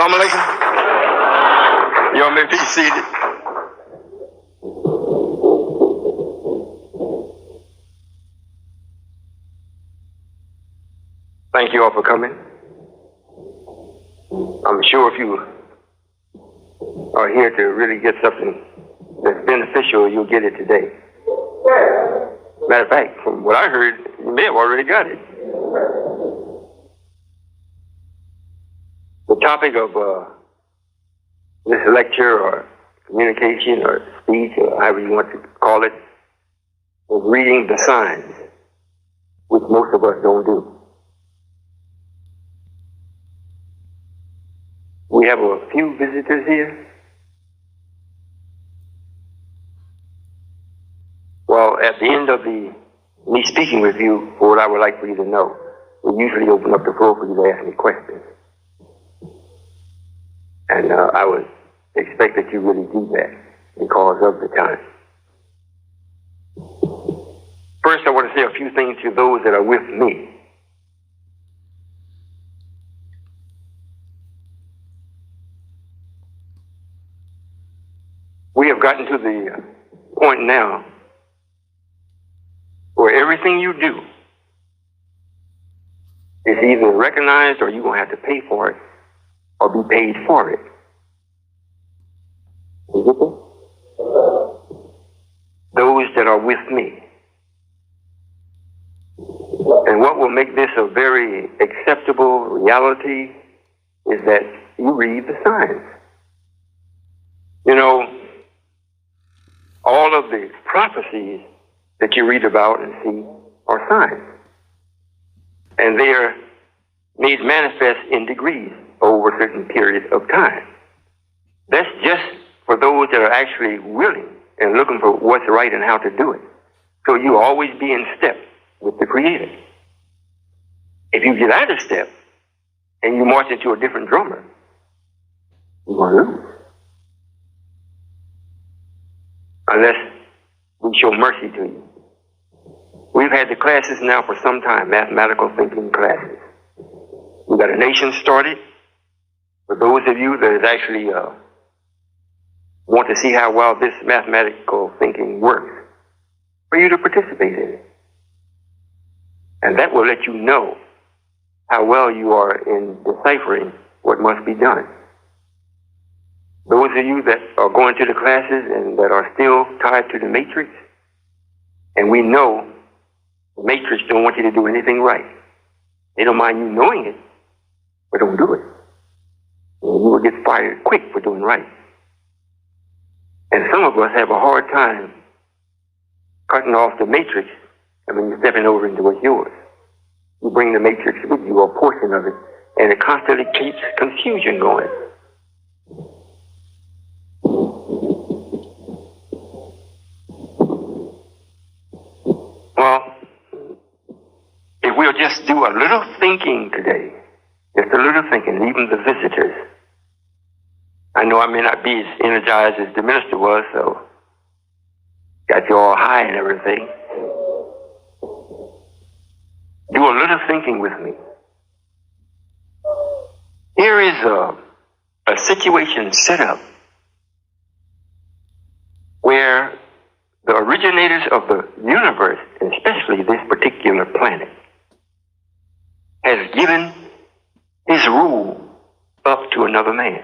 Assalamu alaikum. You all may be seated. Thank you all for coming. I'm sure if you are here to really get something that's beneficial, you'll get it today. Matter of fact, from what I heard, you may have already got it. The topic of this lecture or communication or speech or however you want to call it is reading the signs, which most of us don't do. We have a few visitors here. Well, at the end of me speaking with you for what I would like for you to know, we usually open up the floor for you to ask me questions. And I would expect that you really do that because of the time. First, I want to say a few things to those that are with me. We have gotten to the point now where everything you do is either recognized or you're going to have to pay for it or be paid for it. You get that? Those that are with me. And what will make this a very acceptable reality is that you read the signs. You know, all of the prophecies that you read about and see are signs. And they are made manifest in degrees over a certain period of time. That's just for those that are actually willing and looking for what's right and how to do it. So you always be in step with the Creator. If you get out of step and you march into a different drummer, you're going to lose. Unless we show mercy to you. We've had the classes now for some time, mathematical thinking classes. We got a nation started. For those of you that actually want to see how well this mathematical thinking works, for you to participate in it. And that will let you know how well you are in deciphering what must be done. Those of you that are going to the classes and that are still tied to the matrix, and we know the matrix don't want you to do anything right. They don't mind you knowing it, but don't do it. And you will get fired quick for doing right. And some of us have a hard time cutting off the matrix and when you're stepping over into what's yours. You bring the matrix with you, a portion of it, and it constantly keeps confusion going. Well, if we'll just do a little thinking today, just a little thinking, even the visitors. I know I may not be as energized as the minister was, so got you all high and everything. Do a little thinking with me. Here is a situation set up where the originators of the universe, and especially this particular planet, has given his rule up to another man.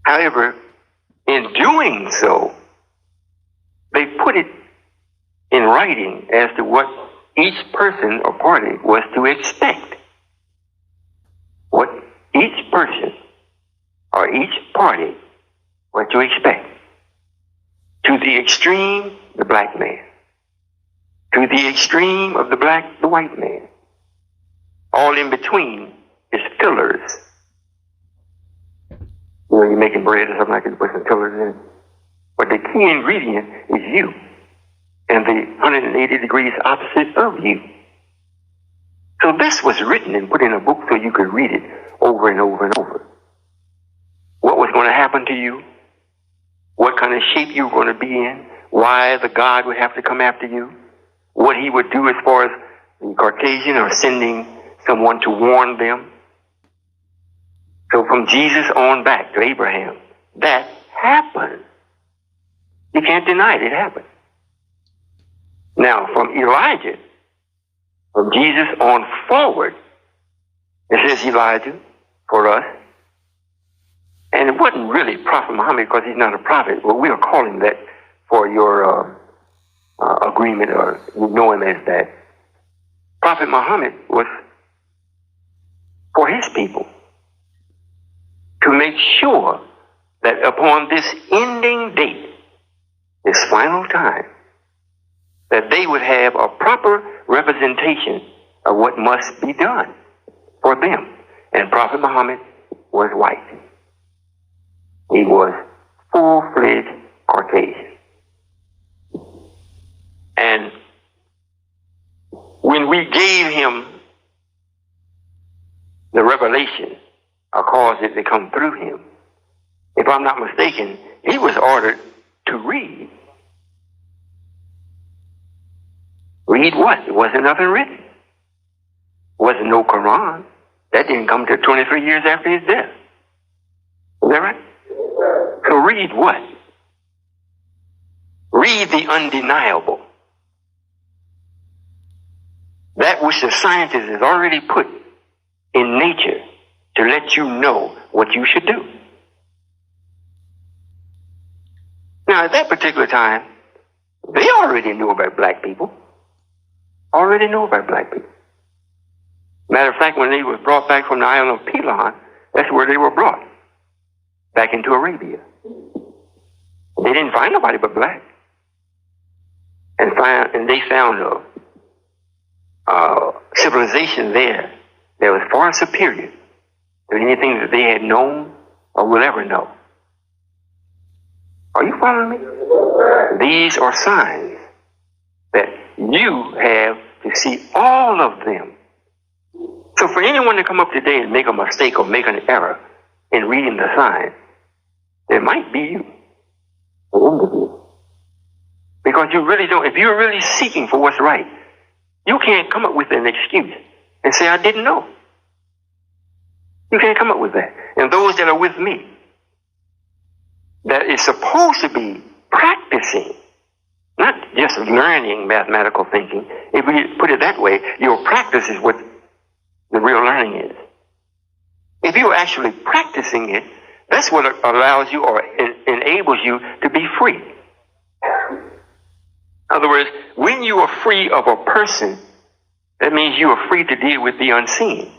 However, in doing so, they put it in writing as to what each person or party was to expect. What each person or each party was to expect. To the extreme, the black man. To the extreme of the black, the white man. All in between is fillers. You know, you're making bread or something like that, you put some fillers in it. But the key ingredient is you. And the 180 degrees opposite of you. So this was written and put in a book so you could read it over and over and over. What was going to happen to you? What kind of shape you were going to be in? Why the God would have to come after you? What he would do as far as the Caucasian or sending someone to warn them? from Jesus on back to Abraham. That happened. You can't deny it. It happened. Now, from Elijah, from Jesus on forward, it says Elijah for us. And it wasn't really Prophet Muhammad because he's not a prophet. Well, we are calling that for your agreement, or you know him as that. Prophet Muhammad was for his people to make sure that upon this ending date, this final time, that they would have a proper representation of what must be done for them. And Prophet Muhammad was white. He was full-fledged Caucasian. And when we gave him the revelation, or caused it to come through him, if I'm not mistaken, he was ordered to read. Read what? There wasn't nothing written. There wasn't no Quran. That didn't come till 23 years after his death. Is that right? So read what? Read the undeniable. That which the scientist has already put in nature to let you know what you should do. Now, at that particular time, they already knew about black people. Already knew about black people. Matter of fact, when they were brought back from the island of Pelon, that's where they were brought. Back into Arabia. They didn't find nobody but black. And they found a civilization there that was far superior to anything that they had known or will ever know. Are you following me? These are signs that you have to see all of them. So for anyone to come up today and make a mistake or make an error in reading the signs, it might be you. Because you really don't, if you're really seeking for what's right, you can't come up with an excuse and say, I didn't know. You can't come up with that. And those that are with me, that is supposed to be practicing, not just learning mathematical thinking. If we put it that way, your practice is what the real learning is. If you're actually practicing it, that's what allows you or enables you to be free. In other words, when you are free of a person, that means you are free to deal with the unseen.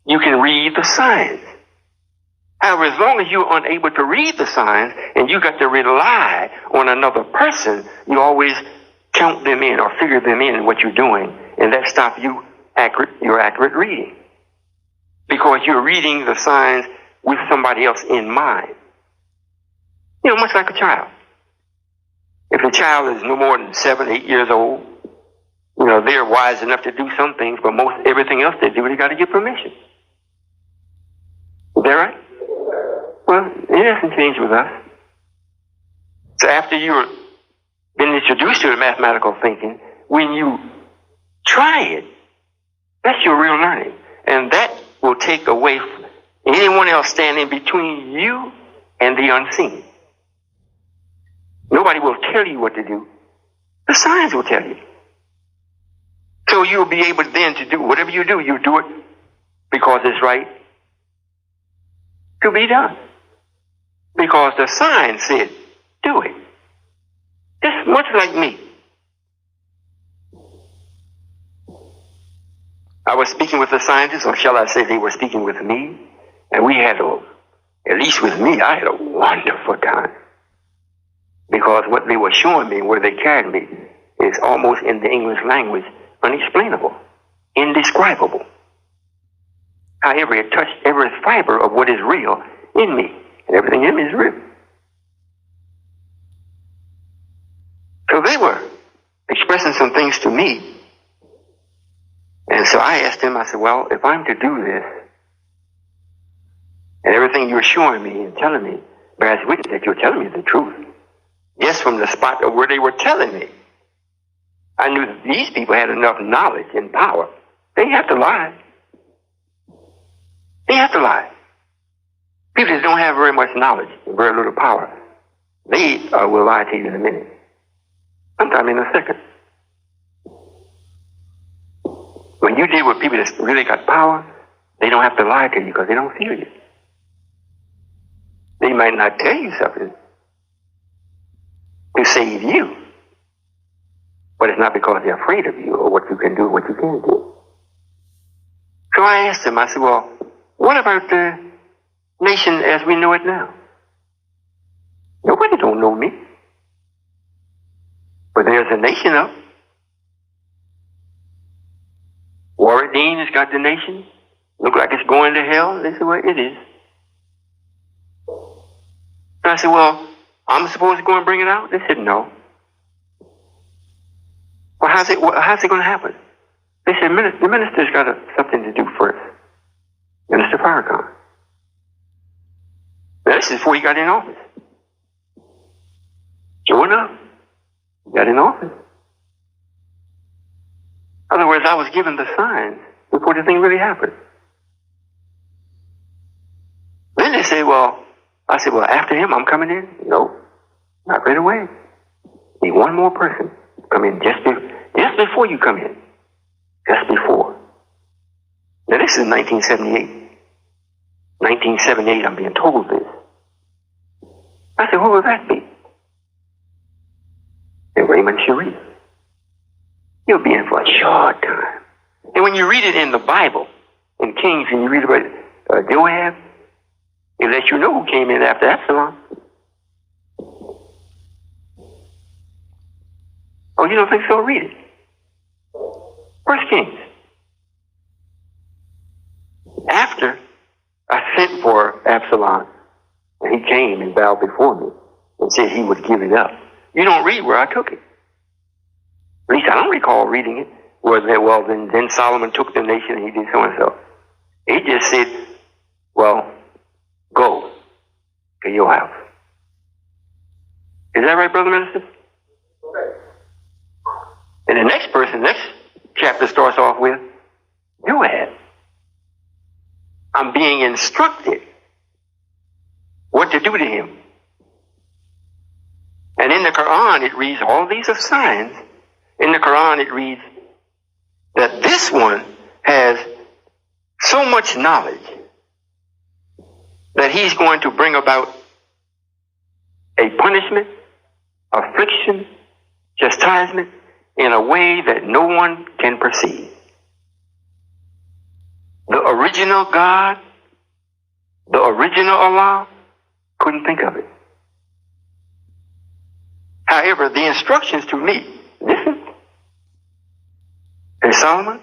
You can read the signs. However, as long as you're unable to read the signs and you got to rely on another person, you always count them in or figure them in what you're doing, and that stops your accurate reading. Because you're reading the signs with somebody else in mind. You know, much like a child. If a child is no more than 7, 8 years old, you know, they're wise enough to do some things, but most everything else they do, they got to get permission. Is that right? Well, it hasn't changed with us. So after you've been introduced to the mathematical thinking, when you try it, that's your real learning. And that will take away anyone else standing between you and the unseen. Nobody will tell you what to do. The signs will tell you. So you'll be able then to do whatever you do it because it's right to be done. Because the sign said, do it. Just much like me. I was speaking with the scientists, or shall I say they were speaking with me, and we had at least with me, I had a wonderful time. Because what they were showing me, where they carried me, is almost in the English language, unexplainable, indescribable. However, it touched every fiber of what is real in me, and everything in me is real. So they were expressing some things to me, and so I asked them, I said, well, if I'm to do this, and everything you're showing me and telling me bears witness that you're telling me the truth, just from the spot of where they were telling me, I knew that these people had enough knowledge and power. They have to lie. They have to lie. don't have very much knowledge and very little power, they will lie to you in a minute, sometime in a second. When you deal with people that really got power, they don't have to lie to you because they don't fear you. They might not tell you something to save you, but it's not because they're afraid of you or what you can do or what you can't do. So I asked him, I said, well, what about the nation as we know it now? Nobody don't know me. But there's a nation up. Warwick Dean has got the nation. Look like it's going to hell. They said, well, it is. And I said, well, I'm supposed to go and bring it out? They said, no. Well, how's it going to happen? They said, the minister's got something to do first. Minister Farrakhan. Now, this is before he got in office. Sure enough, he got in office. In other words, I was given the signs before the thing really happened. Then they say, well, I said, well, after him, I'm coming in? No, not right away. Need one more person come in just before you come in. Just before. Now, this is 1978. 1978, I'm being told this. I said, who will that be? And Raymond Sharif. He'll be in for a short time. And when you read it in the Bible, in Kings, and you read about Joab, it lets you know who came in after Absalom. Oh, you don't think so? Read it. First Kings. After I sent for Absalom, and he came and bowed before me and said he would give it up. You don't read where I took it. At least I don't recall reading it. Well, then Solomon took the nation and he did so and so. He just said, well, go to your house. Is that right, Brother Minister? And the next chapter starts off with Joab. I'm being instructed what to do to him. And in the Quran, it reads, all these are signs. In the Quran, it reads that this one has so much knowledge that he's going to bring about a punishment, affliction, chastisement in a way that no one can perceive. The original God, the original Allah, couldn't think of it. However, the instructions to me, listen, and Solomon,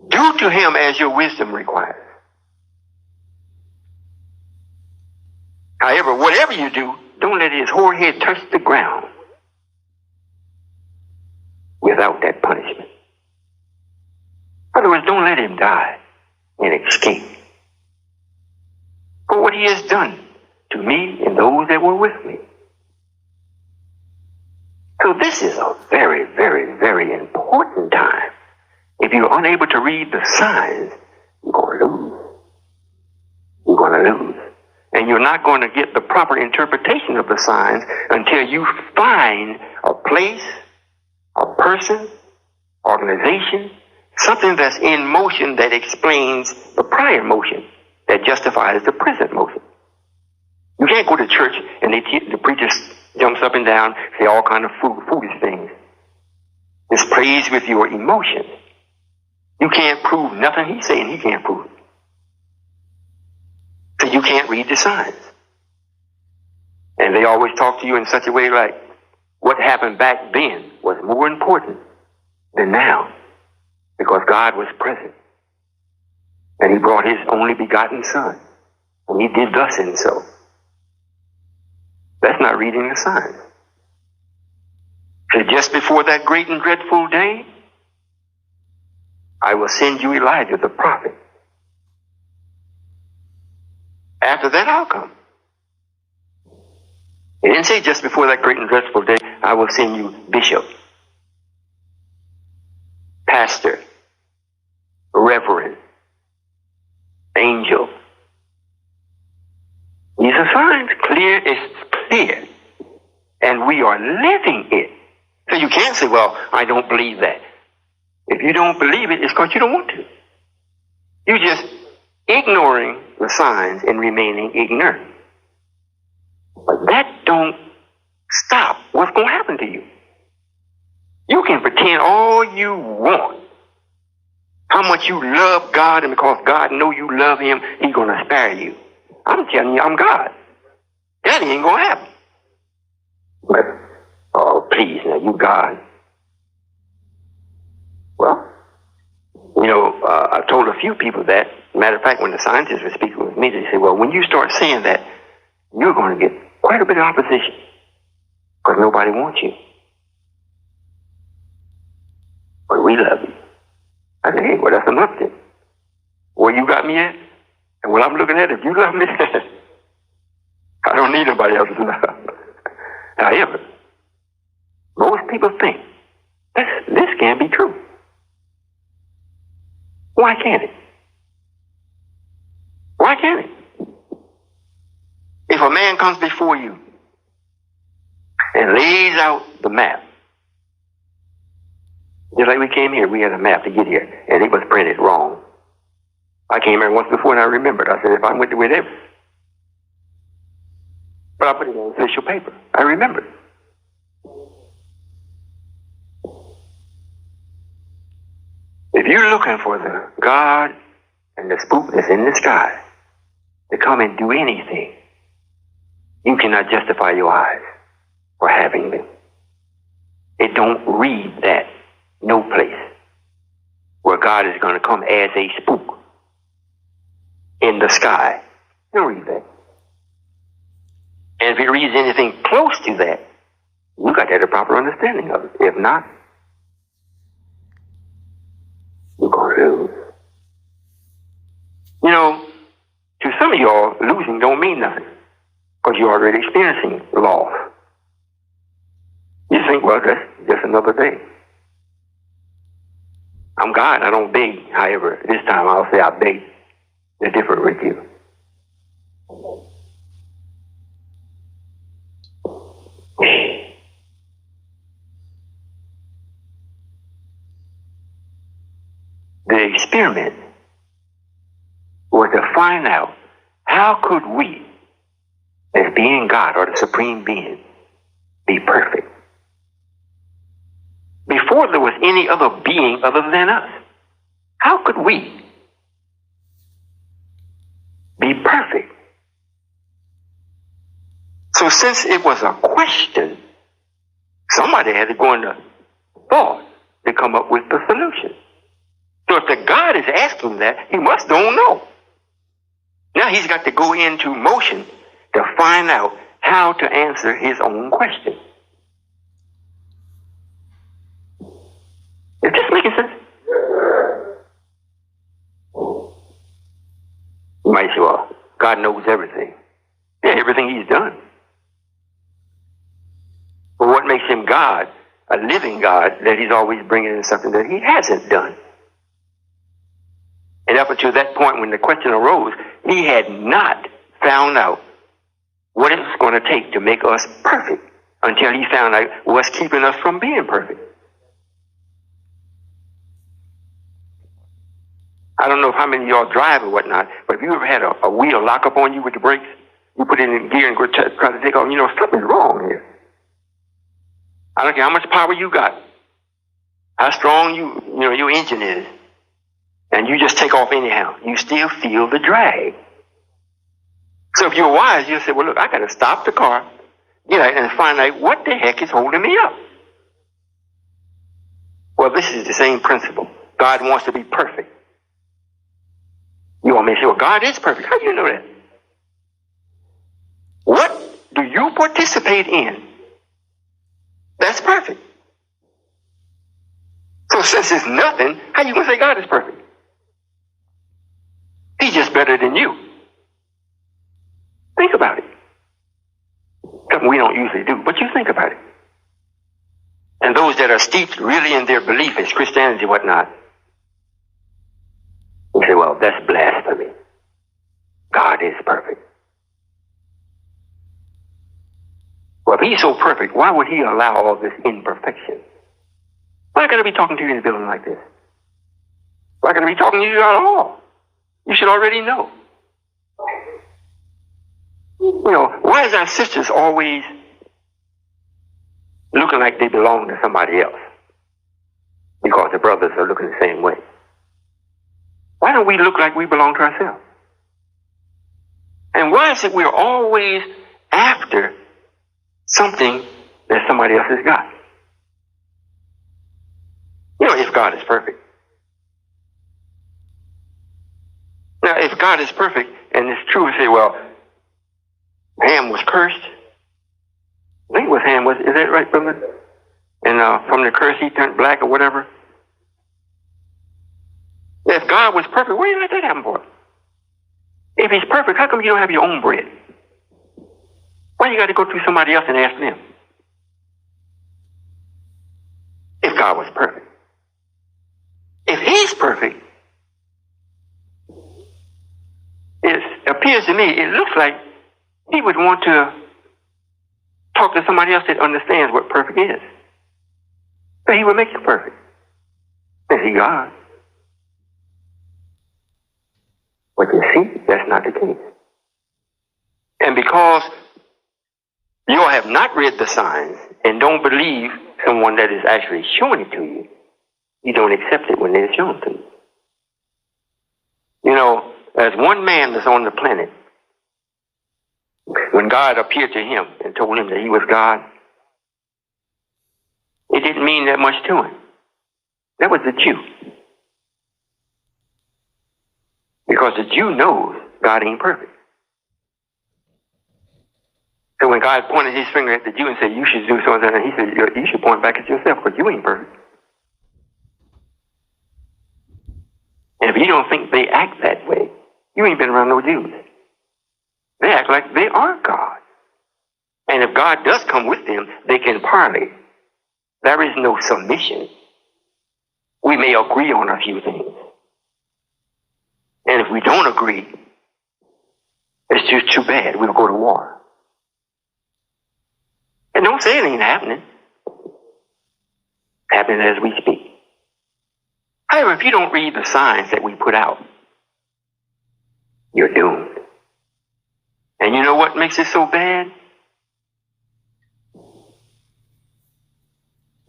do to him as your wisdom requires. However, whatever you do, don't let his forehead touch the ground without that punishment. In other words, don't let him die and escape for what he has done to me and those that were with me. So this is a very, very, very important time. If you're unable to read the signs, you're going to lose. You're going to lose. And you're not going to get the proper interpretation of the signs until you find a place, a person, organization, something that's in motion that explains the prior motion that justifies the present motion. You can't go to church and the preacher jumps up and down, say all kind of foolish things. It's praise with your emotions. You can't prove nothing he's saying. He can't prove it. So you can't read the signs. And they always talk to you in such a way like what happened back then was more important than now, because God was present. And he brought his only begotten Son. And he did thus and so. That's not reading the signs. So just before that great and dreadful day, I will send you Elijah the prophet. After that, I'll come. It didn't say just before that great and dreadful day, I will send you bishop, pastor, reverend, angel. signs clear is clear. And we are living it. So you can't say, well, I don't believe that. If you don't believe it, it's because you don't want to. You're just ignoring the signs and remaining ignorant. But that don't stop what's going to happen to you. You can pretend all you want how much you love God, and because God know you love him, he's going to spare you. I'm telling you, I'm God. That ain't going to happen. But, oh, please, now, you God. Well, you know, I've told a few people that. Matter of fact, when the scientists were speaking with me, they said, well, when you start saying that, you're going to get quite a bit of opposition because nobody wants you. But we love you. I said, hey, well, that's enough then. Where you got me at, and what I'm looking at, if you love me, I don't need nobody else's love. However, most people think this can't be true. Why can't it? Why can't it? If a man comes before you and lays out the map, just like we came here, we had a map to get here, and it was printed wrong. I came here once before and I remembered. I said, if I went with it, but I put it on official paper. I remembered. If you're looking for the God and the spook that's in the sky to come and do anything, you cannot justify your eyes for having them. It don't read that no place where God is going to come as a spook in the sky. Don't read that. And if it reads anything close to that, you got to have a proper understanding of it. If not, you're going to lose. You know, to some of y'all, losing don't mean nothing because you're already experiencing loss. You think, well, that's just another day. I'm God, I don't beg. However, this time I'll say I beg the different with you. The experiment was to find out how could we, as being God or the supreme being, be perfect before there was any other being other than us. How could we be perfect? So since it was a question, somebody had to go into thought to come up with the solution. So if the God is asking that, he must don't know. Now he's got to go into motion to find out how to answer his own question. Is this making sense? You might say, well, God knows everything. Yeah, everything he's done. But what makes him God, a living God, that he's always bringing in something that he hasn't done? And up until that point when the question arose, he had not found out what it was going to take to make us perfect until he found out what's keeping us from being perfect. I don't know how many of y'all drive or whatnot, but if you ever had a wheel lock up on you with the brakes, you put it in gear and go try to take off, you know, something's wrong here. I don't care how much power you got, how strong your engine is, and you just take off anyhow. You still feel the drag. So if you're wise, you'll say, well, look, I got to stop the car, get out and find out what the heck is holding me up. Well, this is the same principle. God wants to be perfect. You want me to say, well, God is perfect. How do you know that? What do you participate in that's perfect? So since it's nothing, how you going to say God is perfect? He's just better than you. Think about it. Something we don't usually do, but you think about it. And those that are steeped really in their belief as Christianity and whatnot, you say, well, that's blasphemy. God is perfect. Well, if he's so perfect, why would he allow all this imperfection? Why can't I be talking to you in a building like this? Why can't I be talking to you at all? You should already know. You know, why is our sisters always looking like they belong to somebody else? Because the brothers are looking the same way. Why don't we look like we belong to ourselves? And why is it we're always after something that somebody else has got? You know, if God is perfect. Now, if God is perfect, and it's true, we say, well, Ham was cursed. I think it was Ham, is that right, brother? And from the curse he turned black or whatever. If God was perfect, why do you let that happen for? If he's perfect, how come you don't have your own bread? Why you got to go through somebody else and ask them? If God was perfect. If he's perfect, it appears to me, it looks like he would want to talk to somebody else that understands what perfect is. So he would make you perfect. Is he God? But you see, that's not the case. And because you have not read the signs and don't believe someone that is actually showing it to you, you don't accept it when they're shown to you. You know, as one man that's on the planet, when God appeared to him and told him that he was God, it didn't mean that much to him. That was the Jew. Because the Jew knows God ain't perfect. So when God pointed his finger at the Jew and said, you should do something, and he said, you should point back at yourself because you ain't perfect. And if you don't think they act that way, you ain't been around no Jews. They act like they are God. And if God does come with them, they can parley. There is no submission. We may agree on a few things. And if we don't agree, it's just too bad. We'll go to war. And don't say it ain't happening. It's happening as we speak. However, if you don't read the signs that we put out, you're doomed. And you know what makes it so bad?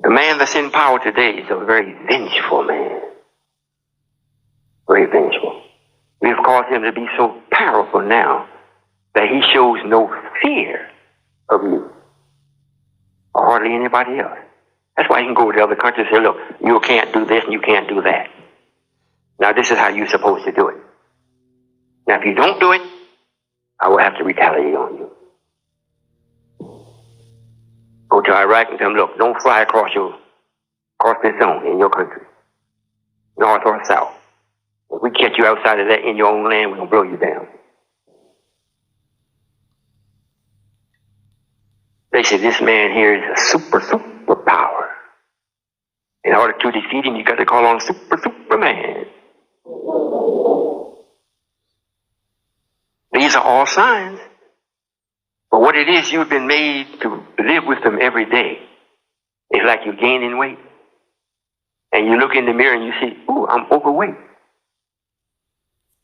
The man that's in power today is a very vengeful man. Very vengeful. We have caused him to be so powerful now that he shows no fear of you or hardly anybody else. That's why he can go to other countries and say, look, you can't do this and you can't do that. Now this is how you're supposed to do it. Now if you don't do it, I will have to retaliate on you. Go to Iraq and tell them, look, don't fly across this zone in your country, north or south. If we catch you outside of that in your own land, we're going to blow you down. They say this man here is a superpower. In order to defeat him, you got to call on Superman. These are all signs. But what it is, you've been made to live with them every day. It's like you're gaining weight. And you look in the mirror and you see, ooh, I'm overweight.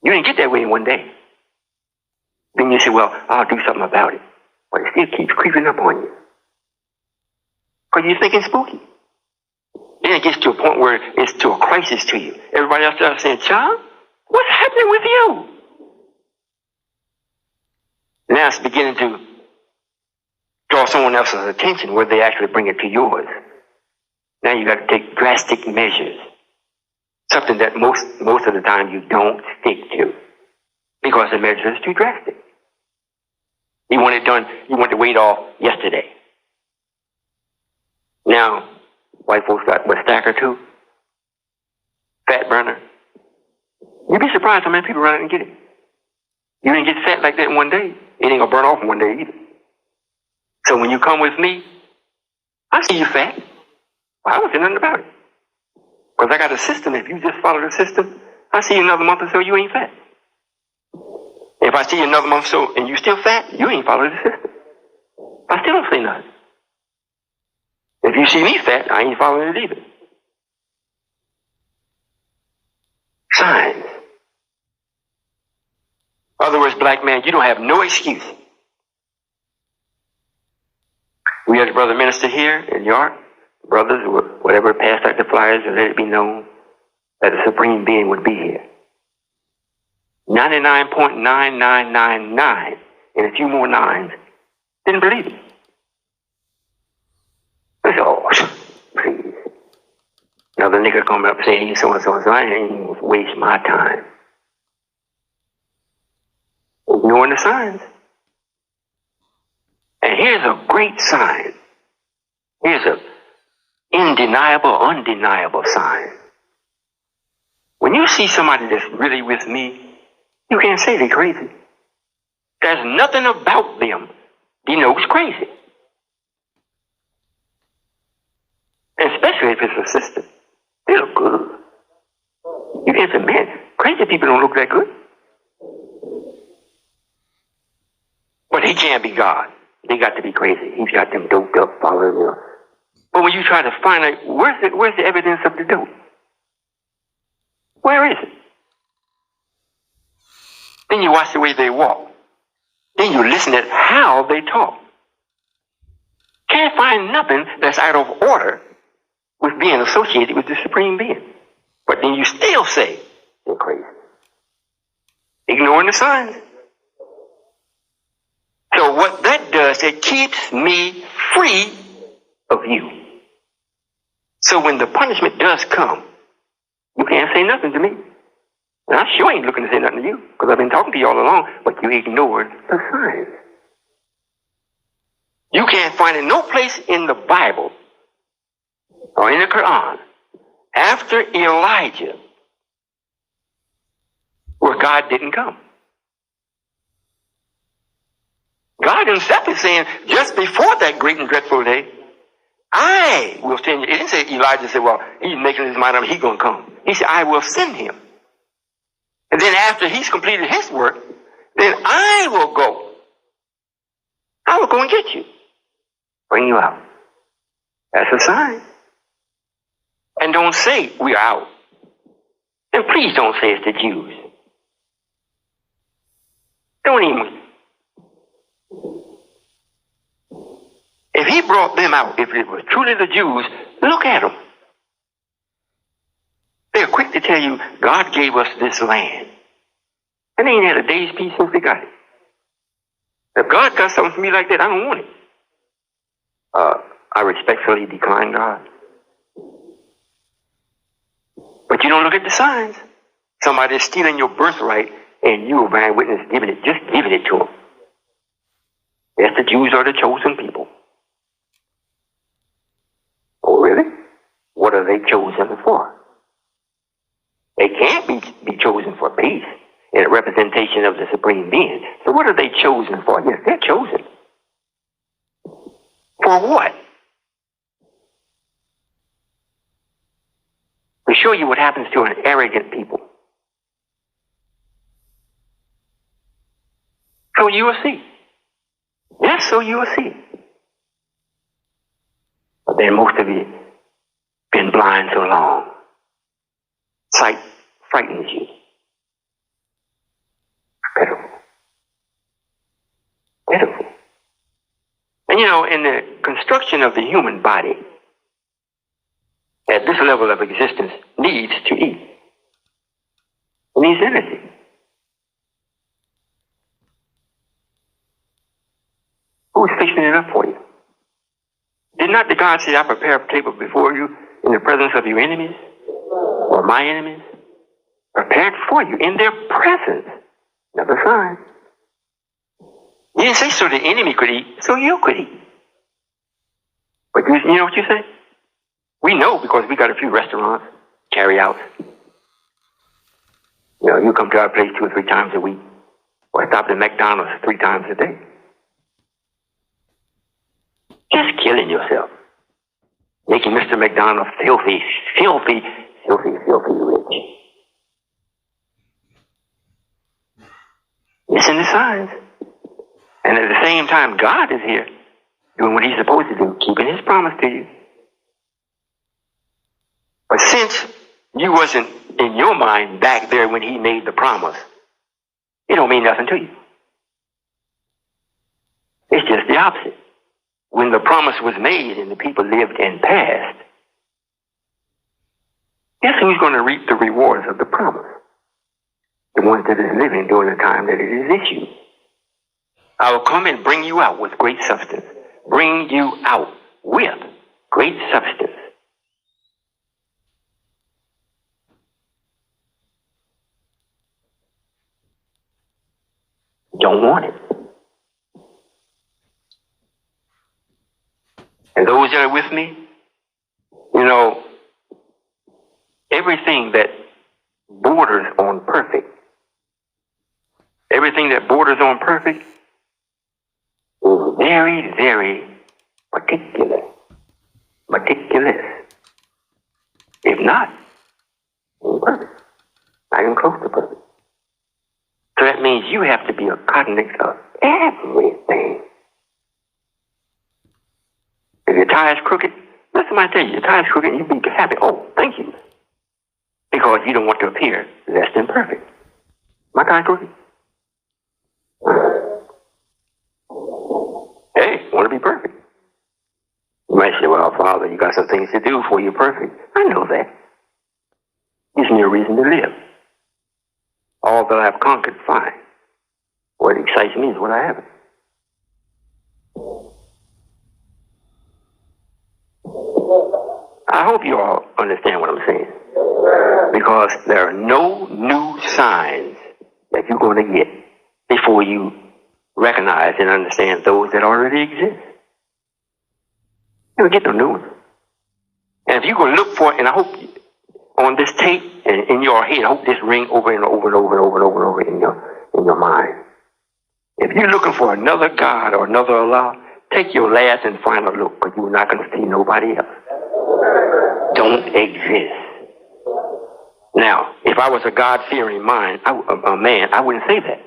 You didn't get that way in one day. Then you say, well, I'll do something about it. But it still keeps creeping up on you. Because you're thinking spooky. Then it gets to a point where it's to a crisis to you. Everybody else starts saying, child, what's happening with you? Now it's beginning to draw someone else's attention where they actually bring it to yours. Now you got to take drastic measures. Something that most of the time you don't stick to. Because the measure is too drastic. You want it done, you want the weight off yesterday. Now, white folks got what, stack or two? Fat burner. You'd be surprised how many people run out and get it. You didn't get fat like that in one day. It ain't gonna burn off in one day either. So when you come with me, I see you fat. Well, I don't say nothing about it. Because I got a system. If you just follow the system, I see you another month or so, you ain't fat. If I see you another month or so and you still fat, you ain't followed the system. I still don't say nothing. If you see me fat, I ain't following it either. Signs. In other words, black man, you don't have no excuse. We had a brother minister here in York, brothers, whatever, passed out the flyers and let it be known that the Supreme Being would be here. 99.9999 and a few more nines didn't believe it. I said, oh, please. Another nigga come up saying so and so and so. I ain't even waste my time. Ignoring the signs. And here's a great sign. Here's a indeniable, undeniable sign. When you see somebody that's really with me, you can't say they're crazy. There's nothing about them denotes crazy. Especially if it's a sister. They look good. You can't say, man, crazy people don't look that good. But he can't be God. They got to be crazy. He's got them doped up, following you. But when you try to find out, where's the evidence of the dope? Where is it? Then you watch the way they walk. Then you listen at how they talk. Can't find nothing that's out of order with being associated with the Supreme Being. But then you still say they're crazy. Ignoring the signs. So what that does, it keeps me free of you. So when the punishment does come, you can't say nothing to me. And I sure ain't looking to say nothing to you, because I've been talking to you all along, but you ignored the signs. You can't find in no place in the Bible or in the Quran after Elijah where God didn't come. God himself is saying, just before that great and dreadful day, I will send you. It didn't say Elijah said, well, he's making his mind up, he's going to come. He said, I will send him. And then after he's completed his work, then I will go. I will go and get you. Bring you out. That's a sign. And don't say we're out. And please don't say it's the Jews. Don't even. If he brought them out, if it was truly the Jews, look at them. They're quick to tell you, God gave us this land. And they ain't had a day's peace since they got it. If God got something for me like that, I don't want it. I respectfully decline God. But you don't look at the signs. Somebody's stealing your birthright, and you, bearing witness, giving it to them. Yes, the Jews are the chosen people. Oh, really? What are they chosen for? They can't be chosen for peace in a representation of the Supreme Being. So what are they chosen for? Yes, they're chosen. For what? To show you what happens to an arrogant people. So you will see. Yes, so you will see. But then most of you been blind so long. Sight frightens you. Pitiful. Pitiful. And you know, in the construction of the human body, at this level of existence, needs to eat. It needs energy. Who's fixing it up for you? Did not the God say, I prepare a table before you in the presence of your enemies? Or my enemies? Prepared for you in their presence. Another sign. He didn't say so the enemy could eat, so you could eat. But you know what you say? We know because we got a few restaurants, carry-outs. You know, you come to our place 2 or 3 times a week, or stop at McDonald's 3 times a day. Just killing yourself. Making Mr. McDonald filthy rich. Missing the signs. And at the same time, God is here doing what he's supposed to do, keeping his promise to you. But since you wasn't in your mind back there when he made the promise, it don't mean nothing to you. It's just the opposite. When the promise was made and the people lived and passed, guess who's going to reap the rewards of the promise? The ones that is living during the time that it is issued. I will come and bring you out with great substance. Bring you out with great substance. Don't want it. And those that are with me, you know, everything that borders on perfect, everything that borders on perfect is very, very particular, meticulous. If not, it's perfect. Not even close to perfect. So that means you have to be a cognizant of everything. If your tie is crooked, let somebody tell you your tie is crooked and you be happy. Oh, thank you. Because you don't want to appear less than perfect. My tie is crooked. Hey, want to be perfect. You might say, well, Father, you got some things to do before you're perfect. I know that. Gives me a reason to live. All that I've conquered, fine. What excites me is what I haven't. I hope you all understand what I'm saying. Because there are no new signs that you're going to get before you recognize and understand those that already exist. You don't get no new ones. And if you're going to look for it, and I hope on this tape and in your head, I hope this ring over and over and over and over and over and over in your mind. If you're looking for another God or another Allah, take your last and final look, because you're not going to see nobody else. Don't exist. Now, if I was a God-fearing man, I wouldn't say that.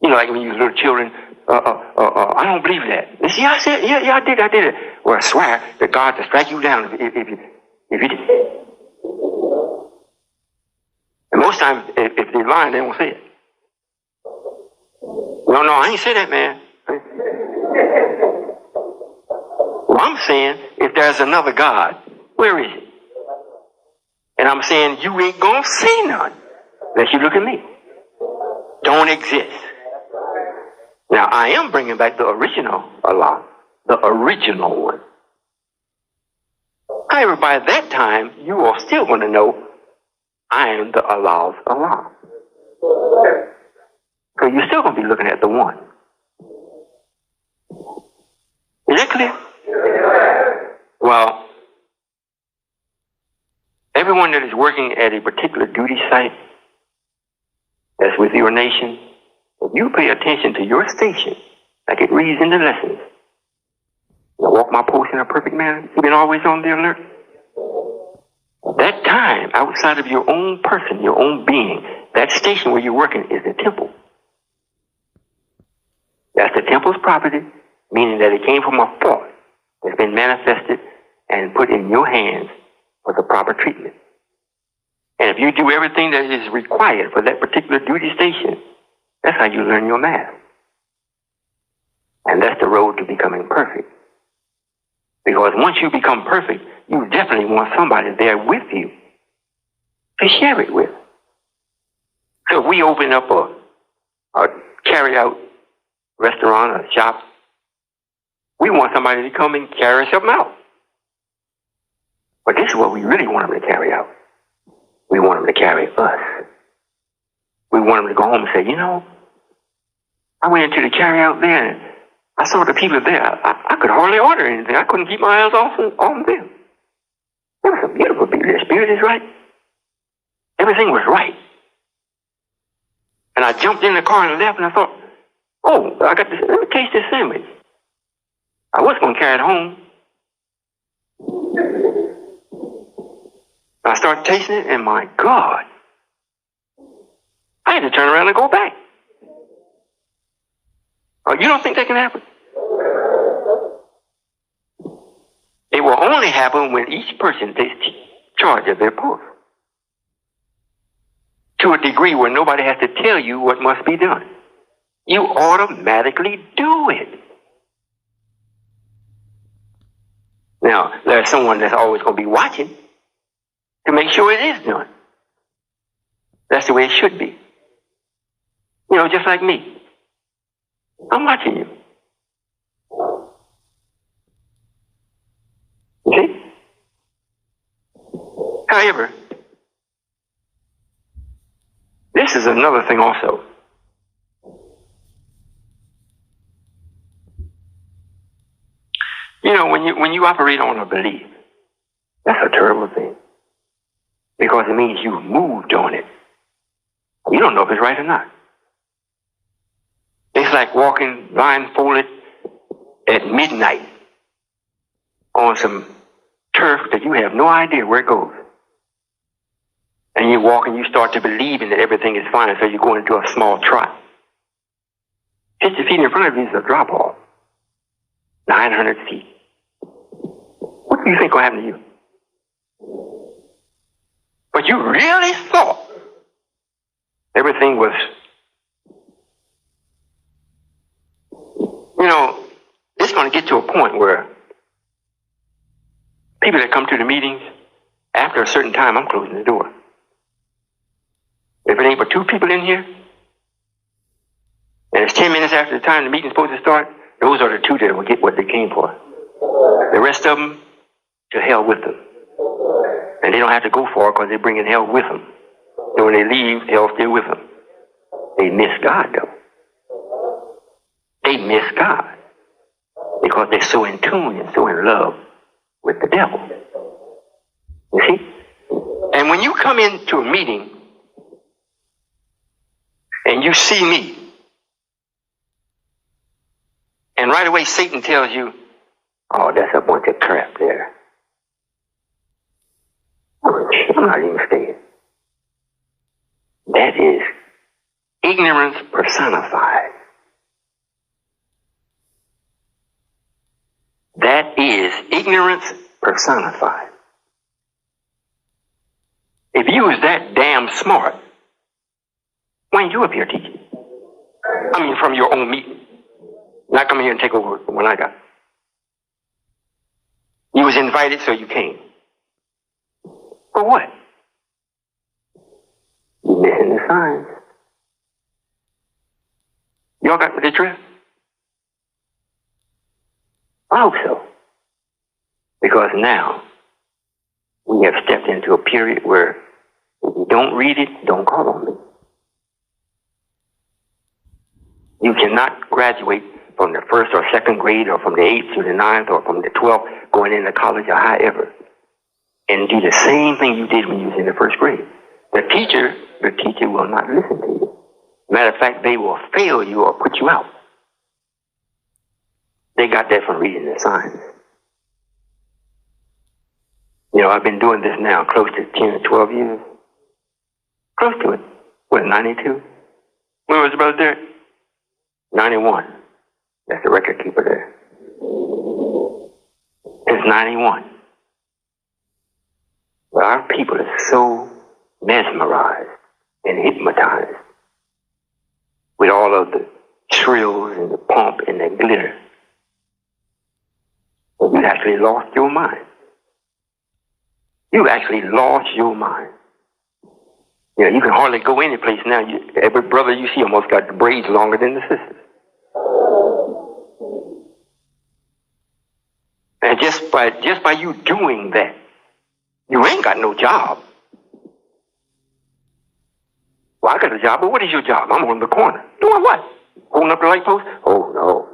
You know, like when you were little children, I don't believe that. You see, I said, yeah, I did it. Well, I swear that God to strike you down if you did. And most times, if they're lying, they won't say it. No, I ain't say that, man. Well, I'm saying, if there's another God, where is it? And I'm saying, you ain't gonna see none unless you look at me. Don't exist. Now, I am bringing back the original Allah, the original one. However, by that time, you are still going to know I am the Allah's Allah. So you're still going to be looking at the one. Is that clear? Well, everyone that is working at a particular duty site that's with your nation, if you pay attention to your station, like it reads in the lessons, I walk my post in a perfect manner, you've been always on the alert. That time, outside of your own person, your own being, that station where you're working is the temple. That's the temple's property, meaning that it came from a thought that's been manifested and put in your hands for the proper treatment. And if you do everything that is required for that particular duty station, that's how you learn your math. And that's the road to becoming perfect. Because once you become perfect, you definitely want somebody there with you to share it with. So if we open up a carry-out restaurant or shop, we want somebody to come and carry something out. But this is what we really want them to carry out. We want them to carry us. We want them to go home and say, you know, I went into the carry-out there and I saw the people there. I could hardly order anything. I couldn't keep my eyes off them. There was some beautiful people. Their spirit is right. Everything was right. And I jumped in the car and left and I thought, oh, I got this. Let me taste this sandwich. I was going to carry it home. I started tasting it and my God, I had to turn around and go back. Oh, you don't think that can happen? It will only happen when each person takes charge of their post to a degree where nobody has to tell you what must be done. You automatically do it. Now, there's someone that's always going to be watching to make sure it is done. That's the way it should be. You know, just like me. I'm watching you. You see? However, this is another thing also. You know, when you operate on a belief, that's a terrible thing. Because it means you moved on it. You don't know if it's right or not. It's like walking blindfolded at midnight on some turf that you have no idea where it goes. And you walk and you start to believing that everything is fine, so you go into a small trot. 50 feet in front of you is a drop off. 900 feet. What do you think will happen to you? But you really thought everything was, you know, it's going to get to a point where people that come to the meetings, after a certain time, I'm closing the door. If it ain't but 2 people in here, and it's 10 minutes after the time the meeting's supposed to start, those are the 2 that will get what they came for. The rest of them, to hell with them. And they don't have to go far because they're bringing hell with them. So when they leave, hell's still with them. They miss God, though. They miss God because they're so in tune and so in love with the devil. You see? And when you come into a meeting and you see me, and right away Satan tells you, oh, that's a bunch of crap there. I'm not even staying. That is ignorance personified. That is ignorance personified. If you was that damn smart, why ain't you up here teaching? I mean, from your own meeting. Not come here and take over when I got. You was invited, so you came. For what? You're missing the signs. Y'all got the drift? I hope so. Because now we have stepped into a period where if you don't read it, don't call on me. You cannot graduate from the 1st or 2nd grade or from the 8th to the 9th or from the 12th going into college or however and do the same thing you did when you was in the 1st grade. The teacher will not listen to you. Matter of fact, they will fail you or put you out. They got that from reading the signs. You know, I've been doing this now close to 10 or 12 years. Close to it. What, 92? When was Brother Derek? 91. That's the record keeper there. It's 91. But our people are so mesmerized and hypnotized with all of the trills and the pomp and the glitter. You actually lost your mind. You actually lost your mind. You know, you can hardly go any place now. Every brother you see almost got the braids longer than the sisters. And just by you doing that, you ain't got no job. Well, I got a job, but what is your job? I'm on the corner. Doing what? Holding up the light post? Oh, no.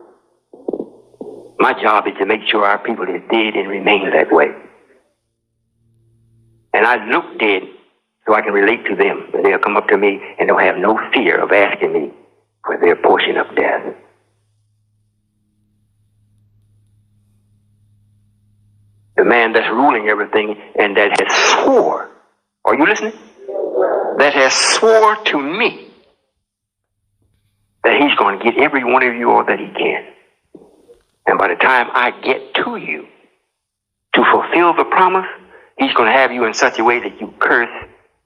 My job is to make sure our people is dead and remain that way. And I look dead so I can relate to them. And they'll come up to me and they'll have no fear of asking me for their portion of death. The man that's ruling everything and that has swore, are you listening? That has swore to me that he's going to get every one of you all that he can. And by the time I get to you, to fulfill the promise, he's going to have you in such a way that you curse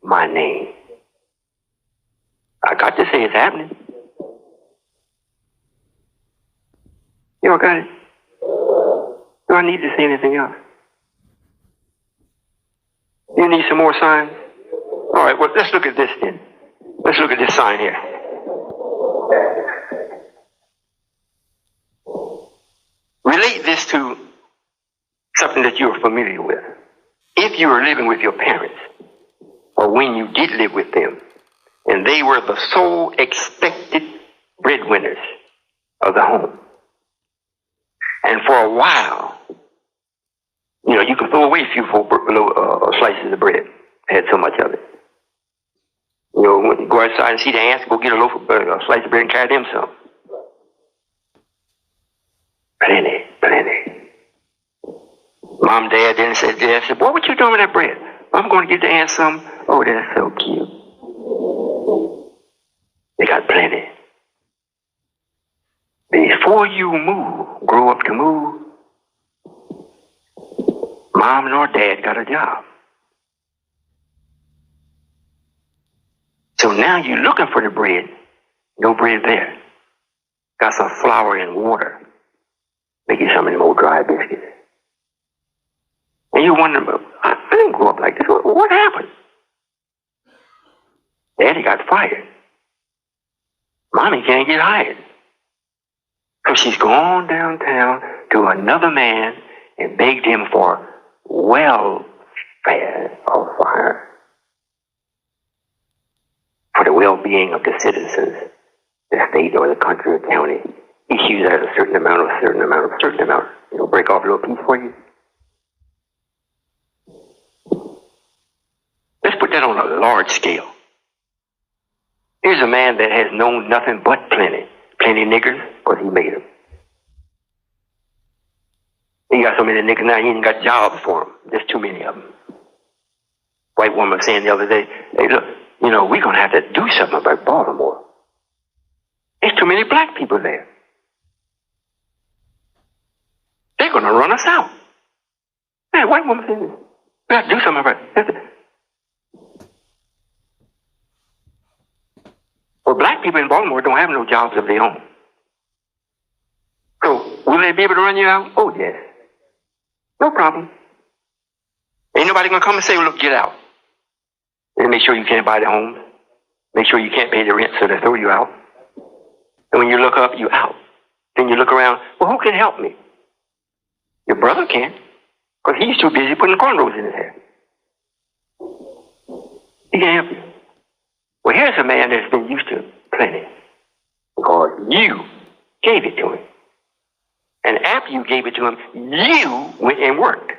my name. I got to say it's happening. You know, got it? Do I need to say anything else? You need some more signs? All right, well, let's look at this then. Let's look at this sign here. Relate this to something that you're familiar with. If you were living with your parents, or when you did live with them, and they were the sole expected breadwinners of the home, and for a while, you know, you can throw away a few slices of bread. I had so much of it. You know, when you go outside and see the ants, go get a slice of bread and carry them some. Plenty. Mom, Dad then said, boy, what you doing with that bread? I'm going to give the ants some. Oh, that's so cute. They got plenty. Before you grow up to move, Mom nor Dad got a job. So now you're looking for the bread. No bread there. Got some flour and water. Make you some of them old dry biscuits. And you wonder, I didn't grow up like this. What happened? Daddy got fired. Mommy can't get hired. So she's gone downtown to another man and begged him for welfare or fire. For the well-being of the citizens, the state or the country or county. Issues at a certain amount. You know, break off a little piece for you. Let's put that on a large scale. Here's a man that has known nothing but plenty. Plenty niggers, because he made them. He got so many niggers now, he ain't got jobs for them. There's too many of them. White woman was saying the other day, hey, look, you know, we're going to have to do something about Baltimore. There's too many black people there. They're going to run us out. Hey, white woman said, we have to do something about it. Well, black people in Baltimore don't have no jobs of their own. So, will they be able to run you out? Oh, yes. No problem. Ain't nobody going to come and say, well, look, get out. And make sure you can't buy the homes. Make sure you can't pay the rent, so they throw you out. And when you look up, you're out. Then you look around, well, who can help me? Your brother can, because he's too busy putting cornrows in his hair. He can't help you. Well, here's a man that's been used to plenty, because you gave it to him. And after you gave it to him, you went and worked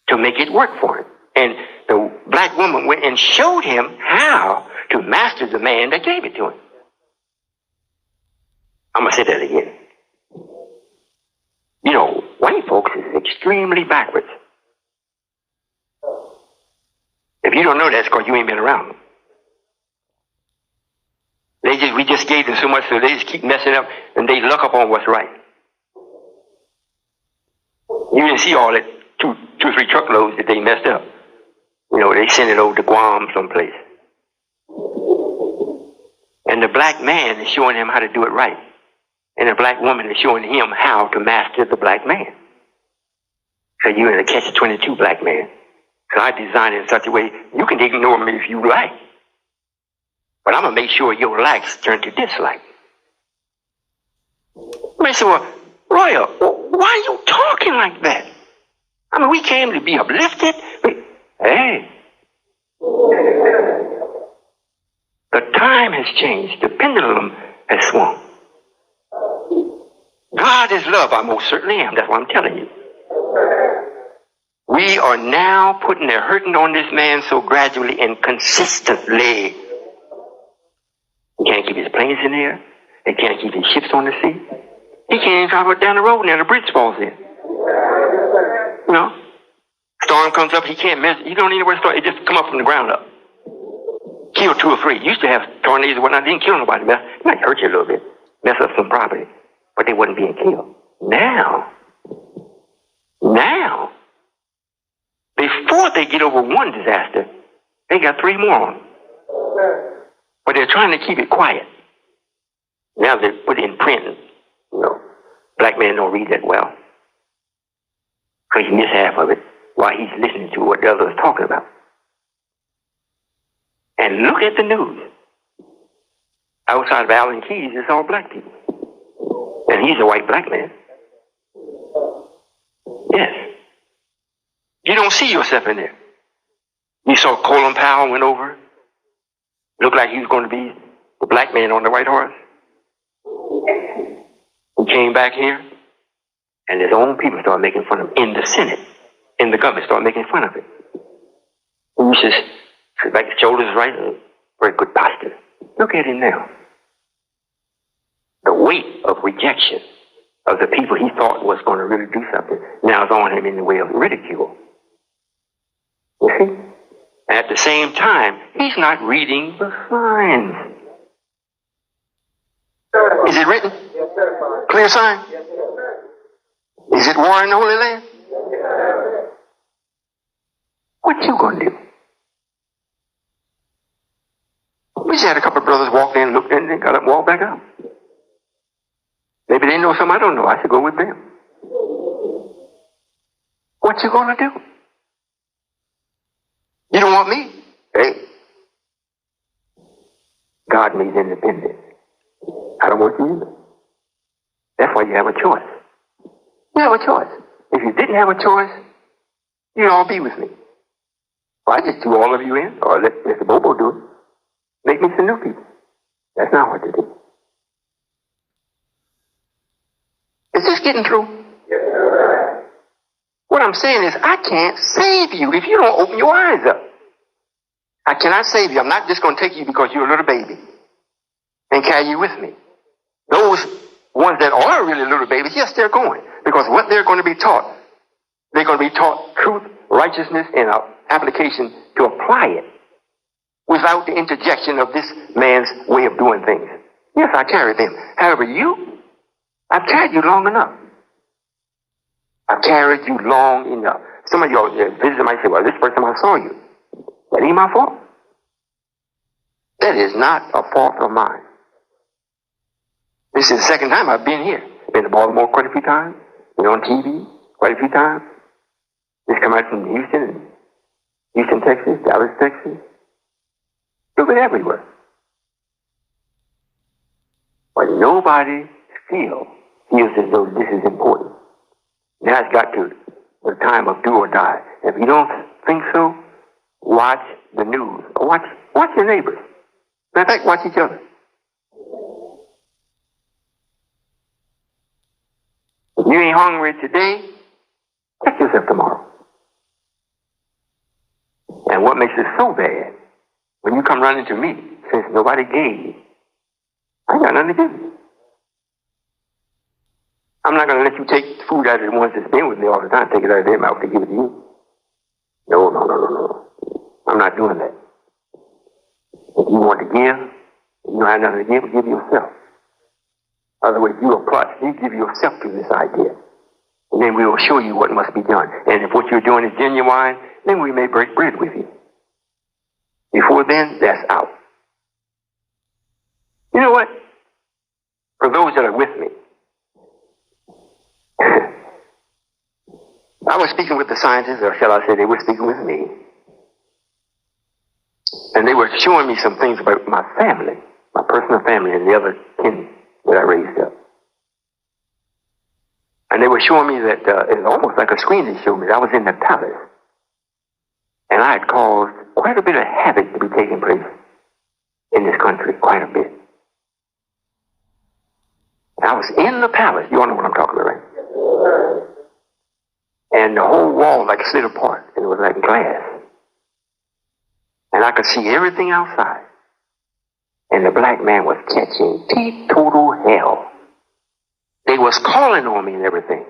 to make it work for him. And the black woman went and showed him how to master the man that gave it to him. I'm going to say that again. You know, white folks is extremely backwards. If you don't know that, it's because you ain't been around them. We just gave them so much, so they just keep messing up, and they look up on what's right. You didn't see all that two, 3 truckloads that they messed up. You know, they sent it over to Guam someplace. And the black man is showing him how to do it right. And the black woman is showing him how to master the black man. So you're in a catch-22 black man. So I designed it in such a way, you can ignore me if you like. But I'm going to make sure your likes turn to dislike. You may say, well, Royall, why are you talking like that? I mean, we came to be uplifted. Hey, the time has changed. The pendulum has swung. God is love. I most certainly am. That's what I'm telling you. We are now putting the hurting on this man so gradually and consistently. He can't keep his planes in the air. He can't keep his ships on the sea. He can't even travel down the road and the bridge falls in. You know? Storm comes up, he can't measure. You don't need to wear storm. It just come up from the ground up. Kill 2 or 3. Used to have tornadoes and whatnot. Didn't kill nobody. It might hurt you a little bit. Mess up some property. But they wasn't being killed. Now, thought they'd get over one disaster. They got 3 more on them. But they're trying to keep it quiet. Now they put it in print. You know, black men don't read that well. So he missed half of it while he's listening to what the other is talking about. And look at the news. Outside of Allen Keys, it's all black people. And he's a white black man. Yes. You don't see yourself in there. You saw Colin Powell went over. Looked like he was going to be the black man on the white horse. He came back here, and his own people started making fun of him in the Senate. In the government started making fun of it. And he says, back the shoulders right, very good posture. Look at him now. The weight of rejection of the people he thought was going to really do something now is on him in the way of ridicule. You see? At the same time, he's not reading the signs. Is it written? Yes, sir. Clear sign? Yes, sir. Is it war in the Holy Land? Yes, sir. What you gonna do? We just had a couple of brothers walk in, looked in, and got up and walked back out. Maybe they know something I don't know. I should go with them. What you gonna do? You don't want me? Hey. God made independent. I don't want you either. That's why you have a choice. You have a choice. If you didn't have a choice, you'd all be with me. Well, I just threw all of you in, or let Mr. Bobo do it. Make me some new people. That's not what to do. Is this getting through? Yes, sir. What I'm saying is, I can't save you if you don't open your eyes up. I cannot save you. I'm not just going to take you because you're a little baby and carry you with me. Those ones that are really little babies, yes, they're going. Because what they're going to be taught, they're going to be taught truth, righteousness, and an application to apply it without the interjection of this man's way of doing things. Yes, I carry them. However, I've carried you long enough. I've carried you long enough. Some of y'all visiting might say, well, this first time I saw you. That ain't my fault. That is not a fault of mine. This is the second time I've been here. Been to Baltimore quite a few times. Been on TV quite a few times. Just come out from Houston, Texas, Dallas, Texas. You've been everywhere. But nobody feels as though this is important. Now it's got to the time of do or die. If you don't think so, watch the news. Or watch your neighbors. Matter of fact, watch each other. If you ain't hungry today, check yourself tomorrow. And what makes it so bad, when you come running to me, since nobody gave you, I ain't got nothing to give you. I'm not going to let you take food out of the ones that's been with me all the time, take it out of their mouth to give it to you. No. I'm not doing that. If you want to give, you don't have nothing to give yourself. Otherwise, you apply, you give yourself to this idea. And then we will show you what must be done. And if what you're doing is genuine, then we may break bread with you. Before then, that's out. You know what? For those that are with me, I was speaking with the scientists, or shall I say they were speaking with me. And they were showing me some things about my family, my personal family, and the other kin that I raised up. And they were showing me that it was almost like a screen they showed me. I was in the palace. And I had caused quite a bit of havoc to be taking place in this country, quite a bit. I was in the palace. You all know what I'm talking about, right? And the whole wall like slid apart, and it was like glass. And I could see everything outside. And the black man was catching teetotal hell. They was calling on me and everything.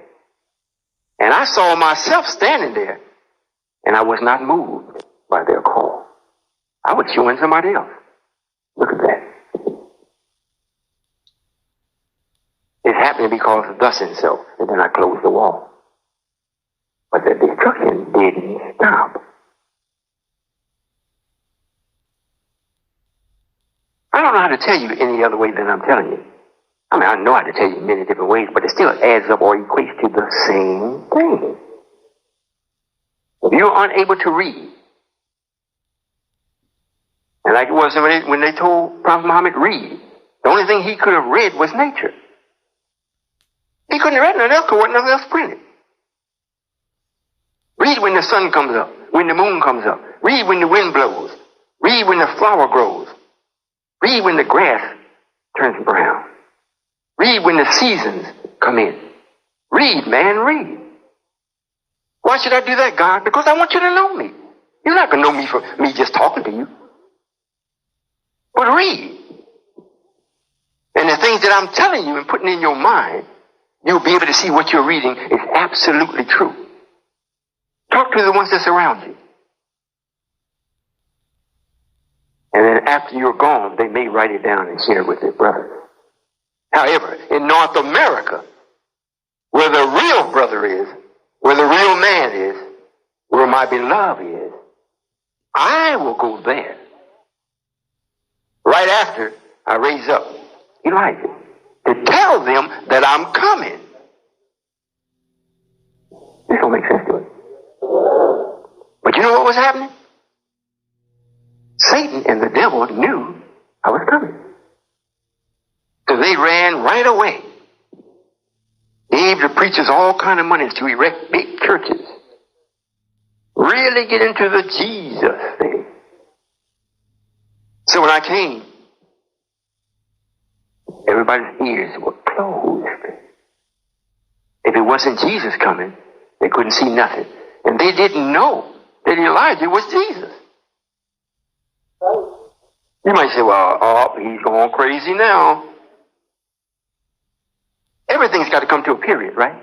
And I saw myself standing there, and I was not moved by their call. I was showing somebody else. Look at that. It's happening because of thus and so. And then I closed the wall. But the destruction didn't stop. to tell you any other way than I'm telling you. I mean, I know how to tell you many different ways, but it still adds up or equates to the same thing. If you're unable to read, and like it was when they told Prophet Muhammad, read, the only thing he could have read was nature. He couldn't have read nothing else because there wasn't nothing else printed. Read when the sun comes up, when the moon comes up. Read when the wind blows. Read when the flower grows. Read when the grass turns brown. Read when the seasons come in. Read, man, read. Why should I do that, God? Because I want you to know me. You're not going to know me for me just talking to you. But read. And the things that I'm telling you and putting in your mind, you'll be able to see what you're reading is absolutely true. Talk to the ones that surround you. And then after you're gone, they may write it down and share it with their brothers. However, in North America, where the real brother is, where the real man is, where my beloved is, I will go there. Right after I raise up Elijah, to tell them that I'm coming. This don't make sense to it. But you know what was happening? Satan and the devil knew I was coming. So they ran right away. Gave the preachers all kind of money to erect big churches. Really get into the Jesus thing. So when I came, everybody's ears were closed. If it wasn't Jesus coming, they couldn't see nothing. And they didn't know that Elijah was Jesus. You might say, well, he's going crazy now. Everything's got to come to a period, right?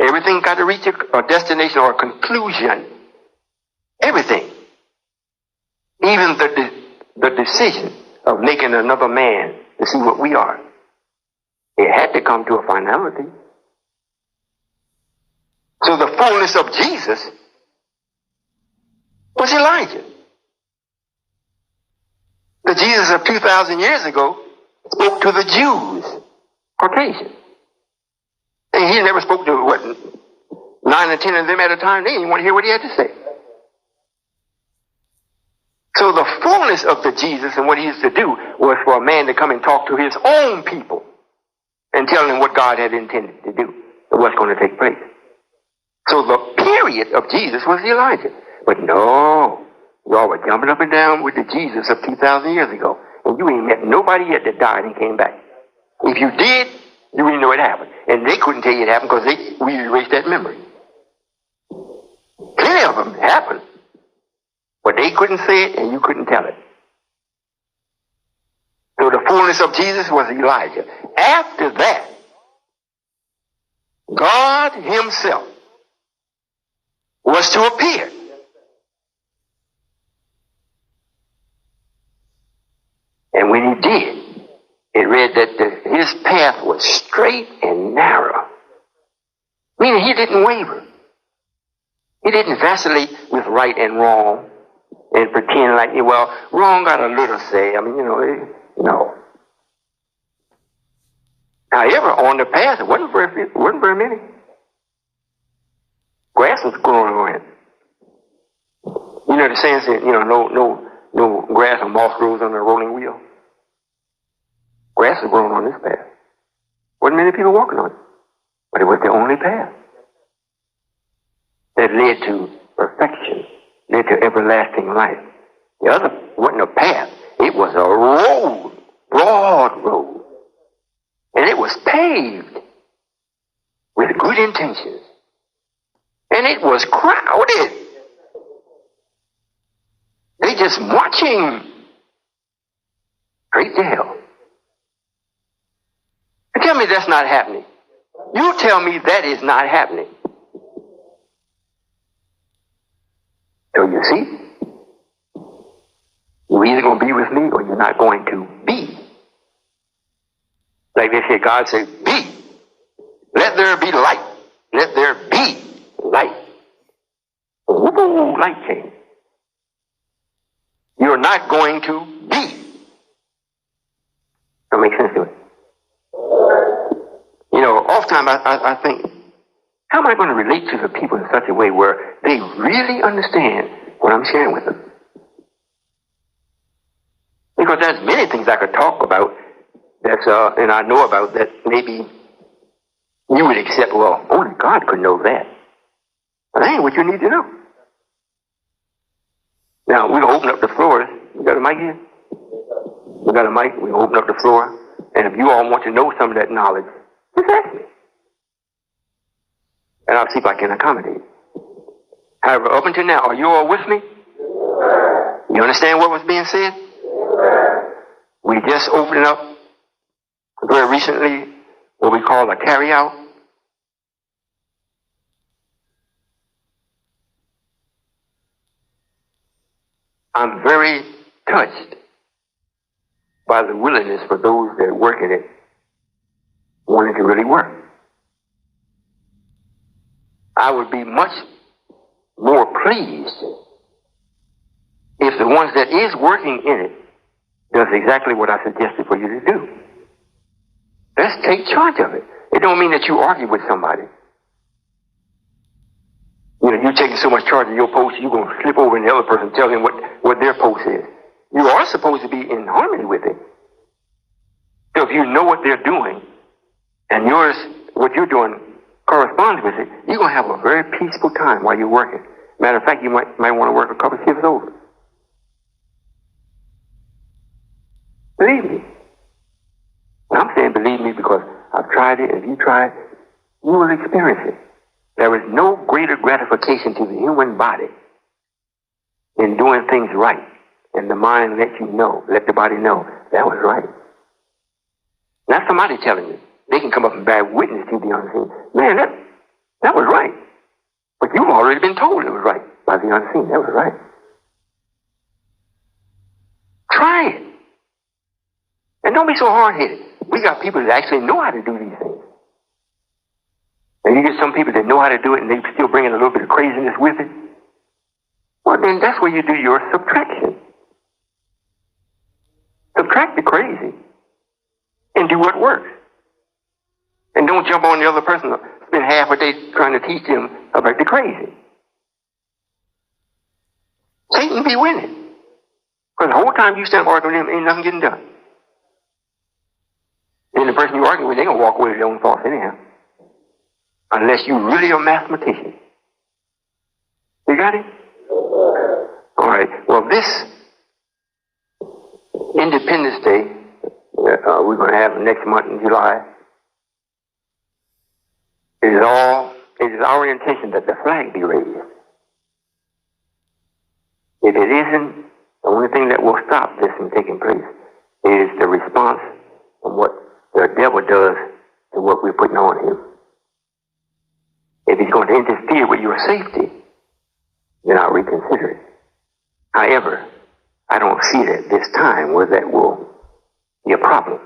Everything's got to reach a destination or a conclusion. Everything. Even the decision of making another man to see what we are. It had to come to a finality. So the fullness of Jesus was Elijah. The Jesus of 2,000 years ago spoke to the Jews, Caucasian. And he never spoke to, 9 or 10 of them at a time. They didn't want to hear what he had to say. So the fullness of the Jesus and what he used to do was for a man to come and talk to his own people and tell them what God had intended to do and what's going to take place. So the period of Jesus was Elijah. But no, y'all were jumping up and down with the Jesus of 2,000 years ago. And you ain't met nobody yet that died and came back. If you did, you wouldn't know it happened. And they couldn't tell you it happened because we erased that memory. Plenty of them happened. But they couldn't say it and you couldn't tell it. So the fullness of Jesus was Elijah. After that, God himself was to appear. And when he did, it read that his path was straight and narrow. Meaning he didn't waver. He didn't vacillate with right and wrong and pretend like, well, wrong got a little say. I mean, no. However, on the path, it wasn't very many. Grass was growing on it. You know the saying said, no grass or moss grows on a rolling wheel. Grass is growing on this path. Wasn't many people walking on it, but it was the only path that led to perfection, led to everlasting life. The other wasn't a path; it was a road, broad road, and it was paved with good intentions, and it was crowded. They just marching straight to hell. And tell me that's not happening. You tell me that is not happening. So you see, you're either going to be with me or you're not going to be. Like they said, God said, be. Let there be light. Let there be light. Ooh, light came. You're not going to be. make sense to it? You know, oftentimes I think, how am I going to relate to the people in such a way where they really understand what I'm sharing with them? Because there's many things I could talk about that's and I know about that maybe you would accept. Well, only God could know that. But that ain't what you need to know. Now we're gonna open up the floor. You got a mic here? We got a mic. We open up the floor, and if you all want to know some of that knowledge, just ask me, and I'll see if I can accommodate. However, up until now, are you all with me? You understand what was being said? We just opened up very recently what we call a carry-out. I'm very touched by the willingness for those that work in it wanting to really work. I would be much more pleased if the ones that is working in it does exactly what I suggested for you to do. Let's take charge of it. It don't mean that you argue with somebody. You know, you're taking so much charge of your post, you're going to slip over in the other person and tell them what their post is. You are supposed to be in harmony with it. So if you know what they're doing, and what you're doing corresponds with it, you're going to have a very peaceful time while you're working. Matter of fact, you might want to work a couple shifts over. Believe me. I'm saying believe me because I've tried it, and if you try it, you will experience it. There is no greater gratification to the human body in doing things right, and the mind let the body know that was right. Not somebody telling you. They can come up and bear witness to the unseen. Man, that was right. But you've already been told it was right by the unseen. That was right. Try it. And don't be so hard-headed. We got people that actually know how to do these things. And you get some people that know how to do it and they still bring in a little bit of craziness with it. Well, then that's where you do your subtraction. Subtract the crazy and do what works. And don't jump on the other person and spend half a day trying to teach them about the crazy. Satan be winning. Because the whole time you stand arguing with him, ain't nothing getting done. And the person you argue with, they're going to walk away with their own thoughts anyhow. Unless you really are a mathematician. You got it? All right. Well, this Independence Day, we're going to have next month in July, it is our intention that the flag be raised. If it isn't, the only thing that will stop this from taking place is the response from what the devil does to what we're putting on him. If he's going to interfere with your safety, then I'll reconsider it. However, I don't see it at this time where that will be a problem.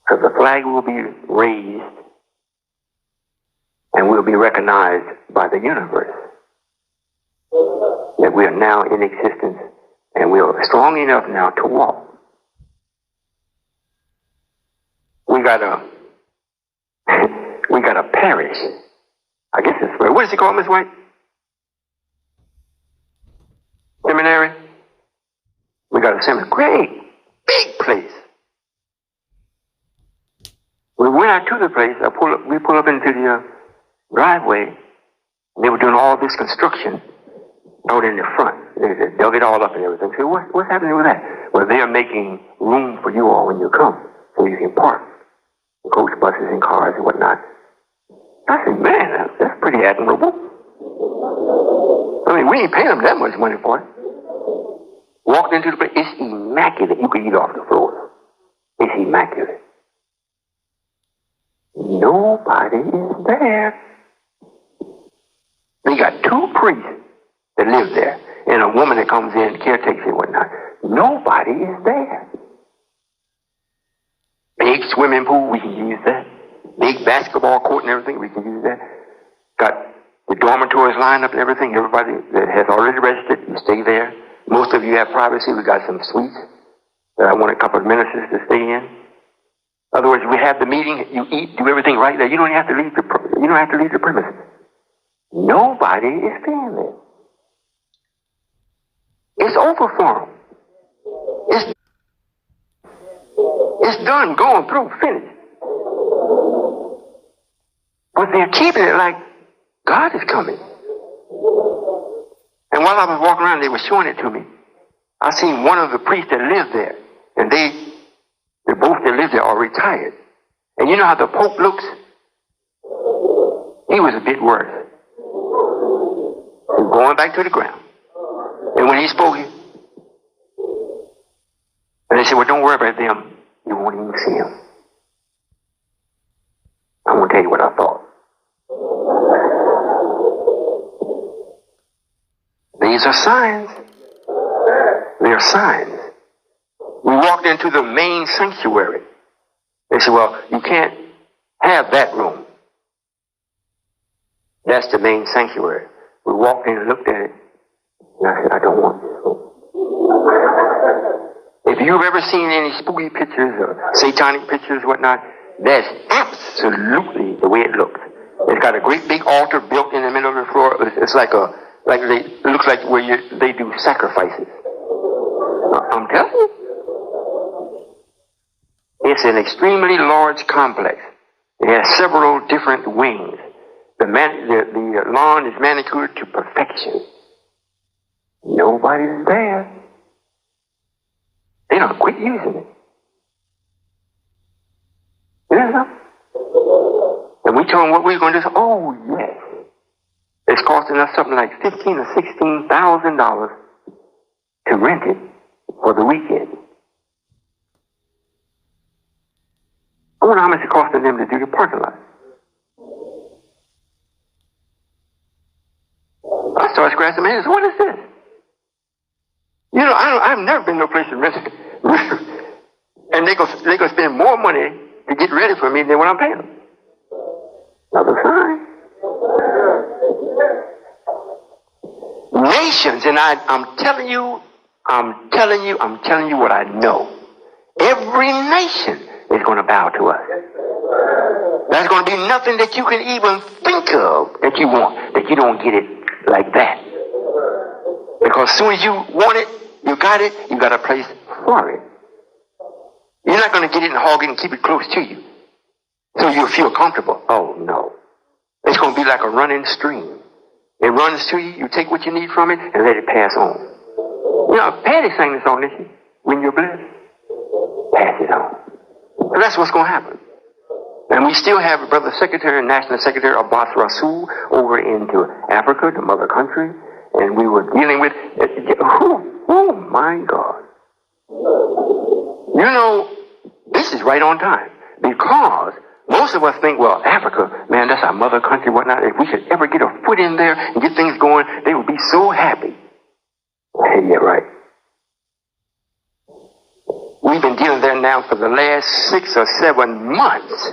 So the flag will be raised and will be recognized by the universe that we are now in existence and we are strong enough now to walk. We got a parish. I guess it's, what is it called, Miss White? Seminary? We got a seminary. Great, big place. We went out to the place. We pull up into the driveway, and they were doing all this construction out in the front. They dug it all up and everything. So what's happening with that? Well, they are making room for you all when you come, so you can park coach buses and cars and whatnot. I said, man, that's pretty admirable. I mean, we ain't paying them that much money for it. Walked into the place. It's immaculate. You can eat off the floor. It's immaculate. Nobody is there. They got 2 priests that live there and a woman that comes in, caretakes and whatnot. Nobody is there. Big swimming pool, we can use that. Big basketball court and everything, we can use that. Got the dormitories lined up and everything. Everybody that has already registered, you stay there. Most of you have privacy. We got some suites. that I want a couple of ministers to stay in. In other words, we have the meeting, you eat, do everything right there. You don't have to leave the premises. Nobody is staying there. It's over for them. It's done, going through, finished. But they're keeping it like God is coming. And while I was walking around, they were showing it to me. I seen one of the priests that lived there, and they both that lived there are retired. And you know how the Pope looks? He was a bit worse. He was going back to the ground. And when he spoke, and they said, well, don't worry about them. You won't even see him. I'm going to tell you what I thought. These are signs. They are signs. We walked into the main sanctuary. They said, well, you can't have that room. That's the main sanctuary. We walked in and looked at it, and I said, I don't want this room. If you've ever seen any spooky pictures or satanic pictures, whatnot, that's absolutely the way it looks. It's got a great big altar built in the middle of the floor. It's like it looks like where they do sacrifices. I'm telling you. It's an extremely large complex. It has several different wings. The lawn is manicured to perfection. Nobody's there. They don't quit using it. You know? And we told them what we were going to do. Oh, yes. It's costing us something like $15,000 or $16,000 to rent it for the weekend. I wonder how much it costed them to do the parking lot. I started scratching my head. So what is this? You know, I've never been to a place to rent it. And they go spend more money to get ready for me than what I'm paying them. Another sign. Nations, and I'm telling you what I know. Every nation is going to bow to us. There's going to be nothing that you can even think of that you want, that you don't get it like that. Because as soon as you want it, you got it, you got a place for it. You're not going to get it and hog it and keep it close to you so you'll feel comfortable. Oh, no. It's going to be like a running stream. It runs to you, you take what you need from it, and let it pass on. You know, Patty sang this song, didn't she? When you're blessed, pass it on. And that's what's going to happen. And we still have Brother Secretary and National Secretary Abbas Rasul over into Africa, the mother country, and we were dealing with, oh my God. You know, this is right on time, because most of us think, well, Africa, man, that's our mother country, whatnot. If we could ever get a foot in there and get things going, they would be so happy. Yeah, right. We've been dealing there now for the last 6 or 7 months.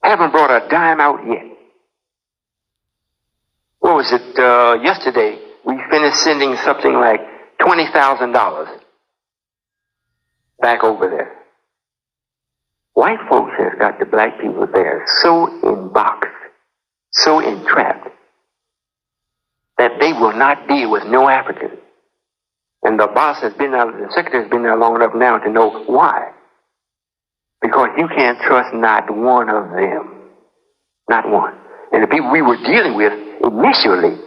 Haven't brought a dime out yet. What was it? Yesterday, we finished sending something like $20,000 back over there. White folks have got the black people there so boxed, so entrapped, that they will not deal with no African. And the boss has been there, the secretary has been there long enough now to know why. Because you can't trust not one of them. Not one. And the people we were dealing with initially,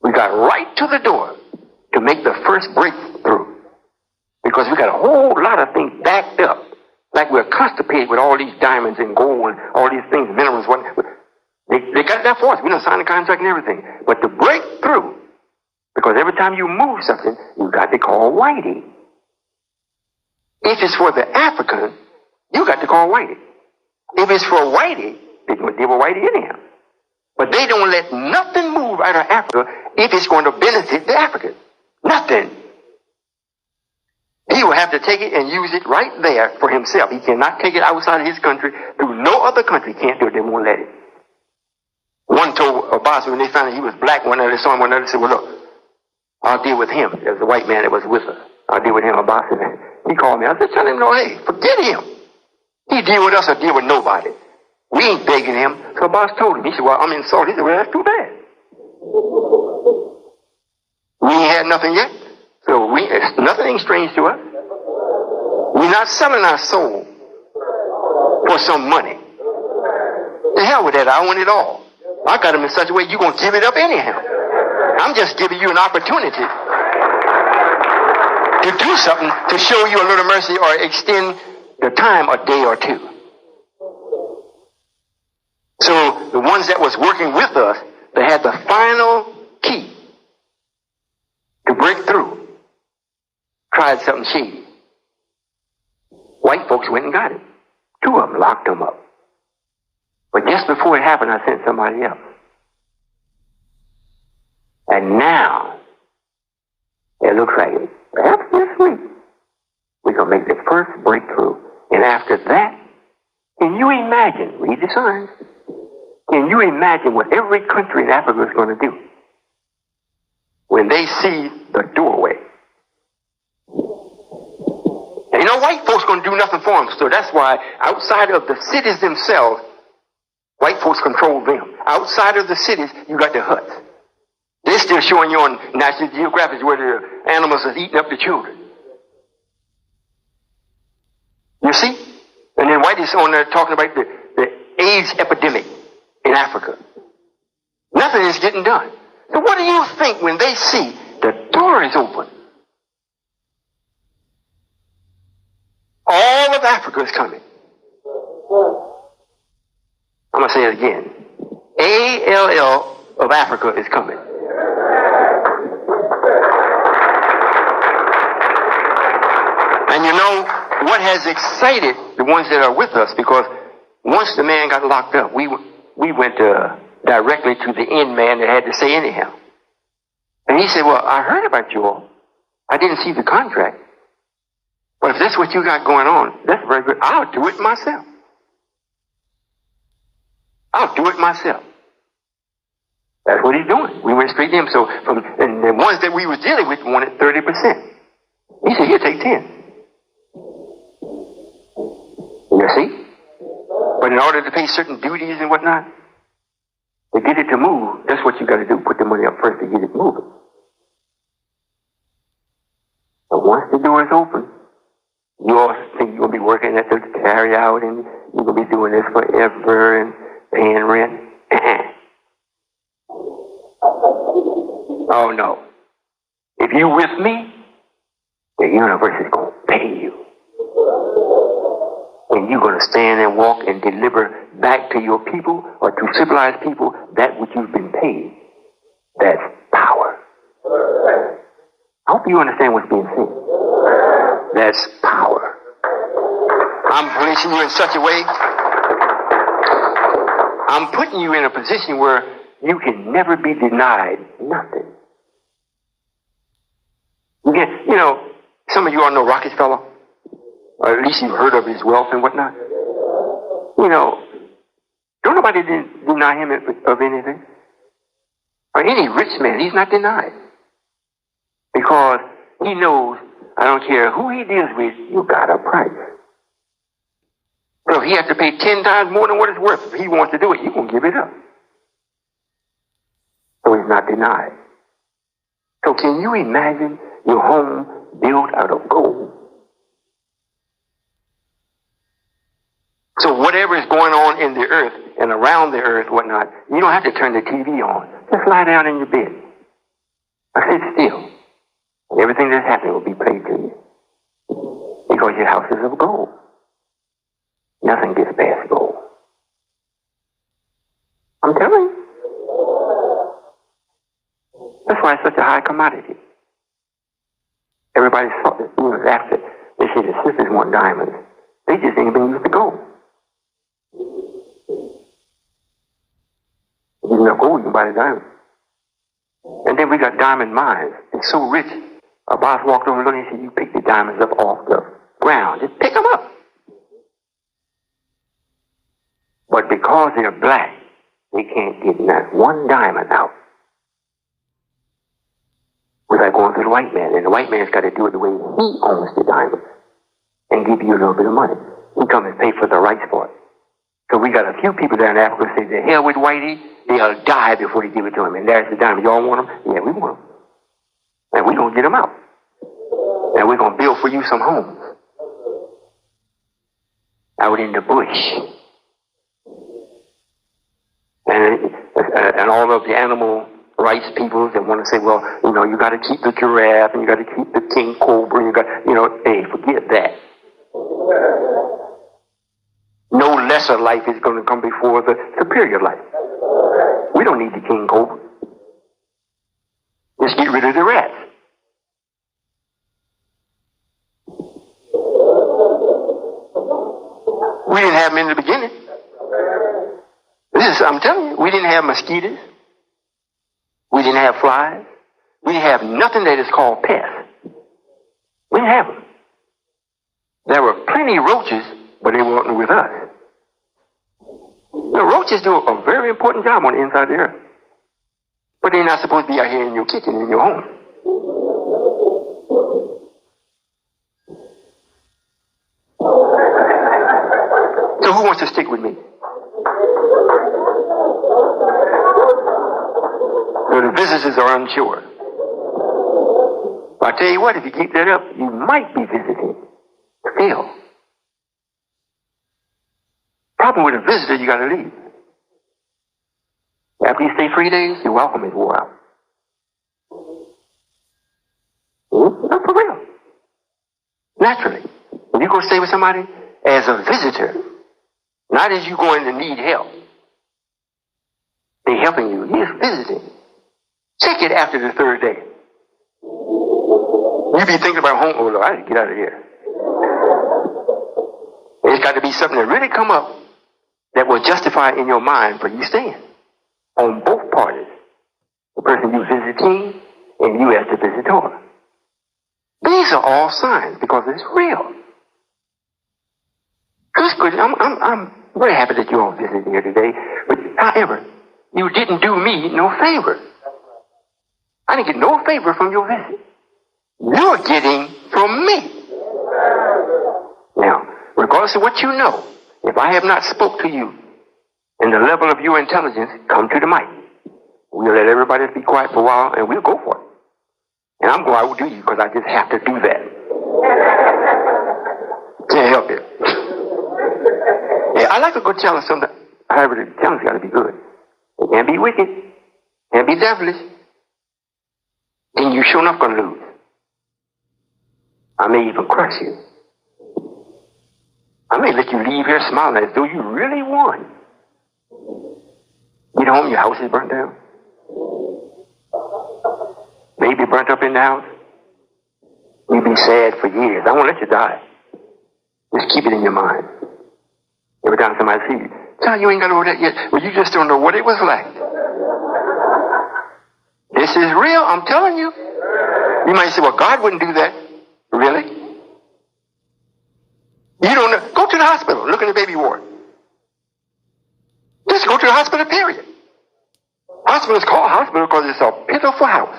we got right to the door to make the first breakthrough. Because we got a whole lot of things backed up. Like we're constipated with all these diamonds and gold and all these things, minerals, whatnot. They got that for us. We done signed the contract and everything. But to break through, because every time you move something, you got to call Whitey. If it's for the African, you got to call Whitey. If it's for Whitey, they're going to deal with Whitey anyhow. But they don't let nothing move out of Africa if it's going to benefit the African. Nothing. He will have to take it and use it right there for himself. He cannot take it outside of his country. Through no other country can't do it. They won't let it. One told Abbas when they found out he was black, one of they saw him, one of they said, well, look, I'll deal with him. There was a white man that was with us. I deal with him about it. He called me. I said, tell him, no, hey, forget him. He deal with us or deal with nobody. We ain't begging him. So boss told him. He said, well, I'm insulted. He said, well, that's too bad. We ain't had nothing yet. So nothing ain't strange to us. We're not selling our soul for some money. The hell with that. I want it all. I got him in such a way you're going to give it up anyhow. I'm just giving you an opportunity to do something to show you a little mercy or extend the time a day or two. So the ones that was working with us, they had the final key to break through, tried something shady. White folks went and got it. 2 of them locked them up. But just before it happened, I sent somebody else. And now, it looks like it. Perhaps this week, we're going to make the first breakthrough. And after that, can you imagine, read the signs, can you imagine what every country in Africa is going to do when they see the doorway? And you know, white folks going to do nothing for them. So that's why outside of the cities themselves, white folks control them. Outside of the cities, you got the huts. They're still showing you on National Geographic where the animals are eating up the children. You see? And then white is on there talking about the AIDS epidemic in Africa. Nothing is getting done. So what do you think when they see the door is open? All of Africa is coming. I'm going to say it again. ALL of Africa is coming. And you know what has excited the ones that are with us, because once the man got locked up, we went directly to the end man that had to say anyhow. And he said, well, I heard about you all. I didn't see the contract. But if that's what you got going on, that's very good. I'll do it myself. I'll do it myself. That's what he's doing. We went straight to him. So and the ones that we were dealing with wanted 30%. He said, here, take 10. You see? But in order to pay certain duties and whatnot, to get it to move, that's what you got to do. Put the money up first to get it moving. But once the door is open, you all think you're going to be working at the carry out and you're going to be doing this forever and paying rent. Oh no. If you're with me, the universe is going to pay you. And you're going to stand and walk and deliver back to your people or to civilized people that which you've been paid. That's power. I hope you understand what's being said. That's power. I'm placing you in such a way, I'm putting you in a position where you can never be denied nothing. You know, some of you all know Rockefeller, or at least you've heard of his wealth and whatnot. You know, don't nobody deny him of anything. Or any rich man, he's not denied. Because he knows, I don't care who he deals with, you got a price. So if he has to pay 10 times more than what it's worth, if he wants to do it, you're going to give it up. So he's not denied. So can you imagine your home built out of gold? So whatever is going on in the earth and around the earth, whatnot, you don't have to turn the TV on. Just lie down in your bed. Or sit still. And everything that's happening will be played to you. Because your house is of gold. Nothing gets past gold. I'm telling you. That's why it's such a high commodity. Everybody thought that was after. They say the sisters want diamonds. They just ain't been used to gold. If you enough gold, you can buy the diamond. And then we got diamond mines. It's so rich. Our boss walked over and looked and he said, you pick the diamonds up off the ground. Just pick them up. But because they're black, they can't get not one diamond out without going through the white man, and the white man's got to do it the way he owns the diamond and give you a little bit of money. He comes and pay for the rights for it. So we got a few people down in Africa say, the hell with Whitey, they'll die before they give it to him. And there's the diamond. Y'all want them? Yeah, we want them. And we're going to get them out. And we're going to build for you some homes out in the bush. And all of the animal rights people that want to say, well, you got to keep the giraffe and you got to keep the king cobra. And hey, forget that. No lesser life is going to come before the superior life. We don't need the king cobra. Just get rid of the rats. We didn't have them in the beginning. I'm telling you, we didn't have mosquitoes. We didn't have flies. We didn't have nothing that is called pests. We didn't have them. There were plenty of roaches, but they weren't with us. The roaches do a very important job on the inside of the earth. But they're not supposed to be out here in your kitchen, in your home. So who wants to stick with me? So the visitors are unsure. I tell you what, if you keep that up, you might be visiting. Still. Problem with a visitor, you got to leave. After you stay 3 days, your welcome is wore out. Not for real. Naturally. When you go stay with somebody as a visitor, not as you going to need help, they're helping you. You're visiting. Check it after the 3rd day. You be thinking about home. Oh, Lord, I need to get out of here. It's got to be something that really come up that will justify in your mind for you staying. On both parties. The person you visiting and you as the visitor. These are all signs because it's real. That's good. I'm very happy that you're all visiting here today. But however, you didn't do me no favor. I didn't get no favor from your visit. You're getting from me. Now, regardless of what you know, if I have not spoke to you and the level of your intelligence, come to the mic. We'll let everybody be quiet for a while and we'll go for it. And I'm going to do you because I just have to do that. Can't help it. Yeah, I like a good challenge sometimes. However, the challenge got to be good. It can't be wicked. Can't be devilish. Then you're sure enough going to lose. I may even crush you. I may let you leave here smiling as though you really won. Get home, your house is burnt down. Baby burnt up in the house. You'll be sad for years. I won't let you die. Just keep it in your mind. Every time somebody sees you, child, you ain't got over that yet. Well, you just don't know what it was like. This is real, I'm telling you. You might say, well, God wouldn't do that. Really? You don't know. Go to the hospital. Look in the baby ward. Just go to the hospital, period. Hospital is called hospital because it's a pitiful house.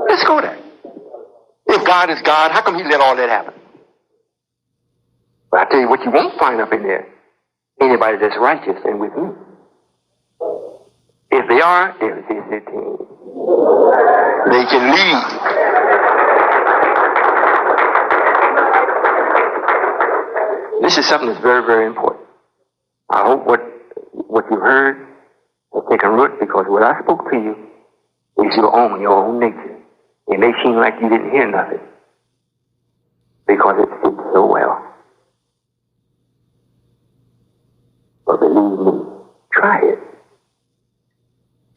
Let's go there. If God is God, how come he let all that happen? But I tell you what you won't find up in there. Anybody that's righteous and with me. If they are, they're visiting. They can leave. This is something that's very, very important. I hope what you heard has taken root because what I spoke to you is your own nature. It may seem like you didn't hear nothing because it fits so well. But believe me, try it.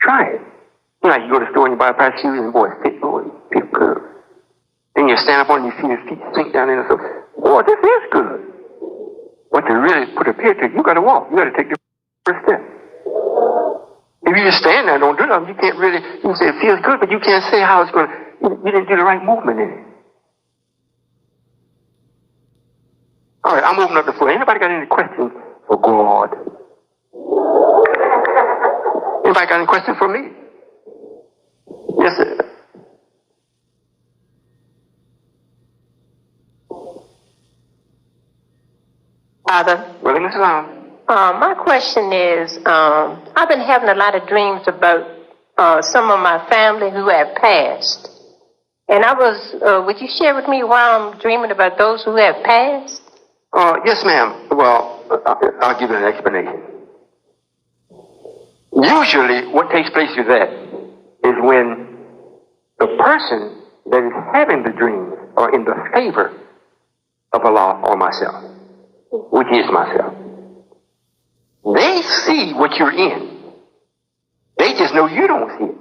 Try it. You know, you go to the store and you buy a pair of shoes and boy, it fits, boy, it feels good. Then you stand up on and you see your feet sink down in and so, boy, this is good. But to really put a picture, you got to walk. You got to take the first step. If you just stand there and don't do nothing, you can't really, you can say it feels good, but you can't say how it's going to, you didn't do the right movement in it. All right, I'm opening up the floor. Anybody got any questions for God? Anybody got any questions for me? Yes, sir. Father. Walaikum salam. My question is, I've been having a lot of dreams about some of my family who have passed. And would you share with me why I'm dreaming about those who have passed? Yes, ma'am. Well, I'll give you an explanation. Usually, what takes place with that is when the person that is having the dreams are in the favor of Allah or myself, which is myself. They see what you're in. They just know you don't see it.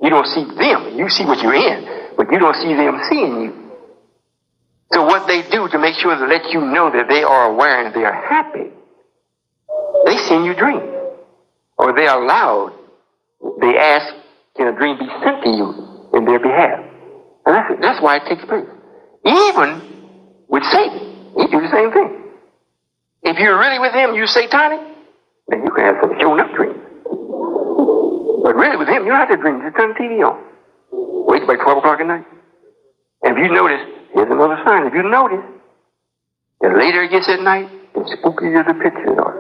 You don't see them. You see what you're in, but you don't see them seeing you. So what they do to make sure to let you know that they are aware and they are happy, they send you dreams. Or they are allowed, they ask, can a dream be sent to you in their behalf? And that's why it takes place. Even with Satan, he do the same thing. If you're really with him, you're satanic, then you can have some showing up dreams. But really with him, you don't have to dream. Just turn the TV on. Wait by 12 o'clock at night. And if you notice, here's another sign. If you notice, the later it gets at night, the spookier the pictures are.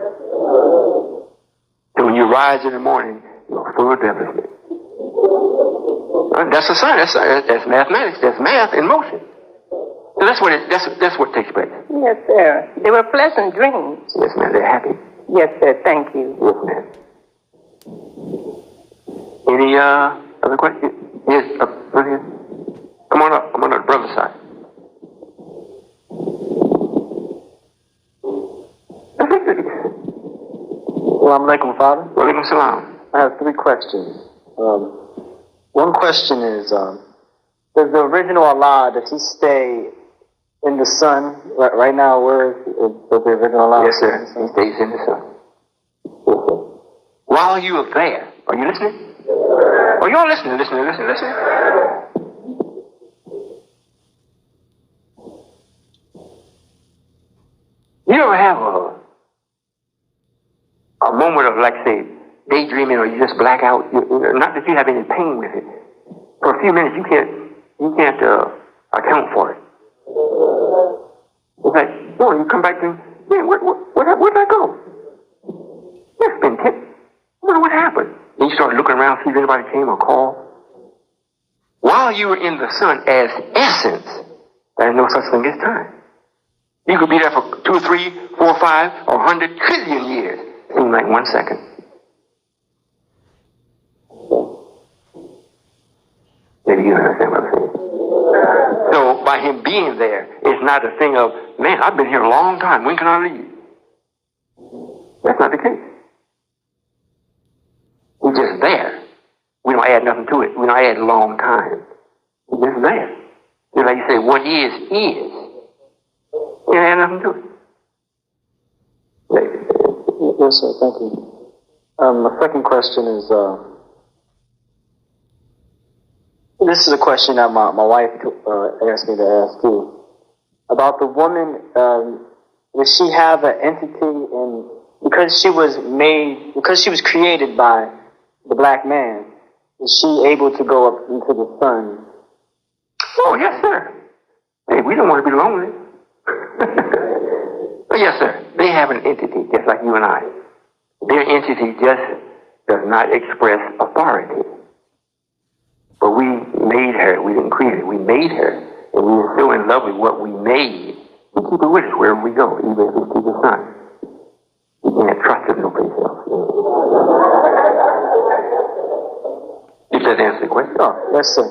So when you rise in the morning, you're full of devilment. That's a sign. That's mathematics. That's math in motion. So that's what takes place. Yes, sir. They were pleasant dreams. Yes, ma'am. They're happy. Yes, sir. Thank you. Yes, ma'am. Any other questions? Yes, right here. Come on up. Come on up, the brother's side. Assalamu alaikum, Father. Walaikum salam. I have 3 questions. One question is, does the original Allah, does he stay in the sun? Right now, where is the original Allah? Yes, sir. He stays in the sun. Yes, sir. While you are there, are you listening? Oh, you're listening. You ever have a moment of, like, say, daydreaming, or you just black out? Not that you have any pain with it. For a few minutes, you can't account for it. It's like, no, you come back to, man, where'd I go? It's been 10. I wonder what happened. Then you start looking around, see if anybody came or called. While you were in the sun as essence, there's no such thing as time. You could be there for 2 or 3, 4 or 5 or 100 trillion years. It seems like 1 second. Maybe you understand what I'm saying. So by him being there, it's not a thing of, man, I've been here a long time. When can I leave? That's not the case. He's just there. We don't add nothing to it. We don't add a long time. He's just there. Just like you say, what is, is. You don't add nothing to it. Yes, sir. Thank you. My second question is, this is a question that my wife asked me to ask you. About the woman, does she have an entity in, because she was created by the black man, is she able to go up into the sun? Oh, yes, sir. Hey, we don't want to be lonely. But yes, sir. They have an entity, just like you and I. Their entity just does not express authority. But we made her. We didn't create her. We made her. And we were so in love with what we made. We keep it with us wherever we go, even if it's to the sun. We can't trust it no place else. If that answers the question. Oh, yes, sir.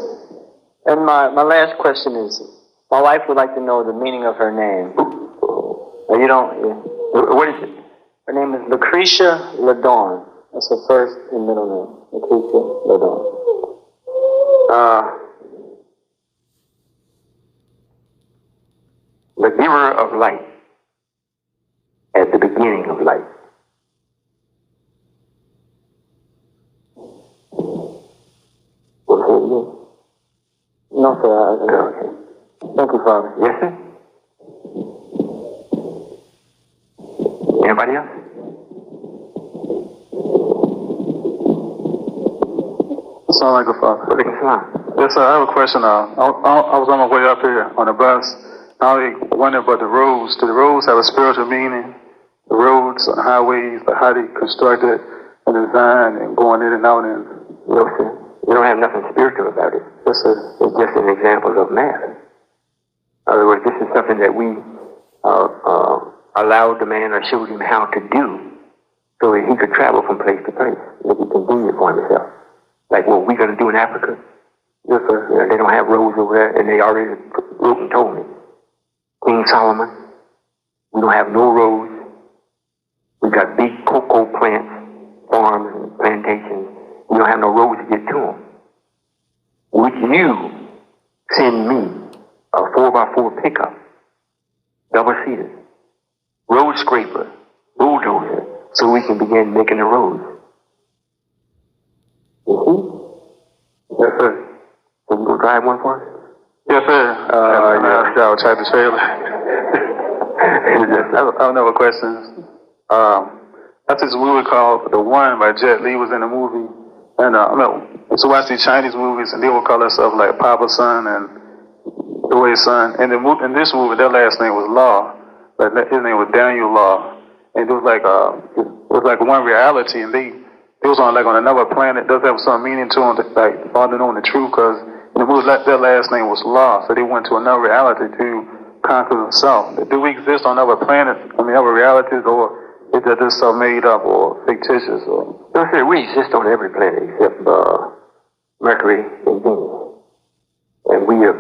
And my last question is, my wife would like to know the meaning of her name. You don't... Yeah. What is it? Her name is Lucretia Ladon. That's her first and middle name. Lucretia Ladon. The giver of light at the beginning of light. No, sir. Okay. Thank you, Father. Yes, sir. Anybody else? Assalamu alaikum, Father. Walaikum salam. Yes, sir. I have a question. I was on my way up here on the bus. I only wondered about the rules. Do the rules have a spiritual meaning? roads and highways, like how they constructed and designed and going in and out and. No, sir. You don't have nothing spiritual about it. Yes, sir. It's just an example of math. In other words, this is something that we allowed the man or showed him how to do so that he could travel from place to place, make it convenient for himself. Like what we're going to do in Africa. Yes, sir. You know, they don't have roads over there, and they already wrote and told me. King Solomon, we don't have no roads. We got big cocoa plants, farms, and plantations. We don't have no roads to get to them. Would you send me a 4x4 pickup, double-seater, road scraper, bulldozer, so we can begin making the roads? You see? Yes, sir. So you gonna drive one for us? Yes, sir. Yeah, I'll try to trailer. I don't know what questions. That's this movie called The One by Jet Li was in the movie. And so I see Chinese movies and they will call themselves like Papa Son and the way Son. And in this movie, their last name was Law. Like his name was Daniel Law. And it was like one reality, and they was on another planet. It does have some meaning to them, like finding on the truth, because in the movie their last name was Law, so they went to another reality to conquer themselves. Do we exist on other planets? I mean, other realities, or is that just so made up or fictitious? Or No, sir. We exist on every planet except Mercury and Venus, and we are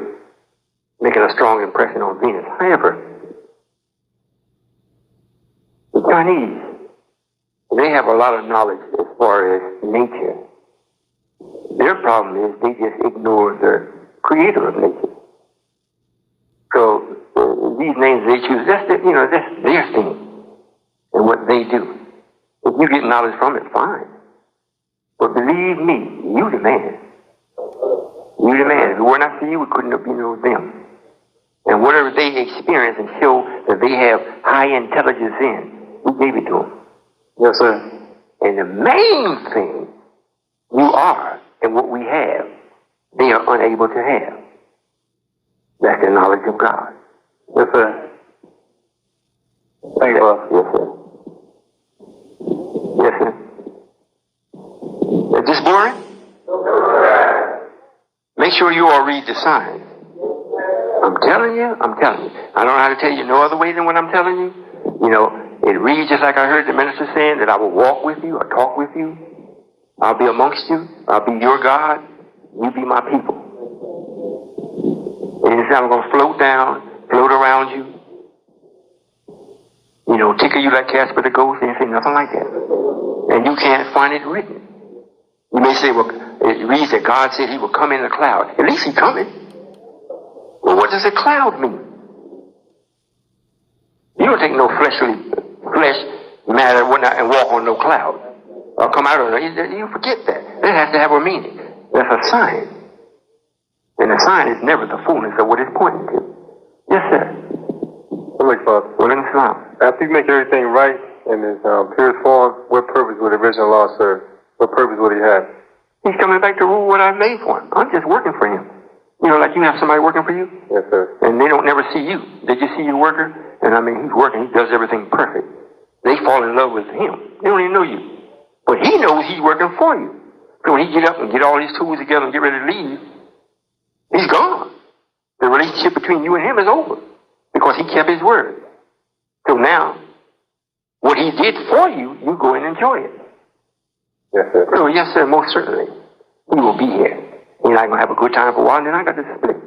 making a strong impression on Venus. However, the Chinese, they have a lot of knowledge as far as nature. Their problem is they just ignore the creator of nature. So these names they choose, that's their thing and what they do. If you get knowledge from it, fine. But believe me, you the man. You the man. If it were not for you, it couldn't have been no them. And whatever they experience and show that they have high intelligence in, we gave it to them. yes, sir. And the main thing you are and what we have, they are unable to have. That's the knowledge of God. Yes, sir. Thank you, Father. Yes, sir. Yes, sir. Is this boring? Make sure you all read the signs. I'm telling you. I don't know how to tell you no other way than what I'm telling you. You know, it reads just like I heard the minister saying that I will walk with you or talk with you. I'll be amongst you. I'll be your God. You be my people. And he said, I'm going to float down, float around you. You know, tickle you like Casper the Ghost. And he said nothing like that. And you can't find it written. You may say, well, it reads that God said he will come in a cloud. At least he's coming. Well, what does a cloud mean? You don't take no flesh matter and walk on no cloud. Or come out of it. You forget that. That has to have a meaning. That's a sign. And a sign is never the fullness of what it's pointing to. Yes, sir. Look, Father. Well, in Islam. After you make everything right in his purest form, what purpose would the original law serve? What purpose would he have? He's coming back to rule what I've made for him. I'm just working for him. You know, like you have somebody working for you, Yes, sir. and they don't never see you. They just see your worker, and I mean, he's working. He does everything perfect. They fall in love with him. They don't even know you. But he knows he's working for you. So when he get up and get all these tools together and get ready to leave, he's gone. The relationship between you and him is over because he kept his word. So now, what he did for you, you go and enjoy it. Yes, sir. So yes, sir, most certainly. He will be here. You're not going to have a good time for a while, and then I got to split.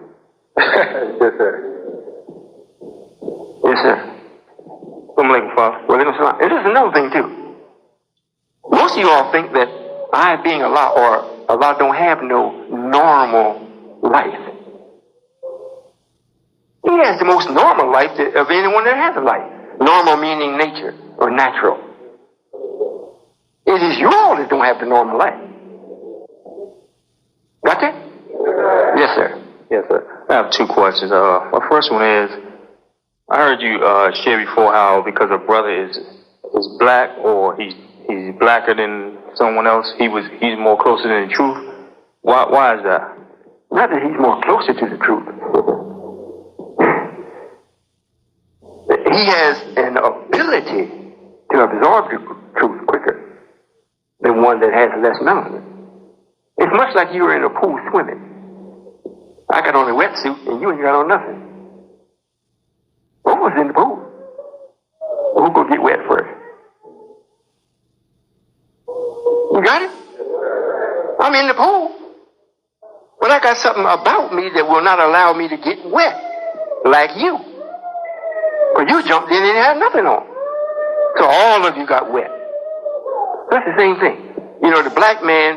Yes, sir. Yes, sir. Father. Well, and this is another thing, too. Most of you all think that I, being Allah, or Allah, don't have no normal life. He has the most normal life of anyone that has a life. Normal meaning nature, or natural. It is you all that don't have the normal life. Got that? Yes, sir. Yes, sir. I have two questions. My first one is, I heard you share before how because a brother is black or he's blacker than someone else, he's more closer to the truth. Why is that? Not that he's more closer to the truth. He has an ability to absorb the truth quicker than one that has less melanin. It's much like you were in a pool swimming. I got on a wetsuit and you ain't got on nothing. Both was in the pool. Who gonna get wet first? You got it? I'm in the pool. But I got something about me that will not allow me to get wet like you. Because you jumped in and had nothing on. So all of you got wet. That's the same thing. You know, the black man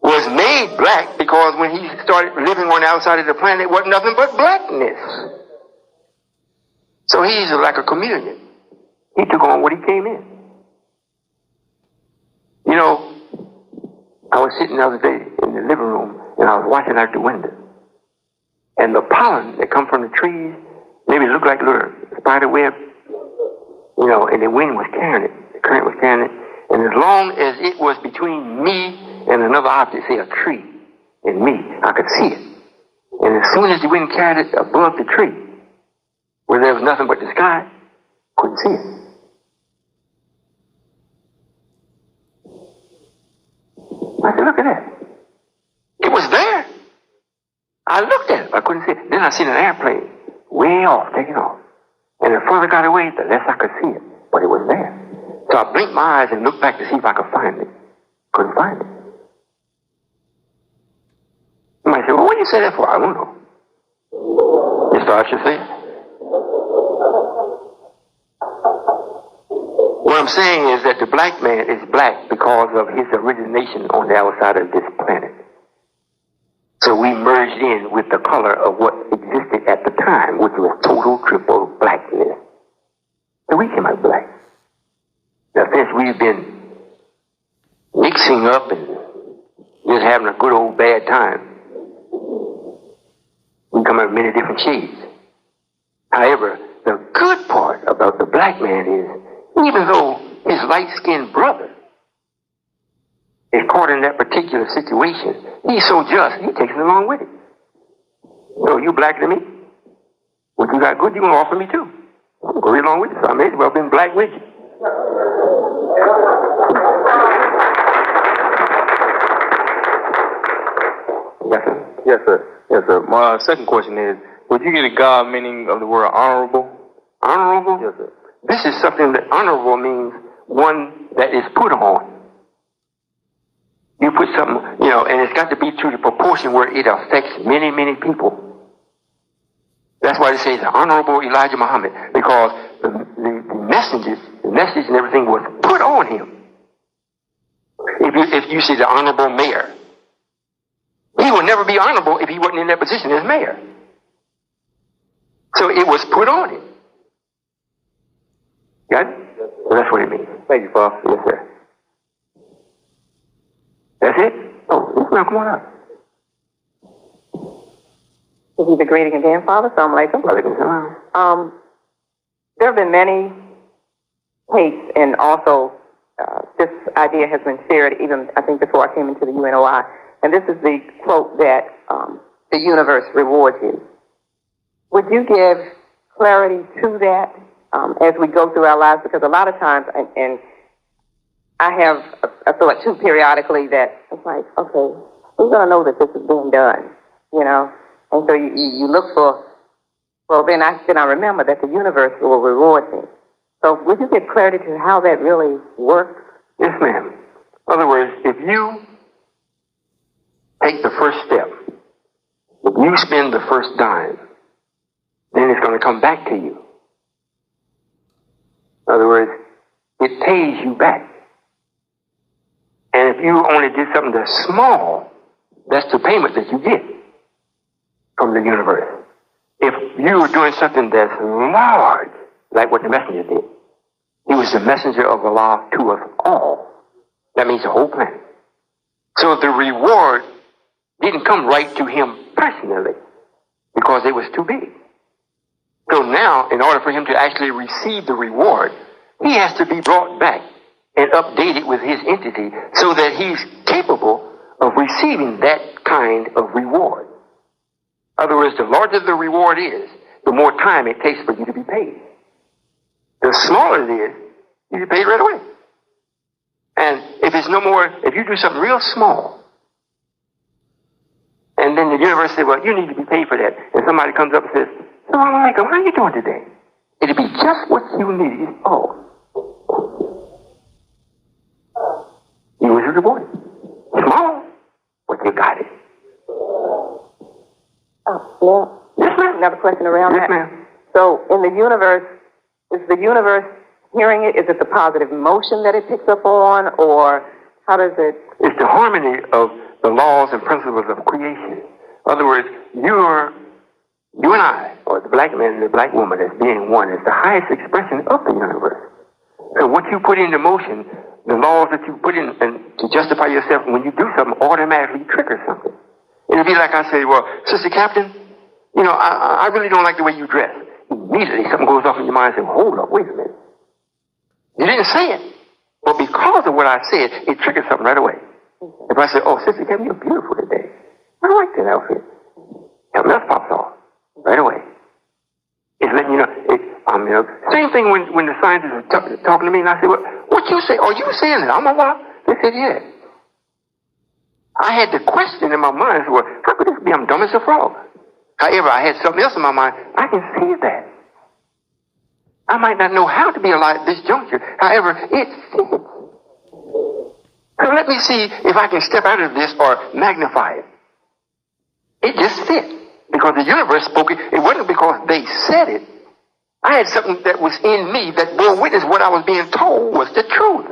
was made black because when he started living on the outside of the planet, it wasn't nothing but blackness. So he's like a chameleon. He took on what he came in. You know, I was sitting the other day in the living room and I was watching out the window. And the pollen that come from the trees, maybe it looked like little spider web, you know, and the wind was carrying it. The current was carrying it. And as long as it was between me and another object, say a tree, and me, I could see it. And as soon as the wind carried it above the tree, where there was nothing but the sky, couldn't see it. I said, look at that. It was there. I looked at it. I couldn't see it. Then I seen an airplane way off, taking off. And the further I got away, the less I could see it. But it was there. So I blinked my eyes and looked back to see if I could find it. Couldn't find it. You might say, well, what did you say that for? I don't know. Mr. Archer said. What I'm saying is that the black man is black because of his origination on the outside of this planet. So we merged in with the color of what existed at the time, which was total triple blackness. So we came out black. Now since we've been mixing up and just having a good old bad time, we come out many different shades. However, the good part about the black man is, even though his light-skinned brother is caught in that particular situation, he's so just, he takes it along with it. So you blacker than me? What you got good, you gonna offer me too. I'm gonna go right along with you, so I may as well been black with you. Yes, sir. Yes, sir. Yes, sir. My second question is, would you get a God meaning of the word honorable? Honorable? Yes, sir. This is something that honorable means one that is put on. You put something, you know, and it's got to be to the proportion where it affects many, many people. That's why they say the Honorable Elijah Muhammad, because the message and everything was put on him. If you say the Honorable Mayor, he would never be honorable if he wasn't in that position as mayor. So it was put on him. Got it? So that's what it means. Thank you, Father. Yes, sir. That's it? Oh, now come on up. This is the greeting again, Father. Assalamu alaikum. Walaikum salam. There have been many takes, and also this idea has been shared even, I think, before I came into the UNOI. And this is the quote that the universe rewards you. Would you give clarity to that as we go through our lives? Because a lot of times, and I have a thought too periodically that it's like, okay, we're going to know that this is being done, you know? And so you look for, well, then I remember that the universe will reward me. So would you give clarity to how that really works? Yes, ma'am. In other words, if you take the first step, if you spend the first dime, then it's going to come back to you. In other words, it pays you back. And if you only did something that's small, that's the payment that you get from the universe. If you were doing something that's large, like what the messenger did, he was the messenger of Allah to us all. That means the whole planet. So the reward didn't come right to him personally because it was too big. So now, in order for him to actually receive the reward, he has to be brought back and updated with his entity so that he's capable of receiving that kind of reward. In other words, the larger the reward is, the more time it takes for you to be paid. The smaller it is, you get paid right away. And if it's no more, if you do something real small, and then the universe says, well, you need to be paid for that, and somebody comes up and says, Assalamu alaikum, how you doing today? It'll be just what you need. Oh. You was rewarded. Small, but you got it. Oh, yeah. Yes, ma'am. Another question around Yes, that. ma'am. So, in the universe, is the universe hearing it? Is it the positive motion that it picks up on, or how does it? It's the harmony of the laws and principles of creation. In other words, you and I, or the black man and the black woman as being one, is the highest expression of the universe. So what you put into motion, the laws that you put in and to justify yourself when you do something automatically trigger something. It'll be like I say, well, Sister Captain, you know, I really don't like the way you dress. Immediately something goes off in your mind and says, hold up, wait a minute. You didn't say it. But because of what I said, it triggered something right away. If I say, oh, Sister Captain, you're beautiful today. I like that outfit. Something else pops off right away. It's letting you know, same thing when the scientists are talking to me and I say, well, what you say? Oh, you saying that? I'm alive? They said, yeah. I had the question in my mind, I said, well, how could this be? I'm dumb as a frog. However, I had something else in my mind. I can see that. I might not know how to be alive at this juncture. However, it fits. So let me see if I can step out of this or magnify it. It just fit. Because the universe spoke it. It wasn't because they said it. I had something that was in me that bore witness what I was being told was the truth.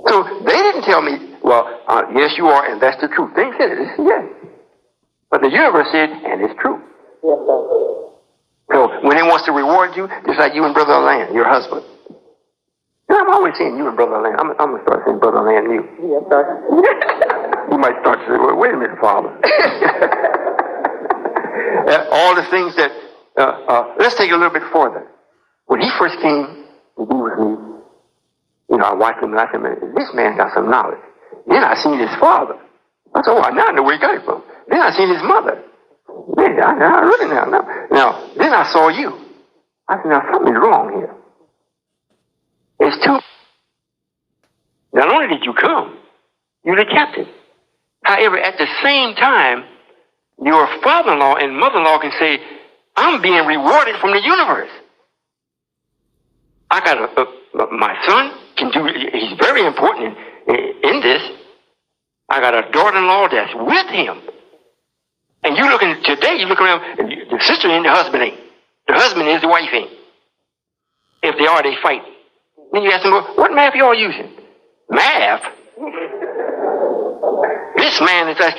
So they didn't tell me, well, yes, you are, and that's the truth. They said it. They said, yes. But the universe said, and it's true. Yes, sir. So when it wants to reward you, just like you and Brother Land, your husband. You know, I'm always saying you and Brother Land. I'm going to start saying Brother Land and you. Yes, sir. You might start to say, well, wait a minute, Father. All the things that, let's take it a little bit further. When he first came to be with me, you know, I watched him and I said, man, this man got some knowledge. Then I seen his father. I said, oh, now I know where he got it from. Then I seen his mother. Man, I really now. Now, then I saw you. I said, now something's wrong here. It's too. Not only did you come, you're the captain. However, at the same time, your father-in-law and mother-in-law can say, I'm being rewarded from the universe. I got my son can do, he's very important in this. I got a daughter-in-law that's with him. And you looking, today you look around, the sister and the husband ain't. The husband is, the wife ain't. If they are, they fight. Then you ask them, well, what math y'all using? Math? This man is like,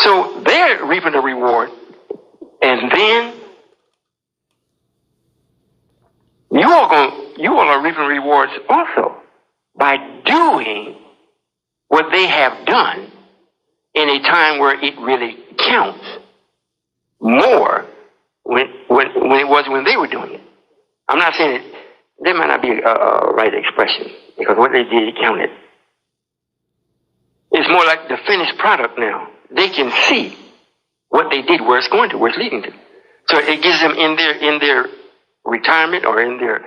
so they're reaping the reward. And then you all are reaping rewards also by doing what they have done in a time where it really counts more when it was when they were doing it. I'm not saying that might not be a right expression, because what they did counted. It's more like the finished product now. They can see what they did, where it's going to, where it's leading to. So it gives them in their retirement or in their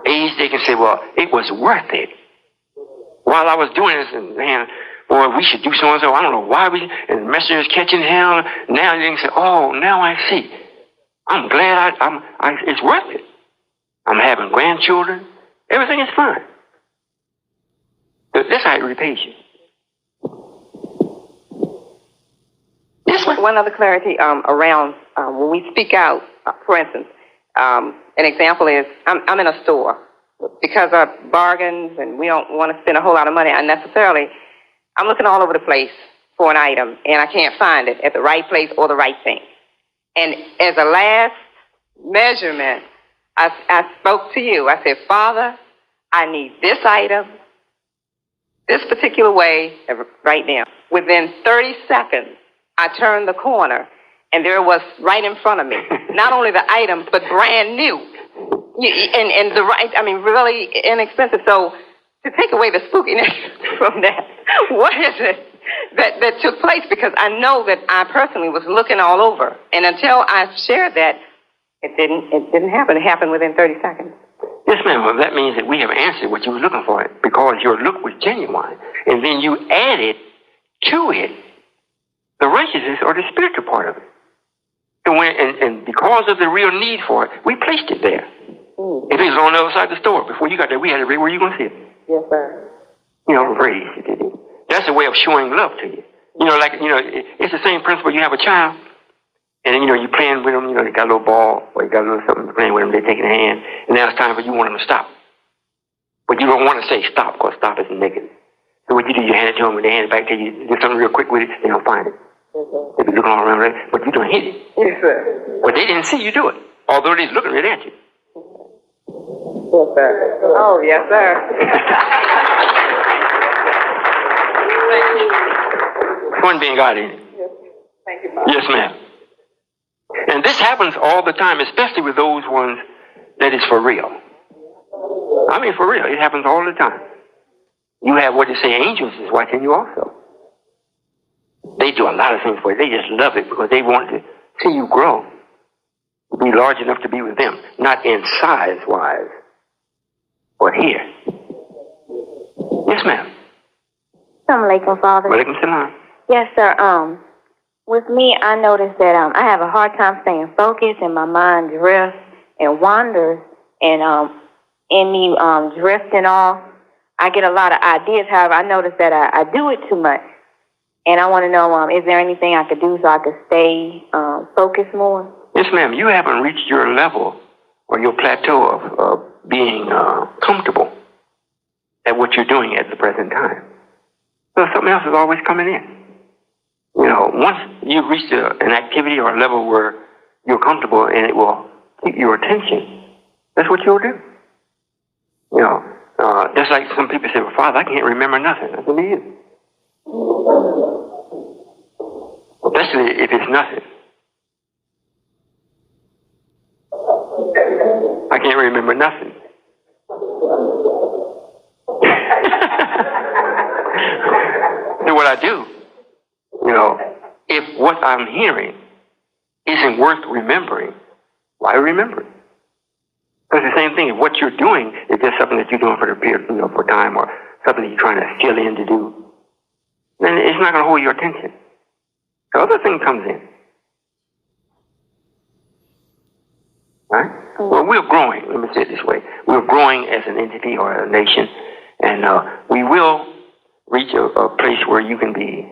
age, they can say, well, it was worth it. While I was doing this, and man, boy, we should do so and so. I don't know why and the messenger is catching hell. Now you can say, oh, now I see. I'm glad it's worth it. I'm having grandchildren. Everything is fine. That's how it repays you. Yes, ma'am. One other clarity around when we speak out, for instance, an example is I'm in a store. Because of bargains and we don't want to spend a whole lot of money unnecessarily, I'm looking all over the place for an item and I can't find it at the right place or the right thing. And as a last measurement, I spoke to you. I said, Father, I need this item, this particular way right now. Within 30 seconds, I turned the corner and there it was right in front of me. Not only the item, but brand new. And the right, I mean, really inexpensive. So to take away the spookiness from that, what is it that took place? Because I know that I personally was looking all over. And until I shared that, It didn't happen. It happened within 30 seconds. Yes, ma'am. Well, that means that we have answered what you were looking for because your look was genuine. And then you added to it the righteousness or the spiritual part of it. And because of the real need for it, we placed it there. If it was on the other side of the store, before you got there, we had it right where you going to see it. Yes, sir. You know, very easy to do. That's a way of showing love to you. You know, like, you know, it's the same principle. You have a child, and then, you know, you're playing with them, you know, they got a little ball, or you got a little something playing with them, they take it in hand, and now it's time for you want them to stop. But you don't want to say stop, because stop is negative. So what you do, you hand it to them, and they hand it back to you, do something real quick with it, they don't find it. They be looking all around, right? But you don't hit it. Yes, sir. But they didn't see you do it, although they're looking right at you. Yes, sir. Oh, yes, sir. Fun being God, ain't it? Yes. Thank you, Bob. Yes, ma'am. And this happens all the time, especially with those ones that is for real. I mean, for real. It happens all the time. You have what they say, angels is watching you also. They do a lot of things for you. They just love it because they want to see you grow. Be large enough to be with them. Not in size-wise, but here. Yes, ma'am. Assalamu alaikum, Father. Walaikum salam. Yes, sir. With me, I noticed that I have a hard time staying focused, and my mind drifts and wanders, and in me drifting off, I get a lot of ideas. However, I notice that I do it too much, and I want to know, is there anything I could do so I could stay focused more? Yes, ma'am. You haven't reached your level or your plateau of being comfortable at what you're doing at the present time. So something else is always coming in. You know, once you've reached an activity or a level where you're comfortable and it will keep your attention, that's what you'll do. You know, just like some people say, well, Father, I can't remember nothing. I believe it. Especially if it's nothing. I can't remember nothing. So what I do, you know, if what I'm hearing isn't worth remembering, why remember it? Because the same thing, if what you're doing is just something that you're doing for the period, you know, for time, or something that you're trying to fill in to do, then it's not going to hold your attention. The other thing comes in. Right? Well, we're growing. Let me say it this way. We're growing as an entity or a nation, and we will reach a place where you can be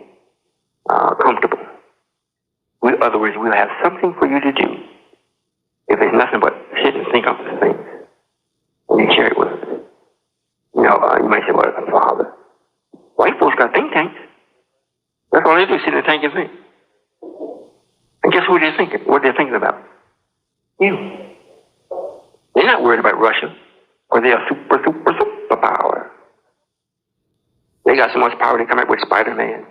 comfortable. In other words, we'll have something for you to do. If it's nothing but sit and think of the things, and you share it with us. You know, you might say, well, Father, white folks got think tanks. That's all they do, sit in a tank and think. And guess who they're thinking? What they're thinking about? You. They're not worried about Russia, or they're a super power. They got so much power they come up with Spider-Man.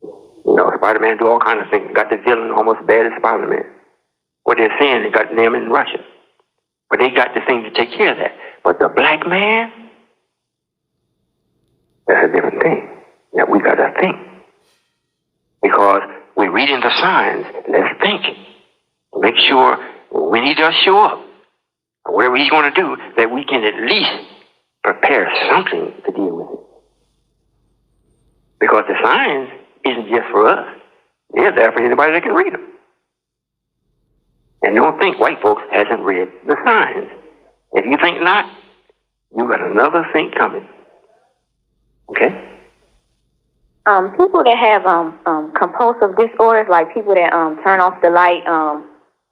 You know, Spider-Man do all kinds of things. Got the villain almost as bad as Spider-Man. What they're saying, they got them in Russia. But they got the thing to take care of that. But the black man, that's a different thing. Now we got to think. Because we're reading the signs. Let's think. Make sure when he does show up, or whatever he's going to do, that we can at least prepare something to deal with it. Because the signs isn't just for us. They're there for anybody that can read them. And don't think white folks hasn't read the signs. If you think not, you got another thing coming. Okay? People that have compulsive disorders, like people that turn off the light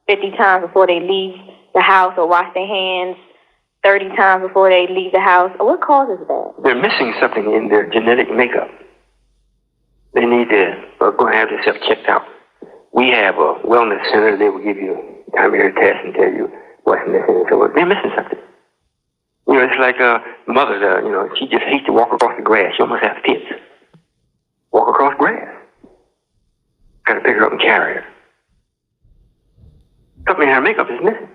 50 times before they leave the house, or wash their hands 30 times before they leave the house, what causes that? They're missing something in their genetic makeup. They need to go and have themselves checked out. We have a wellness center. They will give you a time-of-year test and tell you what's missing. So they're missing something. You know, it's like a mother, you know, she just hates to walk across the grass. She almost has fits. Walk across grass. Got to pick her up and carry her. Something in her makeup is missing.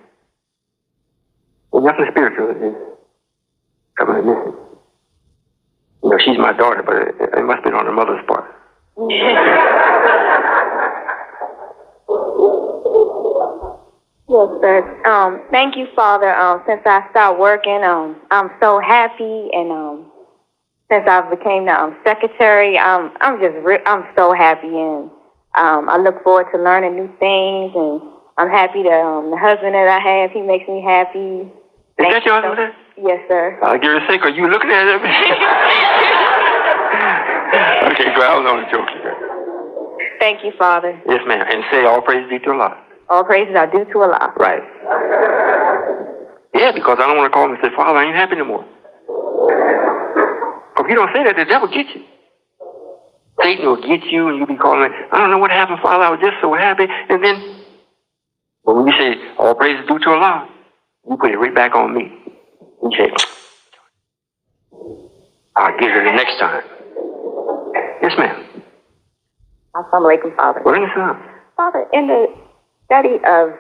Well, nothing spiritual is something missing. You know, she's my daughter, but it must have been on her mother's part. Yes, sir. Thank you, Father. Since I started working, I'm so happy, and since I became the secretary, I'm so happy, and I look forward to learning new things, and I'm happy that the husband that I have, he makes me happy. Is that your husband? Yes, sir. I'll give her a sec. Are you looking at him? Okay, go. I was only joking. Thank you, Father. Yes, ma'am. And say all praise be to Allah. All praises are due to Allah. Right. Yeah, because I don't want to call him and say, Father, I ain't happy no more. If you don't say that, the devil gets you. Satan will get you, and you'll be calling, I don't know what happened, Father. I was just so happy. And then, but when you say all praise is due to Allah, you put it right back on me. You say, I'll get her the next time. Yes, ma'am. Assalamu alaikum, Father. What is that? Father, in the study of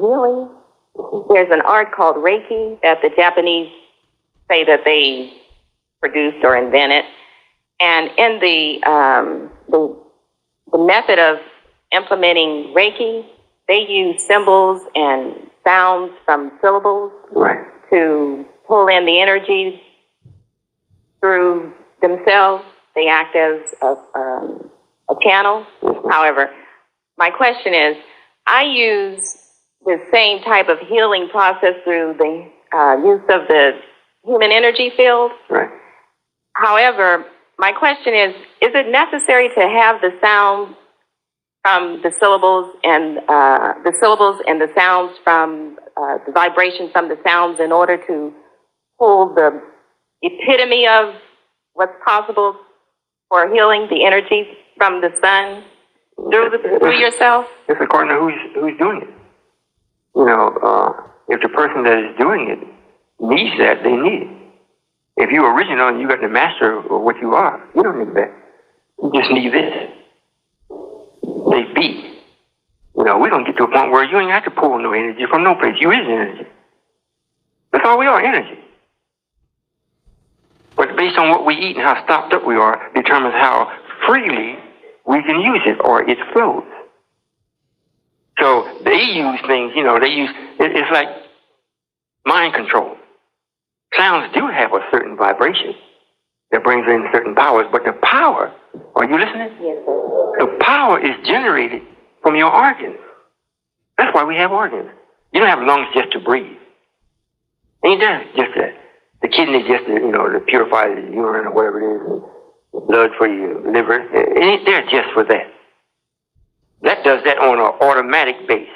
healing, there's an art called Reiki that the Japanese say that they produced or invented. And in the method of implementing Reiki, they use symbols and sounds from syllables to pull in the energies through themselves. They act as a channel. However, my question is, I use the same type of healing process through the use of the human energy field. Right. However, my question is it necessary to have the sound from the syllables and the sounds from the vibration from the sounds in order to pull the epitome of what's possible for healing the energy from the sun through yourself? It's according to who's doing it. You know, if the person that is doing it needs that, they need it. If you're original and you got the master of what you are, you don't need that. You just need this. They be. You know, we don't get to a point where you ain't have to pull no energy from no place. You is energy. That's all we are, energy. But based on what we eat and how stopped up we are, determines how freely we can use it or it flows. So they use things, you know, it's like mind control. Sounds do have a certain vibration that brings in certain powers, but the power, are you listening? Yes, sir. The power is generated from your organs. That's why we have organs. You don't have lungs just to breathe. Ain't that just that? The kidney just to, you know, to purify the urine or whatever it is, and blood for your liver. It ain't there just for that. That does that on an automatic base.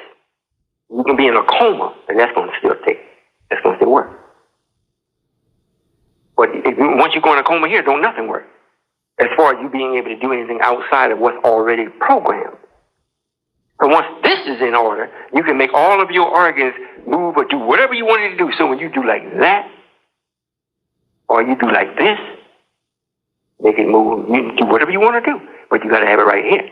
You can be in a coma, and that's going to still work. But once you go in a coma here, don't nothing work. As far as you being able to do anything outside of what's already programmed. So once this is in order, you can make all of your organs move or do whatever you wanted to do. So when you do like that, or you do like this, make it move. You can do whatever you want to do, but you got to have it right here.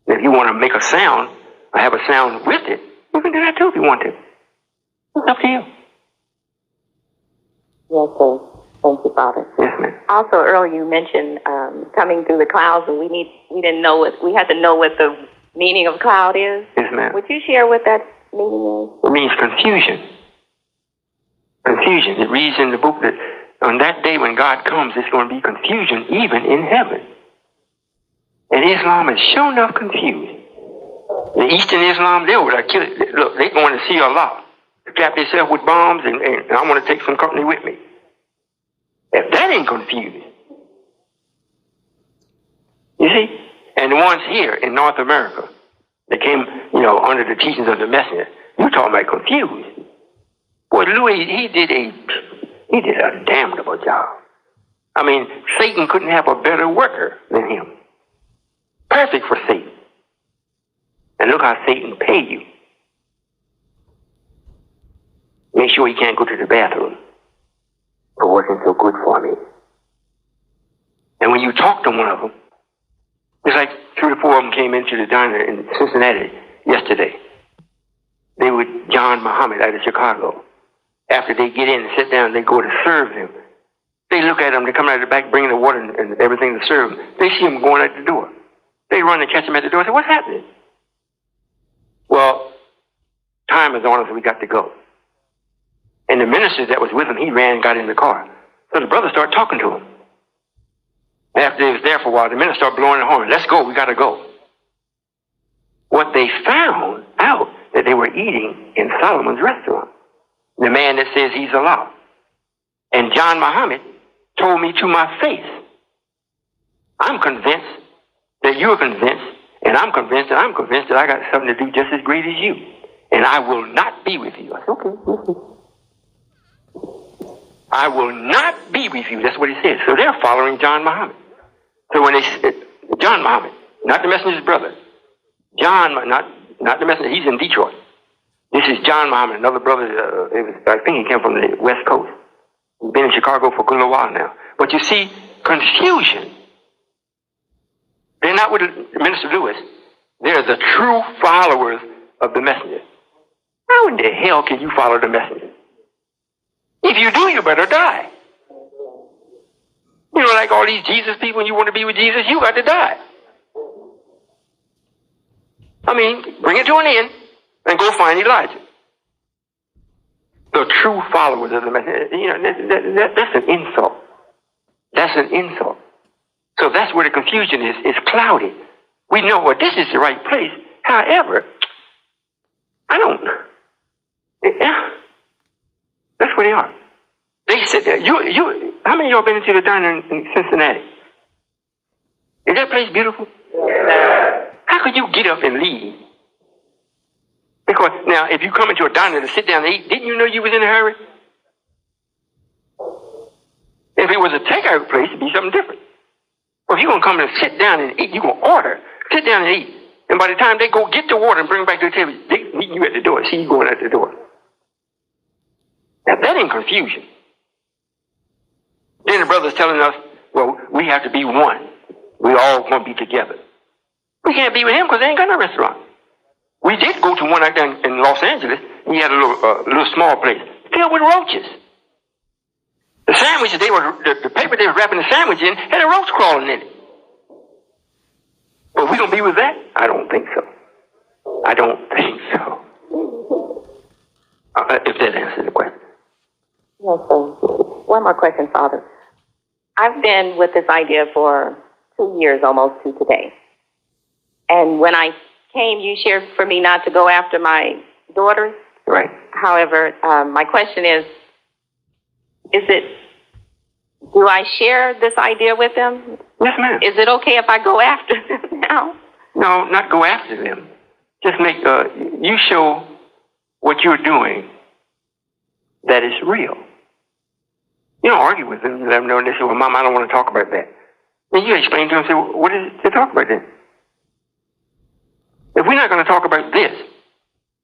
And if you want to make a sound or have a sound with it, you can do that too if you want to. It's up to you. Yes, sir. Thank you, Father. Yes, ma'am. Also, earlier you mentioned coming through the clouds, and we had to know what the meaning of cloud is. Yes, ma'am. Would you share what that meaning is? It means confusion. Confusion. It reads in the book that on that day when God comes, there's going to be confusion even in heaven. And Islam is sure enough confused. The Eastern Islam, they over there kill it. Look, they're going to see Allah. Strap themselves with bombs, and I want to take some company with me. If that ain't confused, you see? And the ones here in North America, they came, you know, under the teachings of the messenger. You talking about confused. Boy, Louis, he did a damnable job. I mean, Satan couldn't have a better worker than him. Perfect for Satan. And look how Satan paid you. Make sure he can't go to the bathroom for working so good for me. And when you talk to one of them, it's like 3 or 4 of them came into the diner in Cincinnati yesterday. They were John Muhammad out of Chicago. After they get in and sit down, they go to serve him. They look at him, they come out of the back bringing the water and everything to serve him. They see him going out the door. They run and catch him at the door and say, what's happening? Well, time is on us, we got to go. And the minister that was with him, he ran and got in the car. So the brother started talking to him. After he was there for a while, the minister started blowing the horn. Let's go, we got to go. What they found out that they were eating in Solomon's restaurant. The man that says he's Allah. And John Muhammad told me to my face, I'm convinced that you're convinced, and I'm convinced that I'm convinced that I got something to do just as great as you. And I will not be with you. I said, okay. I will not be with you. That's what he said. So they're following John Muhammad. So when they said, John Muhammad, not the messenger's brother. John, not the messenger, he's in Detroit. This is John Muhammad, another brother, I think he came from the West Coast. He's been in Chicago for a good little while now. But you see, confusion. They're not with Minister Lewis. They're the true followers of the messenger. How in the hell can you follow the messenger? If you do, you better die. You know, like all these Jesus people, when you want to be with Jesus, you got to die. I mean, bring it to an end and go find Elijah. The true followers of the messenger. You know, that's an insult. That's an insult. So that's where the confusion is. It's cloudy. We know, well, this is the right place. However, I don't. Yeah, that's where they are. They sit there. How many of y'all been into the diner in Cincinnati? Is that place beautiful? Yeah. How could you get up and leave? Because now, if you come into a diner to sit down and eat, didn't you know you was in a hurry? If it was a takeout place, it'd be something different. Well, if you're going to come and sit down and eat, you're going to order. Sit down and eat. And by the time they go get the water and bring it back to the table, they meet you at the door. See you going at the door. Now, that ain't confusion. Then the brother's telling us, well, we have to be one. We all going to be together. We can't be with him because they ain't got no restaurant. We did go to one out there in Los Angeles. He had a little small place filled with roaches. The sandwiches, the paper they were wrapping the sandwich in had a roach crawling in it. But we going to be with that? I don't think so. I don't think so. If that answers the question. Yes, sir. One more question, Father. I've been with this idea for 2 years almost to today. And when I came, you shared for me not to go after my daughters. Right. However, my question is do I share this idea with them? Yes, ma'am. Is it okay if I go after them now? No, not go after them. Just make, you show what you're doing that is real. You don't argue with them. You let them know, and they say, well, Mom, I don't want to talk about that. Then you explain to them and say, well, what is it to talk about then? If we're not going to talk about this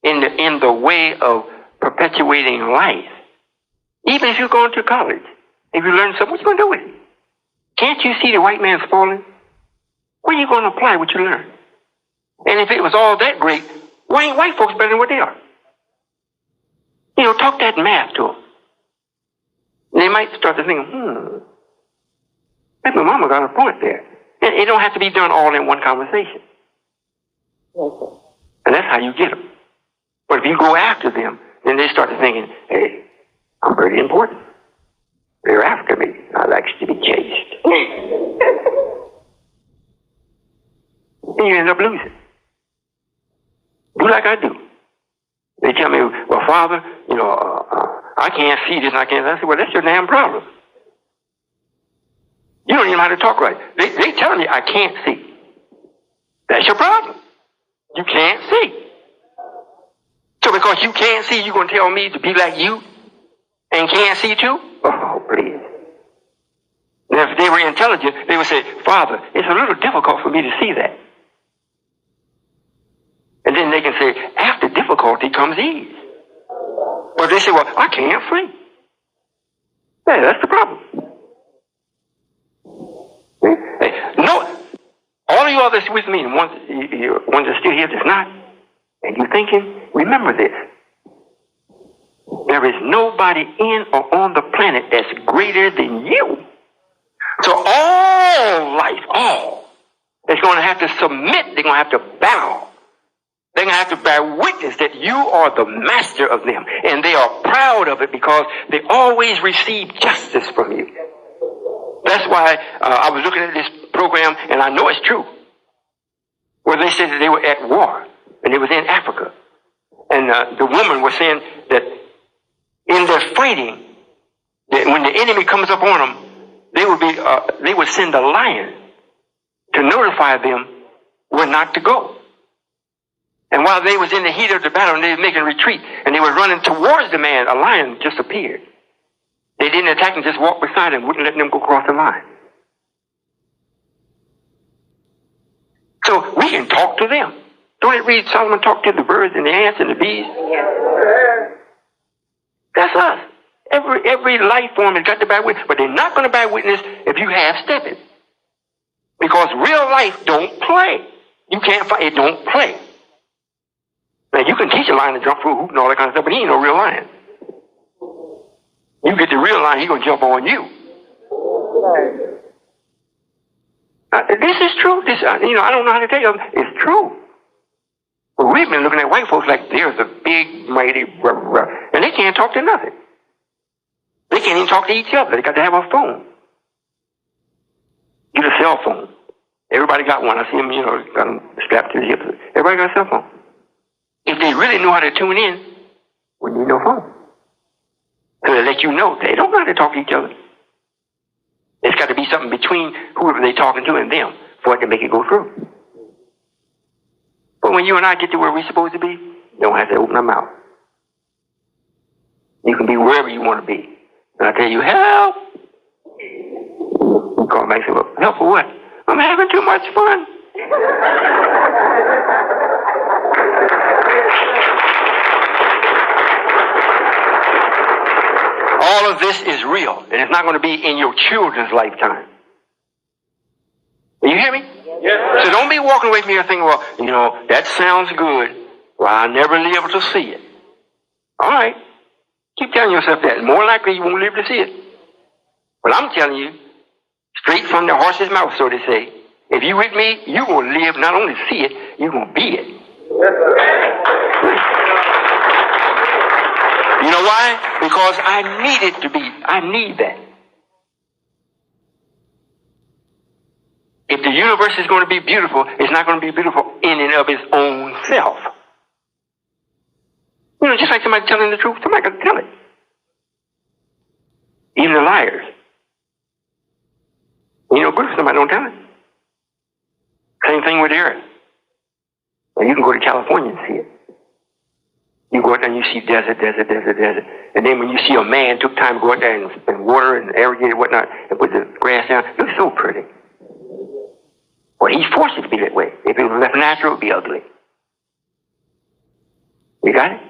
in the way of perpetuating life, even if you're going to college, if you learn something, what you going to do with it? Can't you see the white man's falling? Where are you going to apply what you learn? And if it was all that great, why ain't white folks better than what they are? You know, talk that math to them. And they might start to think, maybe my mama got a point there. And it don't have to be done all in one conversation. Yes, sir. And that's how you get them. But if you go after them, then they start to thinking, hey, I'm pretty important. They're after me. I like to be chased. And you end up losing. Do like I do. They tell me, well, Father, you know, I can't see this and I can't. I said, well, that's your damn problem. You don't even know how to talk right. They tell me I can't see. That's your problem. You can't see. So because you can't see, you're going to tell me to be like you and can't see too? Oh, please. Now, if they were intelligent, they would say, Father, it's a little difficult for me to see that. And then they can say, after difficulty comes ease. Or they say, well, I can't see. Hey, that's the problem. Hey, no, all of you others with me, and ones that still here that's not, and you're thinking, remember this. There is nobody in or on the planet that's greater than you. So all life, all, is going to have to submit. They're going to have to bow. They're going to have to bear witness that you are the master of them. And they are proud of it because they always receive justice from you. That's why I was looking at this program, and I know it's true, where they said that they were at war, and it was in Africa. And the woman was saying that in their fighting, that when the enemy comes up on them, they would send a lion to notify them where not to go. And while they was in the heat of the battle and they were making a retreat and they were running towards the man, a lion just appeared. They didn't attack him, just walked beside him, wouldn't let them go across the line. So we can talk to them. Don't it read Solomon talk to the birds and the ants and the bees? Yes. That's us. Every life form has got to bear witness, but they're not going to bear witness if you half-step it. Because real life don't play. You can't fight, it don't play. Now you can teach a lion to jump through a hoop and all that kind of stuff, but he ain't no real lion. You get the real lion, he's going to jump on you. This is true. This, I don't know how to tell you. It's true. But we've been looking at white folks like they're the big, mighty, and they can't talk to nothing. They can't even talk to each other. They got to have a phone. Get a cell phone. Everybody got one. I see them, got them strapped to the hips. Everybody got a cell phone. If they really know how to tune in, we need no phone. So they let you know they don't know how to talk to each other. There's got to be something between whoever they're talking to and them for it to make it go through. But when you and I get to where we're supposed to be, you don't have to open our mouth. You can be wherever you want to be. And I tell you, help! You call back and say, well, help for what? I'm having too much fun. All of this is real, and it's not going to be in your children's lifetime. You hear me? Yes. So don't be walking away from here thinking, well, that sounds good. Well, I'll never live to see it. All right. Keep telling yourself that. More likely you won't live to see it. But I'm telling you, straight from the horse's mouth, so to say, if you with me, you're going to live, not only see it, you're going to be it. You know why? Because I need it to be. I need that. If the universe is going to be beautiful, it's not going to be beautiful in and of its own self. Just like somebody telling the truth, somebody got to tell it. Even the liars. Good if somebody don't tell it. Same thing with the earth. Now you can go to California and see it. You go out there and you see desert. And then when you see a man took time to go out there and water and irrigate and whatnot and put the grass down, it looks so pretty. Well, he forced it to be that way. If it was left natural, it would be ugly. You got it?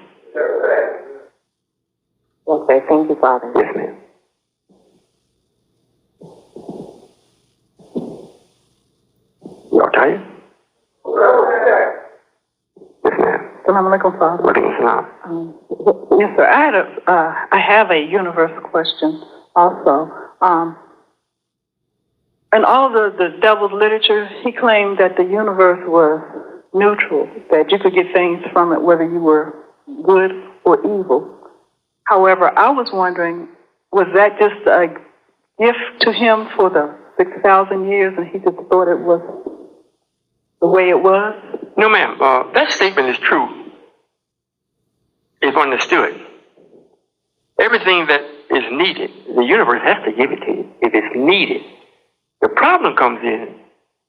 Okay, thank you, Father. Yes, ma'am. Y'all tired? Yes, ma'am. Assalamu alaikum, Father. Walaikum salam. Yes, sir. I have a universal question also. In all the devil's literature, he claimed that the universe was neutral, that you could get things from it whether you were good or evil. However, I was wondering, was that just a gift to him for the 6,000 years and he just thought it was the way it was? No, ma'am. That statement is true if understood. Everything that is needed, the universe has to give it to you if it's needed. The problem comes in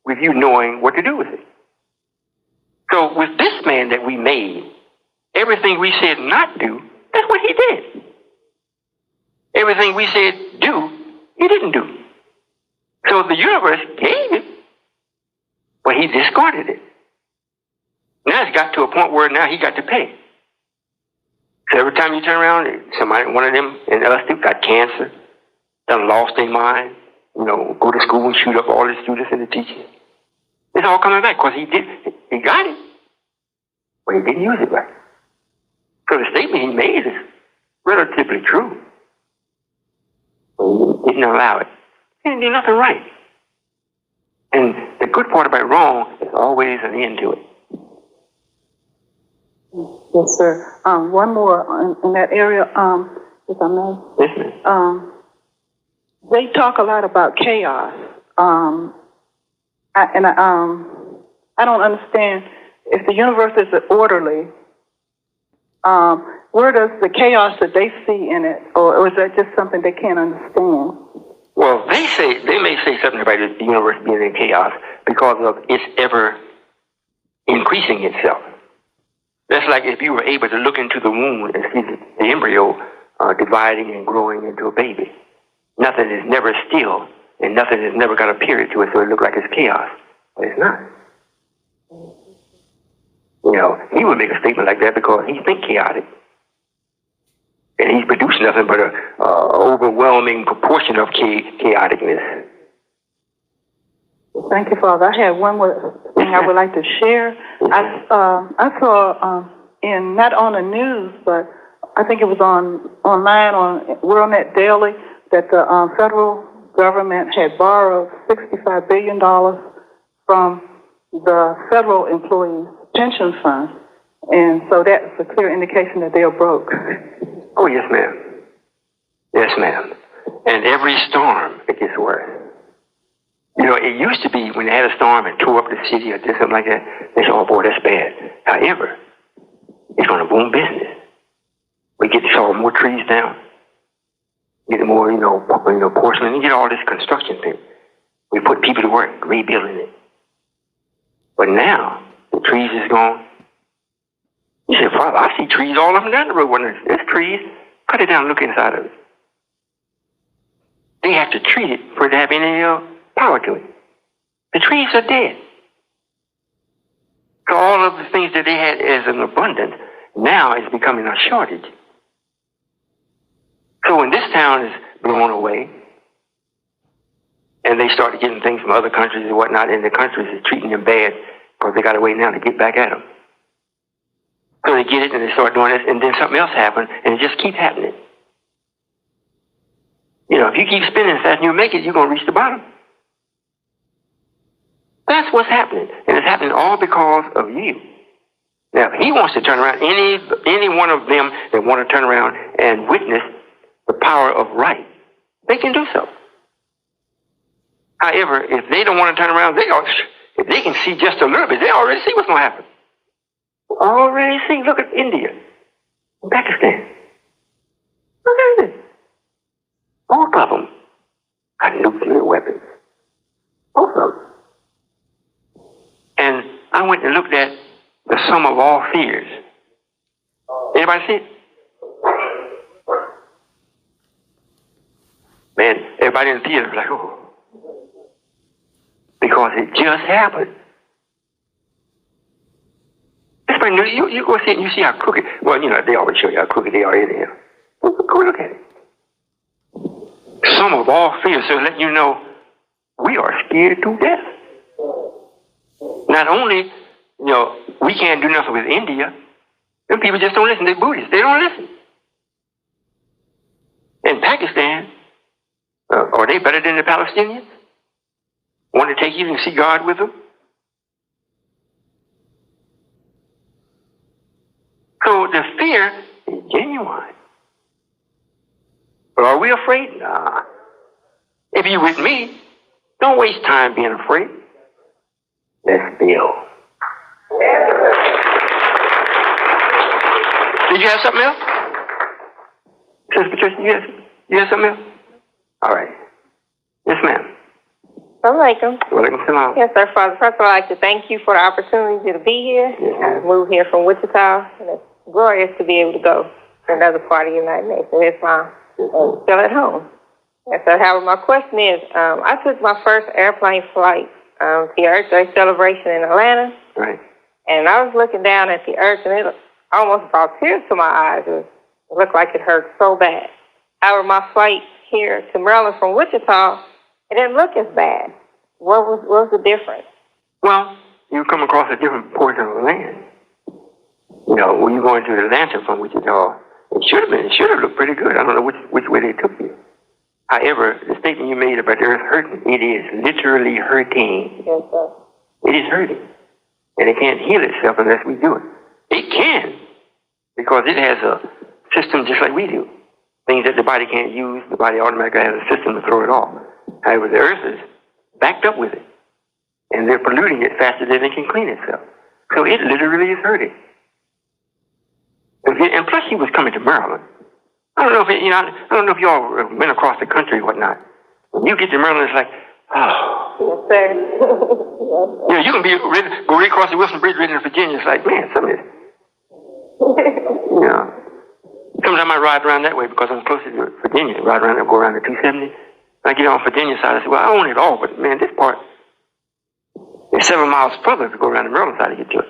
with you knowing what to do with it. So with this man that we made, everything we said not do, that's what he did. Everything we said do, he didn't do. So the universe gave it, but he discarded it. Now it's got to a point where now he got to pay. So every time you turn around, somebody, one of them and us too, got cancer, done lost their mind, go to school and shoot up all the students and the teachers. It's all coming back because he got it, but he didn't use it right. So the statement he made is relatively true. He didn't allow it. He didn't do nothing right. And the good part about wrong is always an end to it. Yes, sir. One more in that area, if I may. Yes, ma'am. They talk a lot about chaos. I don't understand if the universe is orderly. Where does the chaos that they see in it, or is that just something they can't understand? Well, they may say something about the universe being in chaos because of its ever increasing itself. That's like if you were able to look into the womb and see the embryo dividing and growing into a baby. Nothing is never still, and nothing has never got a period to it, so it looks like it's chaos, but it's not. You know, he would make a statement like that because he thinks chaotic. And he's produced nothing but an overwhelming proportion of chaoticness. Thank you, Father. I had one more thing I would like to share. I saw in, not on the news, but I think it was online on WorldNet Daily, that the federal government had borrowed $65 billion from the federal employees' pension fund. And so that's a clear indication that they are broke. Oh, yes, ma'am. Yes, ma'am. And every storm, it gets worse. You know, it used to be when they had a storm and tore up the city or did something like that, they said, oh, boy, that's bad. However, it's going to boom business. We get to saw more trees down, get more, porcelain, and get all this construction thing. We put people to work, rebuilding it. But now, the trees is gone. You said, Father, I see trees all up and down the road. When there's trees, cut it down and look inside of it. They have to treat it for it to have any power to it. The trees are dead. So all of the things that they had as an abundance now is becoming a shortage. So when this town is blown away, and they start getting things from other countries and whatnot, and the countries is treating them bad because they got a way now to get back at them. So they get it and they start doing this, and then something else happens, and it just keeps happening. You know, if you keep spinning fast and you make it, you're going to reach the bottom. That's what's happening, and it's happening all because of you. Now, if he wants to turn around, any one of them that want to turn around and witness the power of right, they can do so. However, if they don't want to turn around, if they can see just a little bit, they already see what's going to happen. Already see. Look at India, Pakistan. Look at it. Both of them got nuclear weapons. Both of them. And I went and looked at the sum of all fears. Anybody see it? Man, everybody in the theater was like, oh. Because it just happened. You go see it and you see how crooked, well, they always show you how crooked they are in here. Go look at it. Sum of all fears, so let you know we are scared to death. Not only, we can't do nothing with India. Them people just don't listen. They're Buddhists. They don't listen. In Pakistan, are they better than the Palestinians? Want to take you and see God with them? So the fear is genuine. But are we afraid? Nah. If you're with me, don't waste time being afraid. Let's build. Did you have something else? Sister Patricia, you have something else? All right. Yes, ma'am. Assalamualaikum. Walaikum salam. Yes, sir, Father. First of all, I'd like to thank you for the opportunity to be here. Yes, I moved here from Wichita, and it's glorious to be able to go to another part of the United Nations. Islam still at home. Yes, sir. However, my question is, I took my first airplane flight to the Earth Day celebration in Atlanta. Right. And I was looking down at the Earth, and it almost brought tears to my eyes. It looked like it hurt so bad. However, my flight here to Maryland from Wichita, it didn't look as bad. What was the difference? Well, you come across a different portion of the land. When you're going to Atlanta from Wichita, it should have looked pretty good. I don't know which way they took you. However, the statement you made about the earth hurting, it is literally hurting. Yes, sir. It is hurting. And it can't heal itself unless we do it. It can, because it has a system just like we do. Things that the body can't use, the body automatically has a system to throw it off. However, the earth is backed up with it, and they're polluting it faster than it can clean itself. So it literally is hurting. And plus, he was coming to Maryland. I don't know if y'all went across the country or whatnot. When you get to Maryland, it's like, oh. Yes, sir. Yeah, you can go right across the Wilson Bridge right into Virginia. It's like, man, something is. Yeah. Sometimes I ride around that way because I'm closer to Virginia. Ride around and go around the 270. I get on Virginia side. I say, well, I own it all, but man, this part is 7 miles further to go around the Maryland side to get to it.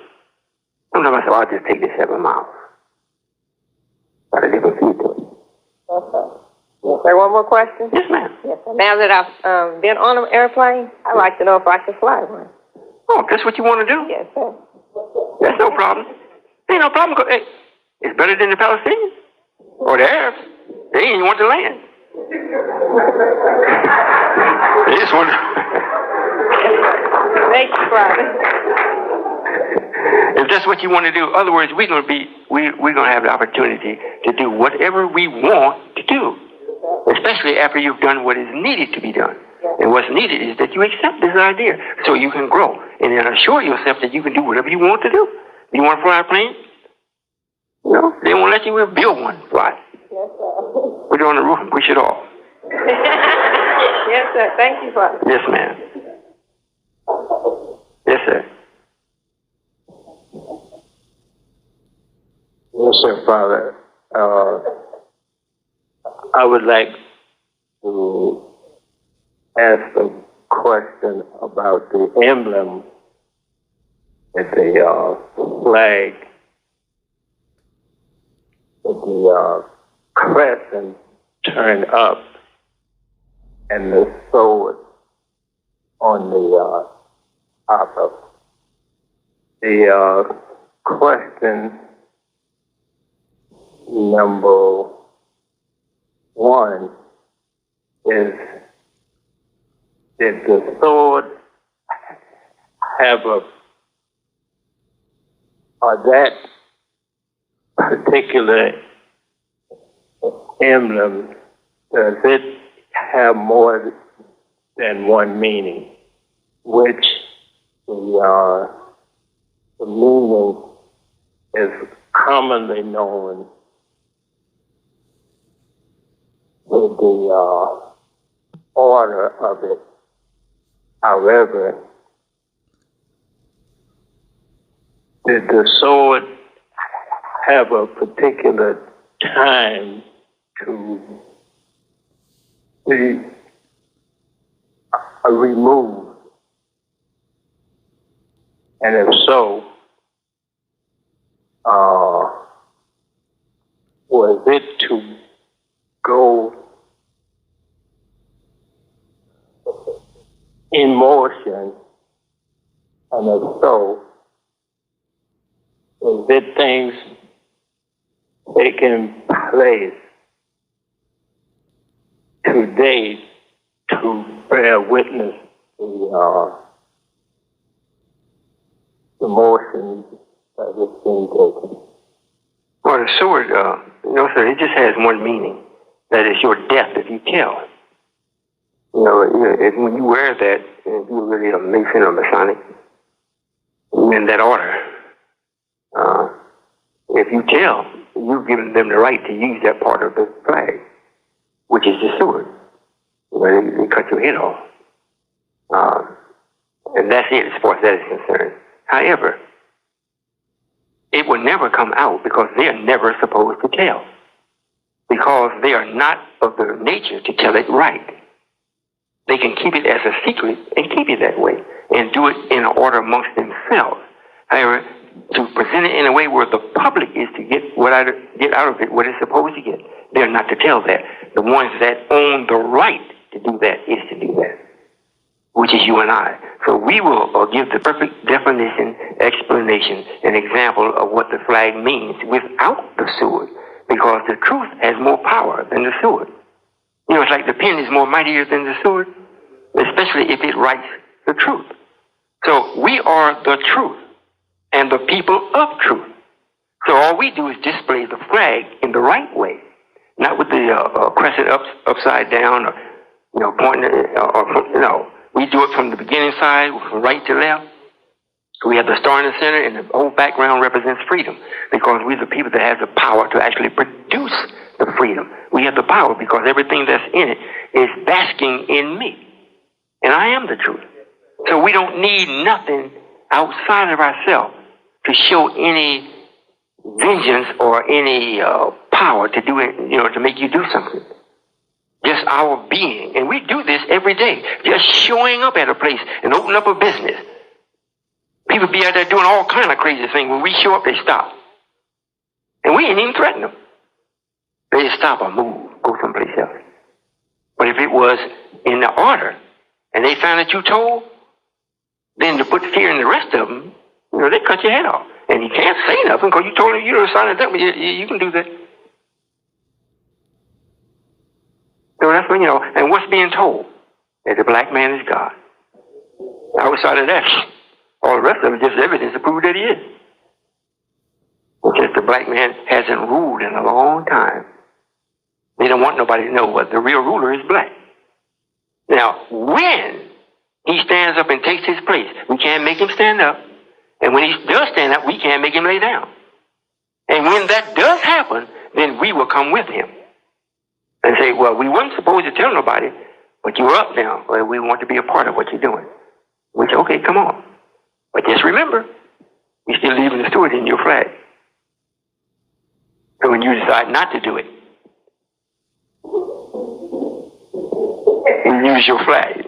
Sometimes I say, well, I'll just take this 7 miles. Got to get a feed to it. Okay. Is there one more question? Yes, ma'am. Yes, sir. Now that I've been on an airplane, I'd like to know if I can fly one. Oh, if that's what you want to do? Yes, sir. That's no problem. Ain't no problem. Hey, it's better than the Palestinians or the Arabs. They ain't even want to land. They just want to. Thank you, Father. If that's what you want to do, in other words, we're gonna have the opportunity to do whatever we want to do, especially after you've done what is needed to be done. And what's needed is that you accept this idea so you can grow and then assure yourself that you can do whatever you want to do. You want to fly a plane? No, they won't let you build one. Fly. Yes, sir. Put it on the roof and push it off. Yes, sir. Thank you, Father. Yes, ma'am. Yes, sir. Yes, sir, Father. I would like to ask a question about the emblem that the flag, that the crescent turned up and the sword on the top of it. The question number one is, did the sword have or that particular emblem, does it have more than one meaning? Which the meaning is commonly known with the order of it. However, did the sword have a particular time to be removed? And if so, was it to go in motion? And if so, is it things taking place today to bear witness to the motion that is being taken? Well, the sword, no, sir, it just has one meaning. That is your death if you kill. When you wear that, if you're really a Mason or Masonic, in that order, if you tell, you've given them the right to use that part of the flag, which is the sword. They cut your head off. And that's it as far as that is concerned. However, it will never come out because they are never supposed to tell. Because they are not of their nature to tell it right. They can keep it as a secret and keep it that way and do it in order amongst themselves. However, to present it in a way where the public is to get out of it what it's supposed to get, they're not to tell that. The ones that own the right to do that is to do that, which is you and I. So we will give the perfect definition, explanation, and example of what the flag means without the sword, because the truth has more power than the sword. It's like the pen is more mightier than the sword, especially if it writes the truth. So we are the truth and the people of truth. So all we do is display the flag in the right way, not with the crescent upside down or, pointing, no. We do it from the beginning side, from right to left. We have the star in the center, and the whole background represents freedom, because we're the people that have the power to actually produce the freedom. We have the power because everything that's in it is basking in me. And I am the truth. So we don't need nothing outside of ourselves to show any vengeance or any power to do it, to make you do something. Just our being. And we do this every day. Just showing up at a place and open up a business. People be out there doing all kind of crazy things. When we show up, they stop. And we ain't even threaten them. They just stop or move, go someplace else. But if it was in the order, and they found that you told, then to put fear in the rest of them, they cut your head off. And you can't say nothing because you told them you don't sign it up. You can do that. So that's when, and what's being told? That the black man is God. Outside of that, all the rest of it is just evidence to prove that he is. Because the black man hasn't ruled in a long time. They don't want nobody to know what the real ruler is black. Now, when he stands up and takes his place, we can't make him stand up. And when he does stand up, we can't make him lay down. And when that does happen, then we will come with him. And say, well, we weren't supposed to tell nobody, but you're up now. Well, we want to be a part of what you're doing. We say, okay, come on. But just remember, you're still leaving the steward in your flag. So when you decide not to do it, you use your flag.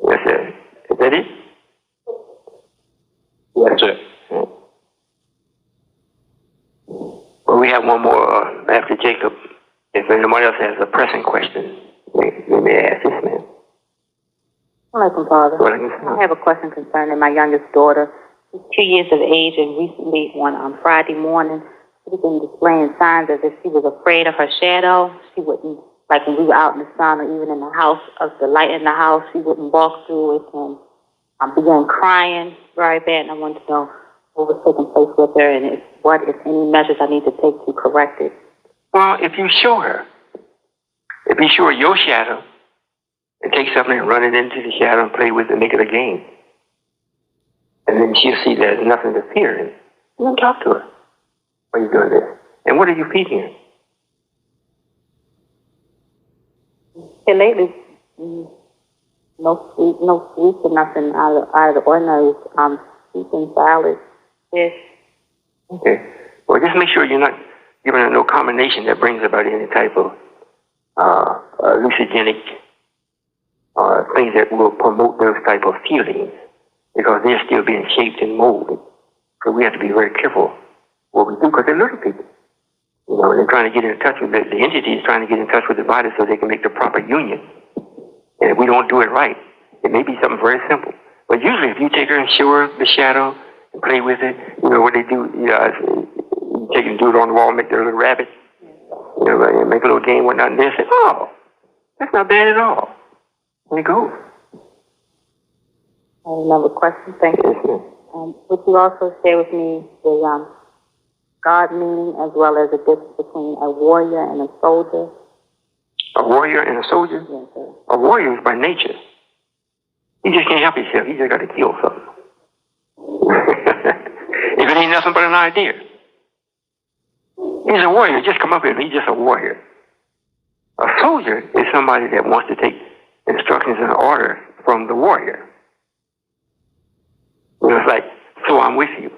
That's it. Is that it? That's it. Well, we have one more after Jacob. If anyone else has a pressing question, they may ask this man. Welcome, Father. Welcome. I have a question concerning my youngest daughter. She's 2 years of age, and recently on Friday morning, she began displaying signs as if she was afraid of her shadow. She wouldn't, like when we were out in the sun or even in the house, of the light in the house, she wouldn't walk through it, and I began crying very bad, and I wanted to know what was taking place with her, and if any measures I need to take to correct it. Well, if you show her your shadow, and take something and run it into the shadow and play with it and make it a game, and then she'll see there's nothing to fear in. You don't talk to her. Why are you doing this? And what are you feeding her? And lately, no sweets or nothing out of the ordinary. Sweets and salad, fish. Okay. Well, just make sure you're not giving her no combination that brings about any type of hallucinogenic things that will promote those type of feelings, because they're still being shaped and molded. So we have to be very careful what we do, because they're little people. They're trying to get in touch with the entity is trying to get in touch with the body so they can make the proper union. And if we don't do it right, it may be something very simple. But usually if you take her and show her the shadow and play with it, what they do, you take it and do it on the wall, make their little rabbit, make a little game, whatnot, and they say, oh, that's not bad at all. There you go. I have another question. Thank you. Would you also share with me the God meaning as well as the difference between a warrior and a soldier? A warrior and a soldier? Yes, sir. A warrior is by nature. He just can't help himself. He just got to kill something. If it ain't nothing but an idea. He's a warrior. Just come up here and he's just a warrior. A soldier is somebody that wants to take instructions and order from the warrior. It's like, so I'm with you.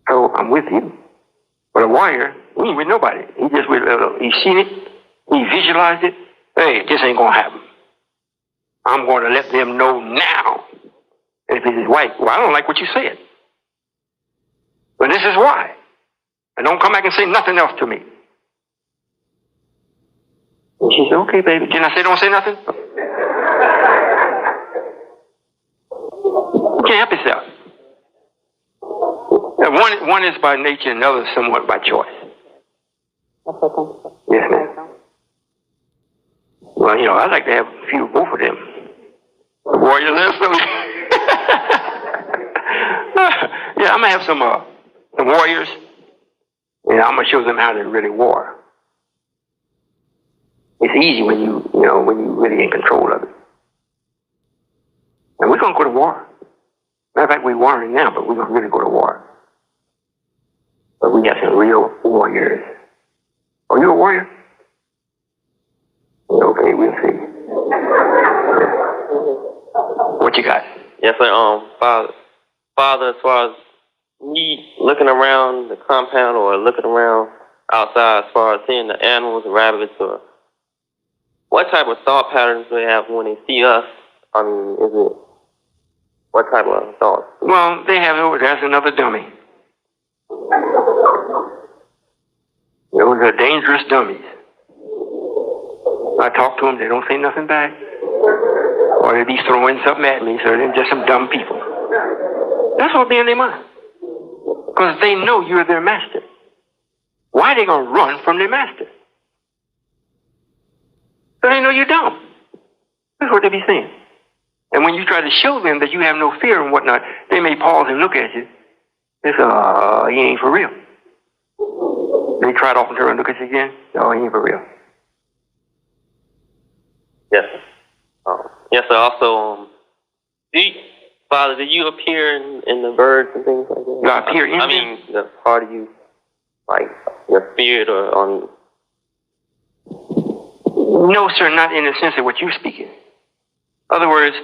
So I'm with you. But a warrior, he ain't with nobody. He just with, he's seen it, he visualized it. Hey, this ain't gonna happen. I'm going to let them know now. And if it's his wife, well, I don't like what you said. But this is why. And don't come back and say nothing else to me. And she said, okay, baby. Can I say don't say nothing? You can't help yourself. One is by nature and the other is somewhat by choice. Yes, ma'am. Well, I'd like to have a few of both of them. The warrior lives. Yeah, I'm gonna have some warriors, and I'm gonna show them how to really war. It's easy when when you really in control of it. And we're gonna go to war. Matter of fact, we're warring now, but we're gonna really go to war. But we got some real warriors. Are you a warrior? Okay, we'll see. What you got? Yes, sir. Father, as far as me looking around the compound or looking around outside, as far as seeing the animals, the rabbits, or what type of thought patterns do they have when they see us? I mean, what type of thoughts? Well, they have, that's another dummy. Those are dangerous dummies. I talk to them, they don't say nothing back. Or they be throwing something at me, so they're just some dumb people. That's what be in their mind. Because they know you're their master. Why are they going to run from their master? So they know you're dumb. That's what they be saying. And when you try to show them that you have no fear and whatnot, they may pause and look at you. They say, he ain't for real. They try to often turn and look at you again. No, he ain't for real. Yes, sir. Yes, sir. Also, Father, do you appear in the birds and things like that? Do I appear in them? I mean, the part of you, like your spirit or on... No, sir, not in the sense of what you're speaking. In other words,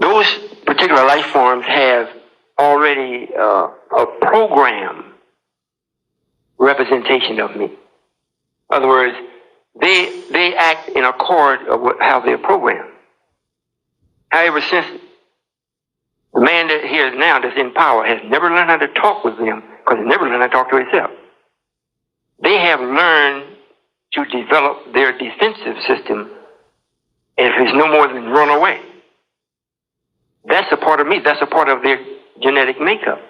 those particular life forms have already a program representation of me. In other words, they act in accord of how they're programmed. However, since the man that here now that's in power has never learned how to talk with them, because he never learned how to talk to himself, they have learned to develop their defensive system, and if it's no more than run away. That's a part of me. That's a part of their genetic makeup.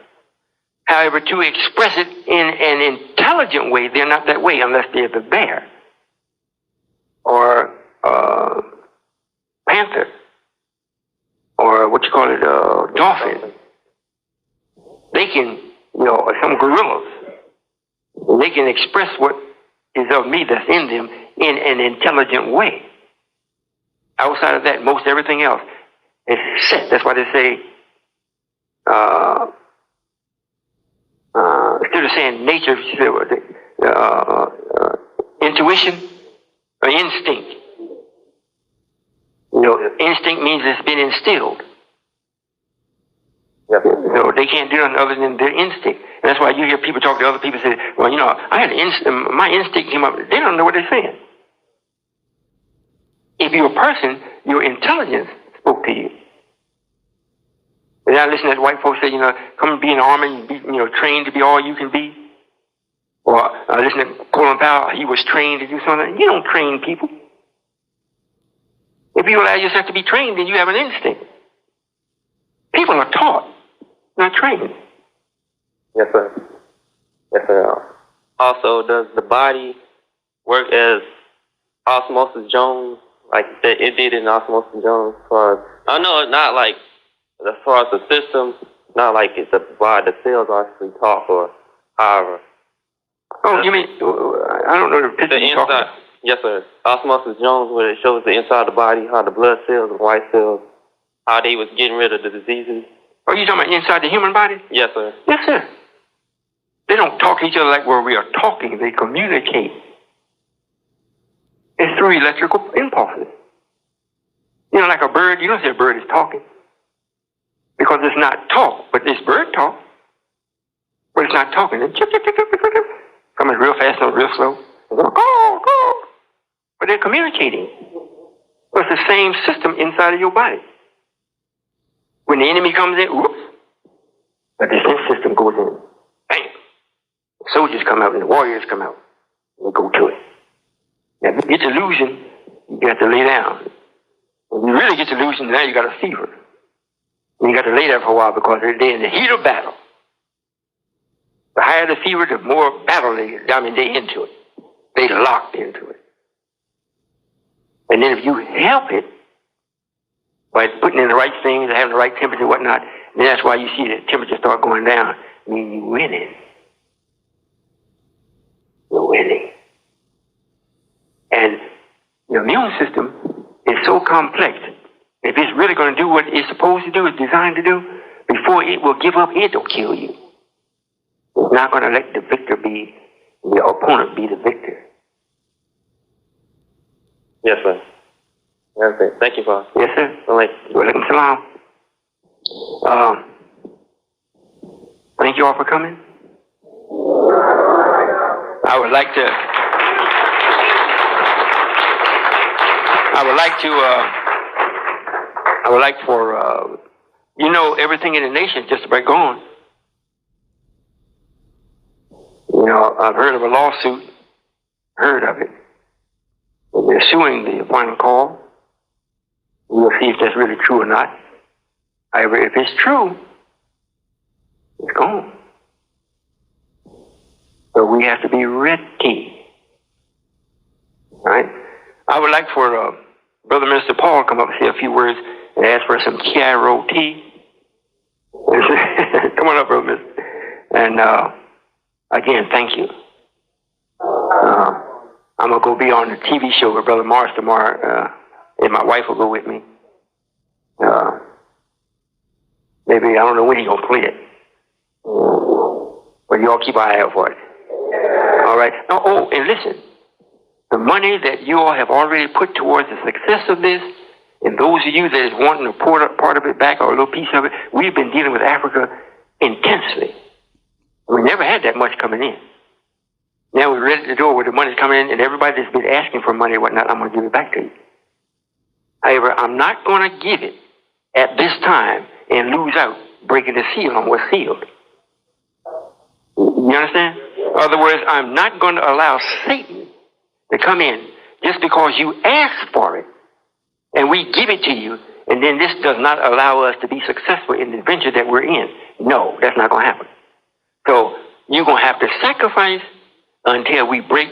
However, to express it in an intelligent way, they're not that way unless they're the bear or panther or what you call it, dolphin. They can, or some gorillas. They can express what is of me that's in them in an intelligent way. Outside of that, most everything else is set. That's why they say, instead of saying nature, intuition or instinct. Instinct means it's been instilled. Yes. So they can't do nothing other than their instinct. And that's why you hear people talk to other people and say, well, I had my instinct came up. They don't know what they're saying. If you're a person, your intelligence spoke to you. And I listen to white folks say, come and be in the army and be, trained to be all you can be. Or I listen to Colin Powell, he was trained to do something. You don't train people. If you allow yourself to be trained, then you have an instinct. People are taught, not trained. Yes, sir. Yes, sir. Also, does the body work as Osmosis Jones, like it did in Osmosis Jones? I know it's not like, as far as the system, not like it's the body, the cells actually talk or however. Oh, you mean, I don't know the picture you're talking about. Yes, sir. Osmosis Jones, where it shows the inside of the body, how the blood cells and white cells, how they was getting rid of the diseases. Oh, you talking about inside the human body? Yes, sir. Yes, sir. They don't talk to each other like where we are talking. They communicate. It's through electrical impulses. Like a bird, you don't say a bird is talking. Because it's not talk, but this bird talk. But it's not talking. It's chip, chip, chip, chip, chip, chip. Coming real fast or real slow. Go. But they're communicating. So it's the same system inside of your body. When the enemy comes in, whoops, the defense system goes in. Bam. The soldiers come out and the warriors come out. And they go to it. Now, if you get delusion, you got to lay down. When you really get delusion, now you got a fever. And you got to lay there for a while because they're in the heat of battle. The higher the fever, the more battle they into it. They locked into it. And then if you help it, by putting in the right things and having the right temperature and whatnot. And that's why you see the temperature start going down. I mean, you're winning. You're winning. And the immune system is so complex. If it's really going to do what it's supposed to do, it's designed to do, before it will give up, it'll kill you. It's not going to let the victor be, the opponent be the victor. Yes, sir. Yes, sir. Thank you, Father. Yes, sir. Walaikum salam. Thank you all for coming. I would like for, everything in the nation is just about gone. I've heard of a lawsuit, heard of it. They're suing the final call. We'll see if that's really true or not. However, if it's true, it's gone. So we have to be ready. Right? I would like for Brother Minister Paul to come up and say a few words and ask for some tea. Come on up, Brother Minister. And again, thank you. I'm going to go be on the TV show with Brother Morris tomorrow, and my wife will go with me. Maybe, I don't know when he's going to play it. But you all keep an eye out for it. All right. Oh, and listen. The money that you all have already put towards the success of this, and those of you that is wanting a part of it back or a little piece of it, we've been dealing with Africa intensely. We never had that much coming in. Now we're ready to go where the money's coming in, and everybody that's been asking for money and whatnot, I'm going to give it back to you. However, I'm not going to give it at this time and lose out breaking the seal on what's sealed. You understand? In other words, I'm not going to allow Satan to come in just because you ask for it and we give it to you, and then this does not allow us to be successful in the venture that we're in. No, that's not going to happen. So you're going to have to sacrifice until we break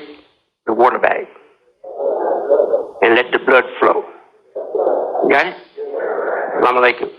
the water bag and let the blood flow. You got it? Assalamu alaikum.